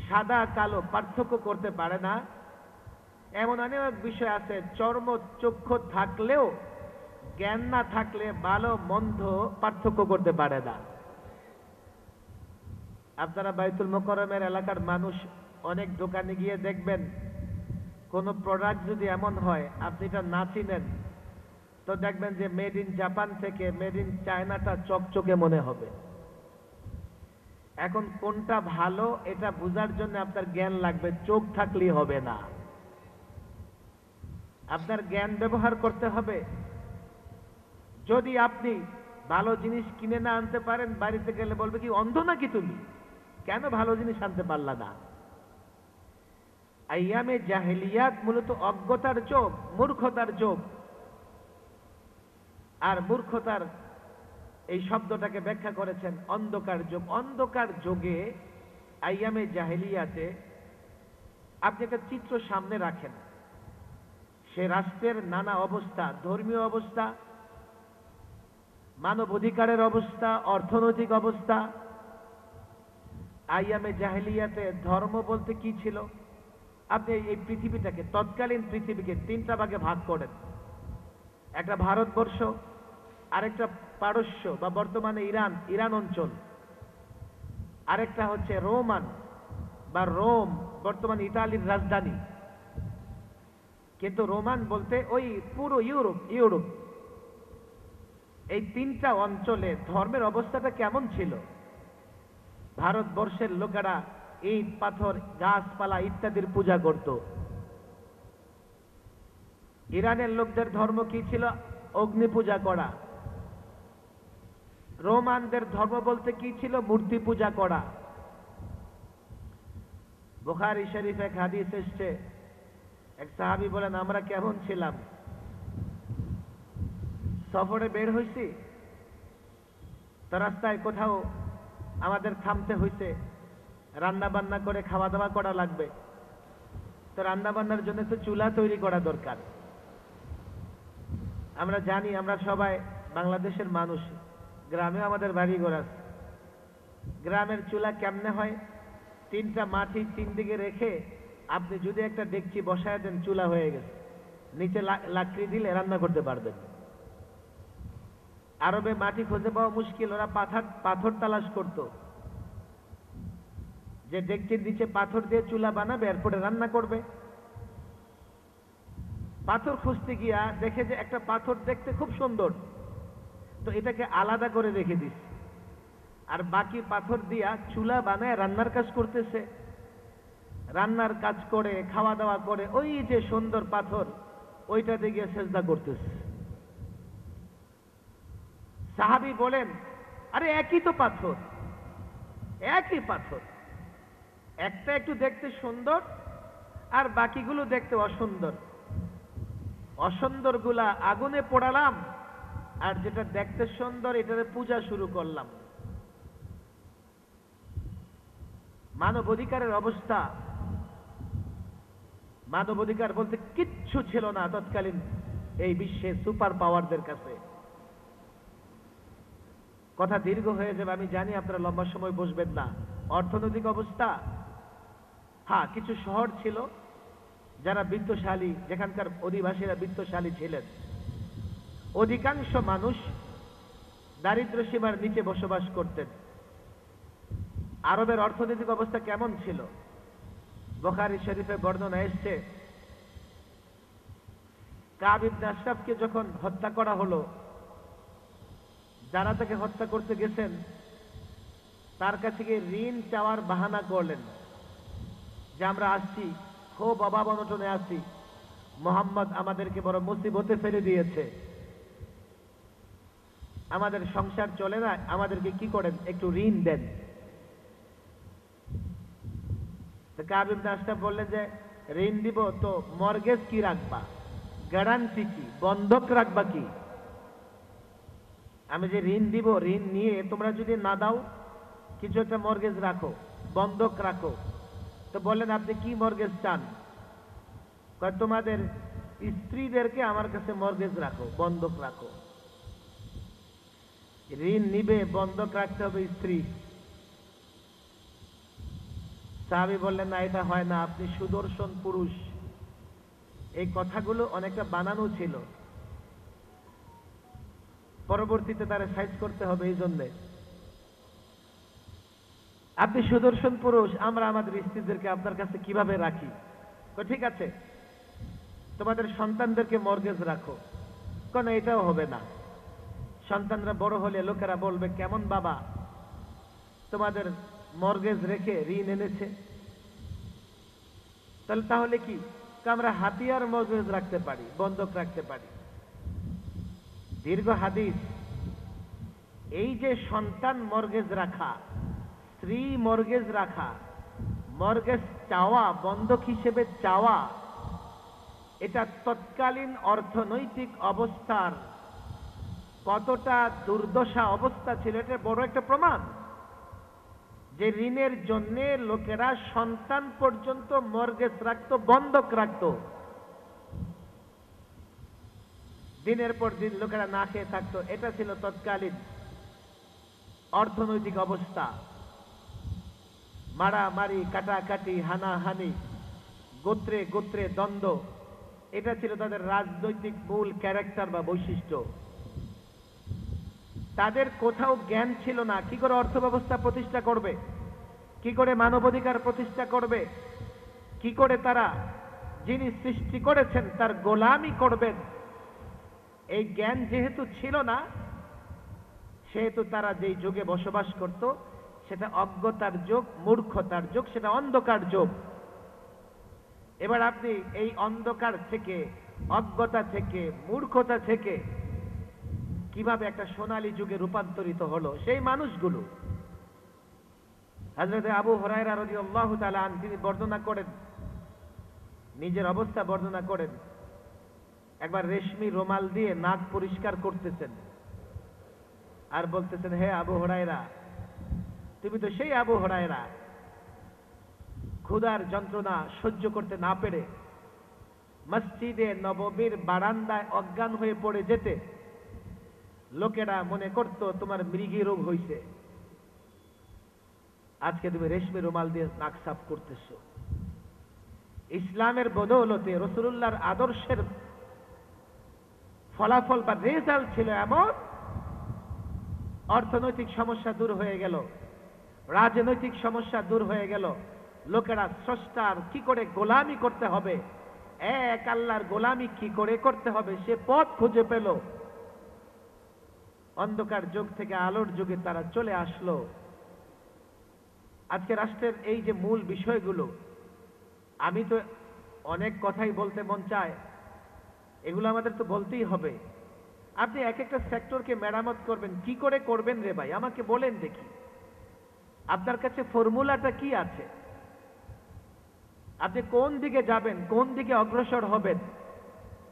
সাদা কালো পার্থক্য করতে পারে না, এমন অনেক বিষয় আছে চর্ম চক্ষু থাকলেও জ্ঞান না থাকলে ভালো মন্দ পার্থক্য করতে পারে না। আপনারা বাইতুল মোকাররমের এলাকার মানুষ অনেক দোকানে গিয়ে দেখবেন, কোন প্রোডাক্ট যদি এমন হয় আপনি এটা না চিনেন, তো দেখবেন যে মেড ইন জাপান থেকে মেড ইন চায়নাটা চকচকে মনে হবে। এখন কোনটা ভালো এটা বোঝার জন্য আপনার জ্ঞান লাগবে, চোখ থাকলেই হবে না, আপনার জ্ঞান ব্যবহার করতে হবে। যদি আপনি ভালো জিনিস কিনে না আনতে পারেন, বাড়িতে গেলে বলবে কি অন্ধ নাকি তুমি, কেন ভালো জিনিস আনতে পারলা না? আইয়ামে জাহেলিয়াত মূলত অজ্ঞতার যুগ, মূর্খতার যুগ। আর মূর্খতার এই শব্দটাকে ব্যাখ্যা করেছেন অন্ধকার যুগ। অন্ধকার যুগে আইয়ামে জাহেলিয়াতে আপনি একটা চিত্র সামনে রাখেন, সে রাষ্ট্রের নানা অবস্থা, ধর্মীয় অবস্থা, মানব অধিকারের অবস্থা, অর্থনৈতিক অবস্থা। আইয়ামে জাহেলিয়াতে ধর্ম বলতে কি ছিল? আপনি এই পৃথিবীটাকে, তৎকালীন পৃথিবীকে তিনটা ভাগে ভাগ করেন। একটা ভারতবর্ষ, আরেকটা পারস্য বা বর্তমানে ইরান অঞ্চল, আরেকটা হচ্ছে রোমান বা রোম, বর্তমানে ইতালির রাজধানী। কিন্তু রোমান বলতে ওই পুরো ইউরোপ। এই তিনটা অঞ্চলে ধর্মের অবস্থাটা কেমন ছিল? ভারতবর্ষের লোকেরা ইট পাথর গাছপালা ইত্যাদির পূজা করত। ইরানের লোকদের ধর্ম কি ছিল? অগ্নি পূজা করা। রোমানদের ধর্ম বলতে কি ছিল? মূর্তি পূজা করা। বুখারী শরীফ এক হাদিস এসছে, এক সাহাবী বলেন আমরা কেমন ছিলাম, সফরে বের হইছি তো রাস্তায় কোথাও আমাদের থামতে হইছে, রান্না বান্না করে খাওয়া দাওয়া করা লাগবে, তো রান্না বান্নার জন্য তো চুলা তৈরি করা দরকার। আমরা জানি, আমরা সবাই বাংলাদেশের মানুষ, গ্রামেও আমাদের বাড়িঘর আছে। গ্রামের চুলা কেমনে হয়? তিনটা মাটি তিন দিকে রেখে আপনি যদি একটা ডেকচি বসায় দেন, চুলা হয়ে গেছে, নিচে লাকড়ি দিলে রান্না করতে পারবেন। আরবে মাটি খুঁজে পাওয়া মুশকিল, ওরা পাথর তালাশ করত, যে ডেকচির নিচে পাথর দিয়ে চুলা বানাবে, এরপরে রান্না করবে। পাথর খুঁজতে গিয়া দেখে যে একটা পাথর দেখতে খুব সুন্দর, তো এটাকে আলাদা করে রেখে দিস, আর বাকি পাথর দিয়া চুলা বানায় রান্নার কাজ করতেছে। রান্নার কাজ করে খাওয়া দাওয়া করে ওই যে সুন্দর পাথর, ওইটাতে গিয়ে সেজদা করতেছে। সাহাবী বলেন আরে একই তো পাথর, একই পাথর, একটা একটু দেখতে সুন্দর আর বাকিগুলো দেখতে অসুন্দর। অসুন্দরগুলা আগুনে পোড়ালাম, আর যেটা দেখতে সুন্দর এটাতে পূজা শুরু করলাম। মানব অধিকারের অবস্থা, মানব অধিকার বলতে কিচ্ছু ছিল না তৎকালীন এই বিশ্বে সুপার পাওয়ারদের কাছে। কথা দীর্ঘ হয়ে যাবে, আমি জানি আপনারা লম্বা সময় বসবেন না। অর্থনৈতিক অবস্থা, হ্যাঁ কিছু শহর ছিল যারা বিত্তশালী, যেখানকার অধিবাসীরা বিত্তশালী ছিলেন। অধিকাংশ মানুষ দারিদ্র্য সীমার নিচে বসবাস করতেন। আরবের অর্থনৈতিক অবস্থা কেমন ছিল? বুখারী শরীফে বর্ণনা এসছে, কাব ইবনে আশরাফকে যখন হত্যা করা হলো, যারা তাকে হত্যা করতে গেছেন তার কাছে গিয়ে ঋণ চাওয়ার বাহানা করলেন যে আমরা আসছি, খুব অভাব অনটনে আছি, মুহাম্মদ আমাদেরকে বড় মুসিবতে ফেলে দিয়েছে, আমাদের সংসার চলে না, আমাদেরকে কি করেন, একটু ঋণ দেন। কাব ইবনে আশরাফ বললেন যে ঋণ দিব তো মর্গেজ কি রাখবা, গ্যারান্টি কি, বন্ধক রাখবা কি? আমি যে ঋণ দিব, ঋণ নিয়ে তোমরা যদি না দাও কিছু একটা মর্গেজ রাখো, বন্ধক রাখো। তো বললেন আপনি কি মর্গেজ চান? তোমাদের স্ত্রীদেরকে আমার কাছে মর্গেজ রাখো, বন্ধক রাখো। ঋণ নিবে, বন্ধক রাখতে হবে স্ত্রী। সাহাবী বললেন না, এটা হয় না, আপনি সুদর্শন পুরুষ। এই কথাগুলো অনেকটা বানানো ছিল, পরবর্তীতে তারা সাইজ করতে হবে, এই জন্যে আপনি সুদর্শন পুরুষ, আমরা আমাদের স্ত্রীদেরকে আপনার কাছে কিভাবে রাখি? তো ঠিক আছে, তোমাদের সন্তানদেরকে মর্গেজ রাখো। কোনো এটাও হবে না। সন্তানরা বড় হলে লোকেরা বলবে, কেমন বাবা তোমাদের মর্গেজ রেখে ঋণ এনেছে। তাহলে কি আমরা হাতিয়ার মর্গেজ রাখতে পারি, বন্ধক রাখতে পারি। দীর্ঘ হাদিস, এই যে সন্তান মর্গেজ রাখা, স্ত্রী মর্গেজ রাখা, মর্গেজ চাওয়া, বন্ধক হিসেবে চাওয়া, এটা তৎকালীন অর্থনৈতিক অবস্থার কতটা দুর্দশা অবস্থা ছিল, এটা বড় একটা প্রমাণ যে ঋণের জন্য লোকেরা সন্তান পর্যন্ত মর্গেজ রাখতো, বন্ধক রাখতো। দিনের পর দিন লোকেরা না খেয়ে থাকতো। এটা ছিল তৎকালীন অর্থনৈতিক অবস্থা। মারামারি, কাটাকাটি, হানাহানি, গোত্রে গোত্রে দ্বন্দ্ব, এটা ছিল তাদের রাজনৈতিক মূল ক্যারেক্টার বা বৈশিষ্ট্য। তাদের কোথাও জ্ঞান ছিল না কি করে অর্থ ব্যবস্থা প্রতিষ্ঠা করবে, কি করে মানবাধিকার প্রতিষ্ঠা করবে, কি করে তারা যিনি সৃষ্টি করেছেন তার গোলামি করবেন। এই জ্ঞান যেহেতু ছিল না, সেহেতু তারা যেই যুগে বসবাস করত সেটা অজ্ঞতার যুগ, মূর্খতার যুগ, সেটা অন্ধকার যুগ। এবার আপনি এই অন্ধকার থেকে, অজ্ঞতা থেকে, মূর্খতা থেকে কিভাবে একটা সোনালী যুগে রূপান্তরিত হলো সেই মানুষগুলো। হযরত আবু হুরায়রা রাদিয়াল্লাহু তাআলা আনহু তিনি বর্ণনা করেন, নিজের অবস্থা বর্ণনা করেন, একবার রেশমি রুমাল দিয়ে নাক পরিষ্কার করতেছেন আর বলতেছেন, হে আবু হুরায়রা, তুমি তো সেই আবু হুরায়রা ক্ষুধার যন্ত্রণা সহ্য করতে না পেরে মসজিদে নববীর বারান্দায় অজ্ঞান হয়ে পড়ে যেতে, লোকেরা মনে করত তোমার মৃগী রোগ হইছে। আজকে তুমি রেশমি রুমাল দিয়ে নাক সাফ করতেছ। ইসলামের বদৌলতে, রাসূলুল্লাহর আদর্শের ফলাফল বা রেজাল্ট ছিল এমন, অর্থনৈতিক সমস্যা দূর হয়ে গেল, রাজনৈতিক সমস্যা দূর হয়ে গেল। লোকেরা স্রষ্টার কি করে গোলামি করতে হবে, এক আল্লাহর গোলামি কি করে করতে হবে সে পথ খুঁজে পেল। অন্ধকার যুগ থেকে আলোর যুগে তারা চলে আসলো। আজকে রাষ্ট্রের এই যে মূল বিষয়গুলো, আমি তো অনেক কথাই বলতে মন চায়, এগুলো আমাদের তো বলতেই হবে। আপনি এক একটা সেক্টরকে মেরামত করবেন, কি করে করবেন রে ভাই, আমাকে বলেন দেখি। আপনার কাছে ফর্মুলাটা কি আছে? আপনি কোন দিকে যাবেন, কোন দিকে অগ্রসর হবেন,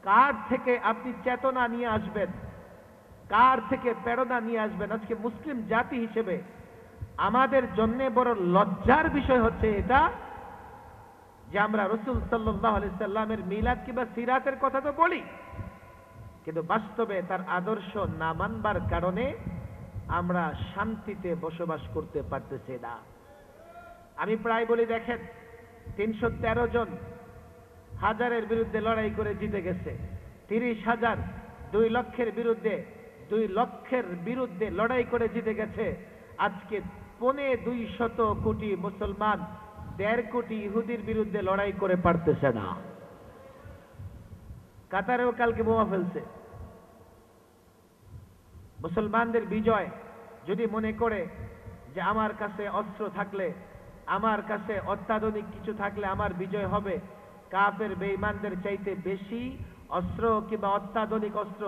কার থেকে আপনি চেতনা নিয়ে আসবেন, কার থেকে প্রেরণা নিয়ে আসবেন? আজকে মুসলিম জাতি হিসেবে আমাদের জন্য বড় লজ্জার বিষয় হচ্ছে এটা যে আমরা রাসূল সাল্লাল্লাহু আলাইহি সাল্লামের মিলাদ কিংবা সিরাতের কথা তো বলি, কিন্তু বাস্তবে তার আদর্শ না মানবার কারণে আমরা শান্তিতে বসবাস করতে পারতেছি না। আমি প্রায় বলি, দেখেন 313 জন হাজারের বিরুদ্ধে লড়াই করে জিতে গেছে, 30,000 2 লক্ষের বিরুদ্ধে 2 লক্ষের বিরুদ্ধে লড়াই করে জিতে গেছে। আজকে 250 কোটি মুসলমান 1.5 কোটি ইহুদির বিরুদ্ধে লড়াই করে পারতেছে না। কাতারেও কালকে বোমা ফেলছে। মুসলমানদের বিজয় যদি মনে করে যে আমার কাছে অস্ত্র থাকলে, আমার কাছে অত্যাধুনিক কিছু থাকলে আমার বিজয় হবে, কাফের বেঈমানদের চাইতে বেশি অস্ত্র কিংবা অত্যাধুনিক অস্ত্র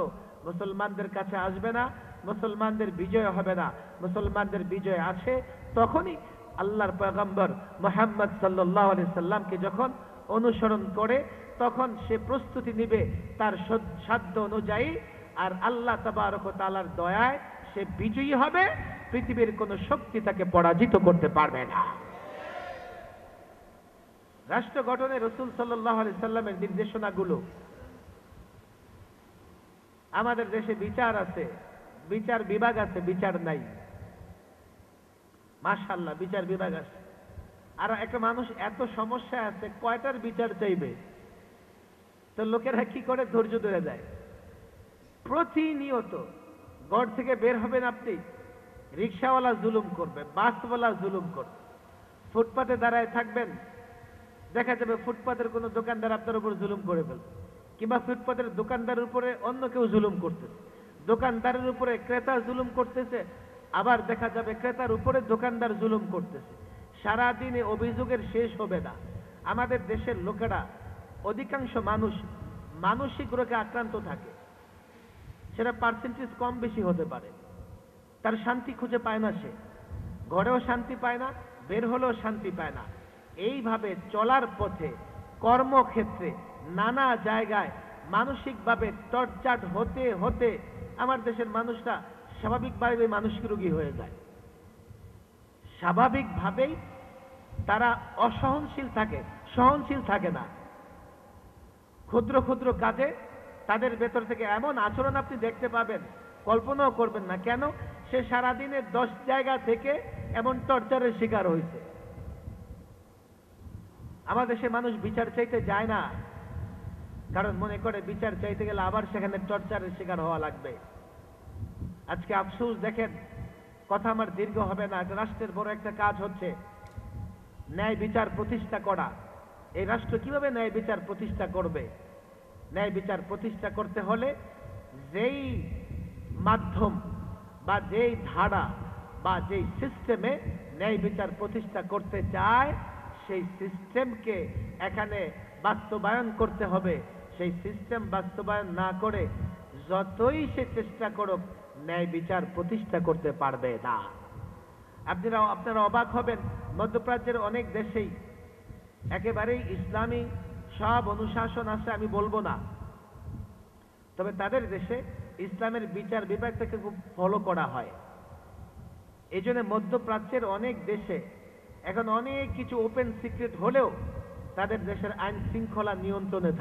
মুসলমানদের কাছে আসবে না, মুসলমানদের বিজয় হবে না। মুসলমানদের বিজয় আছে তখনই আল্লাহর পয়গম্বর মুহাম্মদ সাল্লাল্লাহু আলাইহি সাল্লামকে যখন অনুসরণ করে, তখন সে প্রস্তুতি নিবে তার সাধ্য অনুযায়ী, আর আল্লাহ তাবারক ওয়া তাআলার দয়ায় সে বিজয়ী হবে। পৃথিবীর কোন শক্তি তাকে পরাজিত করতে পারবে না। রাষ্ট্র গঠনে রাসূল সাল্লাল্লাহু আলাইহি সাল্লামের নির্দেশনাগুলো, আমাদের দেশে বিচার আছে, বিচার বিভাগ আছে, বিচার নাই। মাশাআল্লাহ বিচার বিভাগ আছে, আর একটা মানুষ এত সমস্যা আছে, কয়টার বিচার চাইবে? তো লোকেরা কি করে ধৈর্য ধরে যায়? প্রতিনিয়ত ঘর থেকে বের হবেন আপনি, রিক্সাওয়ালা জুলুম করবে, বাসওয়ালা জুলুম করবে, ফুটপাতে দাঁড়ায় থাকবেন, দেখা যাবে ফুটপাতের কোনো দোকানদার আপনার উপর জুলুম করে ফেলবে। কিংবা ফুটপাতের দোকানদারের উপরে অন্য কেউ জুলুম করতেছে, দোকানদারের উপরে ক্রেতা জুলুম করতেছে, আবার দেখা যাবে ক্রেতার উপরে দোকানদার জুলুম করতেছে। সারাদিনে অভিযোগের শেষ হবে না। আমাদের দেশের লোকেরা অধিকাংশ মানুষ মানসিক রোগে আক্রান্ত থাকে, সেটা পার্সেন্টেজ কম বেশি হতে পারে। তার শান্তি খুঁজে পায় না, সে ঘরেও শান্তি পায় না, বের হলেও শান্তি পায় না। এইভাবে চলার পথে কর্মক্ষেত্রে নানা জায়গায় মানসিকভাবে টর্চার্ড হতে হতে আমার দেশের মানুষরা স্বাভাবিকভাবে মানসিক রোগী হয়ে যায়। স্বাভাবিকভাবেই তারা অসহনশীল থাকে, সহনশীল থাকে না। ক্ষুদ্র ক্ষুদ্র কাজে তাদের ভেতর থেকে এমন আচরণ আপনি দেখতে পাবেন, কল্পনাও করবেন না। কেন? সে সারাদিনে 10 জায়গা থেকে এমন টর্চারের শিকার হয়েছে। আমাদের দেশে মানুষ বিচার চাইতে যায় না, কারণ মনে করে বিচার চাইতে গেলে আবার সেখানে টর্চারের শিকার হওয়া লাগবে। আজকে আফসোস, দেখেন, কথা আমার দীর্ঘ হবে না, রাষ্ট্রের বড় একটা কাজ হচ্ছে ন্যায় বিচার প্রতিষ্ঠা করা। এই রাষ্ট্র কিভাবে ন্যায় বিচার প্রতিষ্ঠা করবে? ন্যায় বিচার প্রতিষ্ঠা করতে হলে যেই মাধ্যম বা যেই ধারা বা যেই সিস্টেমে ন্যায় বিচার প্রতিষ্ঠা করতে চায়, সেই সিস্টেমকে এখানে বাস্তবায়ন করতে হবে। সেই সিস্টেম বাস্তবায়ন না করে যতই সে চেষ্টা করুক, ন্যায় বিচার প্রতিষ্ঠা করতে পারবে না। আপনারা অবাক হবেন, মধ্যপ্রাচ্যের অনেক দেশেই একেবারেই ইসলামী সব অনুশাসন আছে আমি বলবো না, তবে তাদের দেশে ইসলামের বিচার বিভাগটাকে খুব ফলো করা হয়। এই জন্য মধ্যপ্রাচ্যের অনেক দেশে এখন অনেক কিছু ওপেন সিক্রেট হলেও তাদের দেশের আইন শৃঙ্খলা নিয়ন্ত্রণে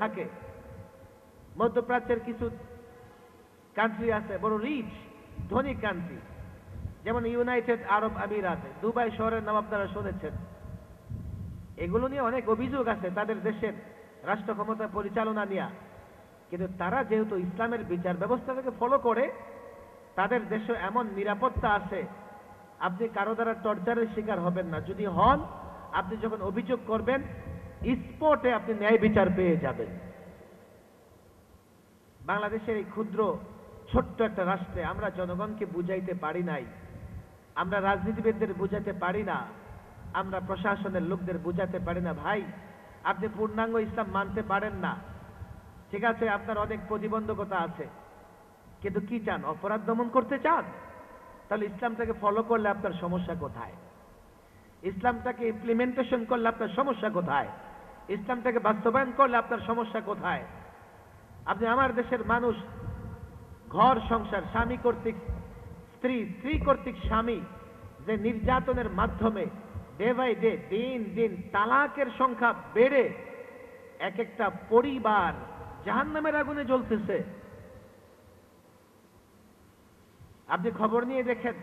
থাকে। মধ্যপ্রাচ্যের কিছু কান্ট্রি আছে বড় রিচ ধনী কান্ট্রি, যেমন ইউনাইটেড আরব আমিরাত, দুবাই শহরের নাম আপনারা শুনেছেন। এগুলো নিয়ে অনেক অভিযোগ আছে তাদের দেশের রাষ্ট্র ক্ষমতা পরিচালনা নিয়ে, কিন্তু তারা যেহেতু ইসলামের বিচার ব্যবস্থাটাকে ফলো করে, তাদের দেশে এমন নিরাপত্তা আছে, আপনি কারো দ্বারা টর্চারের শিকার হবেন না। যদি হন, আপনি যখন অভিযোগ করবেন, স্পটে আপনি ন্যায় বিচার পেয়ে যাবেন। বাংলাদেশের এই ক্ষুদ্র ছোট্ট একটা রাষ্ট্রে আমরা জনগণকে বুঝাইতে পারি নাই, আমরা রাজনীতিবিদদের বুঝাতে পারি না, আমরা প্রশাসনের লোকদের বুঝাতে পারি না। ভাই, আপনি পূর্ণাঙ্গ ইসলাম মানতে পারেন না, ঠিক আছে, আপনার অনেক প্রতিবন্ধকতা আছে, কিন্তু কি চান? অপরাধ দমন করতে চান? তাহলে ইসলামটাকে ফলো করলে আপনার সমস্যা কোথায়? ইসলামটাকে ইমপ্লিমেন্টেশন করলে আপনার সমস্যা কোথায়? ইসলামটাকে বাস্তবায়ন করলে আপনার সমস্যা কোথায়? আপনি আমার দেশের মানুষ ঘর সংসার, স্বামী কর্তৃক স্ত্রী, স্ত্রী কর্তৃক স্বামী, যে নির্যাতনের মাধ্যমে ডে বাই ডে, দিন দিন তালাকের সংখ্যা বেড়ে এক একটা পরিবার জাহান্নামের আগুনে জ্বলতেছে। আপনি খবর নিয়ে দেখেন,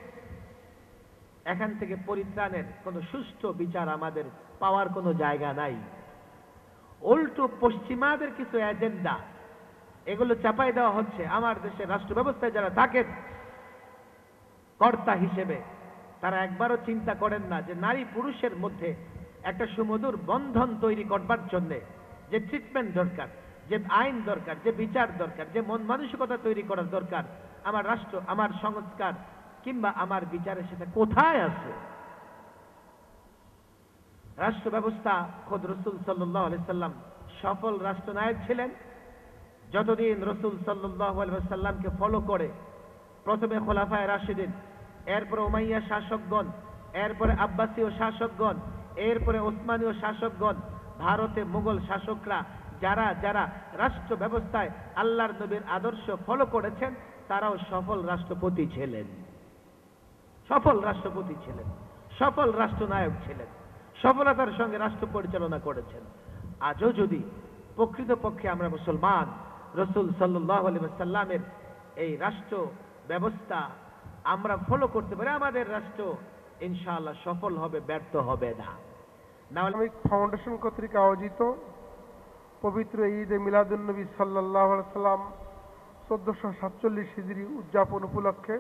এখান থেকে পরিত্রাণের কোন সুষ্ঠু বিচার আমাদের পাওয়ার কোনো জায়গা নাই। উল্টো পশ্চিমাদের কিছু এজেন্ডা, এগুলো চাপাই দেওয়া হচ্ছে। আমার দেশের রাষ্ট্র ব্যবস্থায় যারা থাকেন কর্তা হিসেবে, তারা একবারও চিন্তা করেন না যে নারী পুরুষের মধ্যে একটা সুমধুর বন্ধন তৈরি করবার জন্যে যে ট্রিটমেন্ট দরকার, যে আইন দরকার, যে বিচার দরকার, যে মন মানসিকতা তৈরি করার দরকার, আমার রাষ্ট্র, আমার সংস্কার কিংবা আমার বিচারে সেটা কোথায় আছে? রাষ্ট্র ব্যবস্থা খোদ রসুল সাল্লাল্লাহু আলাইহি সাল্লাম সফল রাষ্ট্রনায়ক ছিলেন। যতদিন রসুল সাল্লাল্লাহু আলাইহি সাল্লামকে ফলো করে, প্রথমে খোলাফায়ে রাশিদিন, এরপরে উমাইয়া শাসকগণ, এরপরে আব্বাসীয় শাসকগণ, এরপরে ওসমানীয় শাসকগণ, ভারতে মুঘল শাসকরা যারা যারা রাষ্ট্র ব্যবস্থায় আল্লাহর নবীর আদর্শ ফলো করেছেন, তারাও সফল রাষ্ট্রপতি ছিলেন, সফল রাষ্ট্রপতি ছিলেন, সফল রাষ্ট্রনায়ক ছিলেন, সফলতার সঙ্গে রাষ্ট্র পরিচালনা করেছেন। আজও যদি প্রকৃতপক্ষে আমরা মুসলমান, রসুল সাল্লাল্লাহু আলাইহি ওয়াসাল্লামের এই রাষ্ট্র ব্যবস্থা আমরা ফলো করতে পারি, আমাদের রাষ্ট্র ইনশাআল্লাহ সফল হবে, ব্যর্থ হবে না। ইসলামিক ফাউন্ডেশন কর্তৃক আয়োজিত পবিত্র ঈদ এ মিলাদুন নবী সাল্লাল্লাহু আলাইহি সাল্লাম 1447 হিজরি উদযাপন উপলক্ষে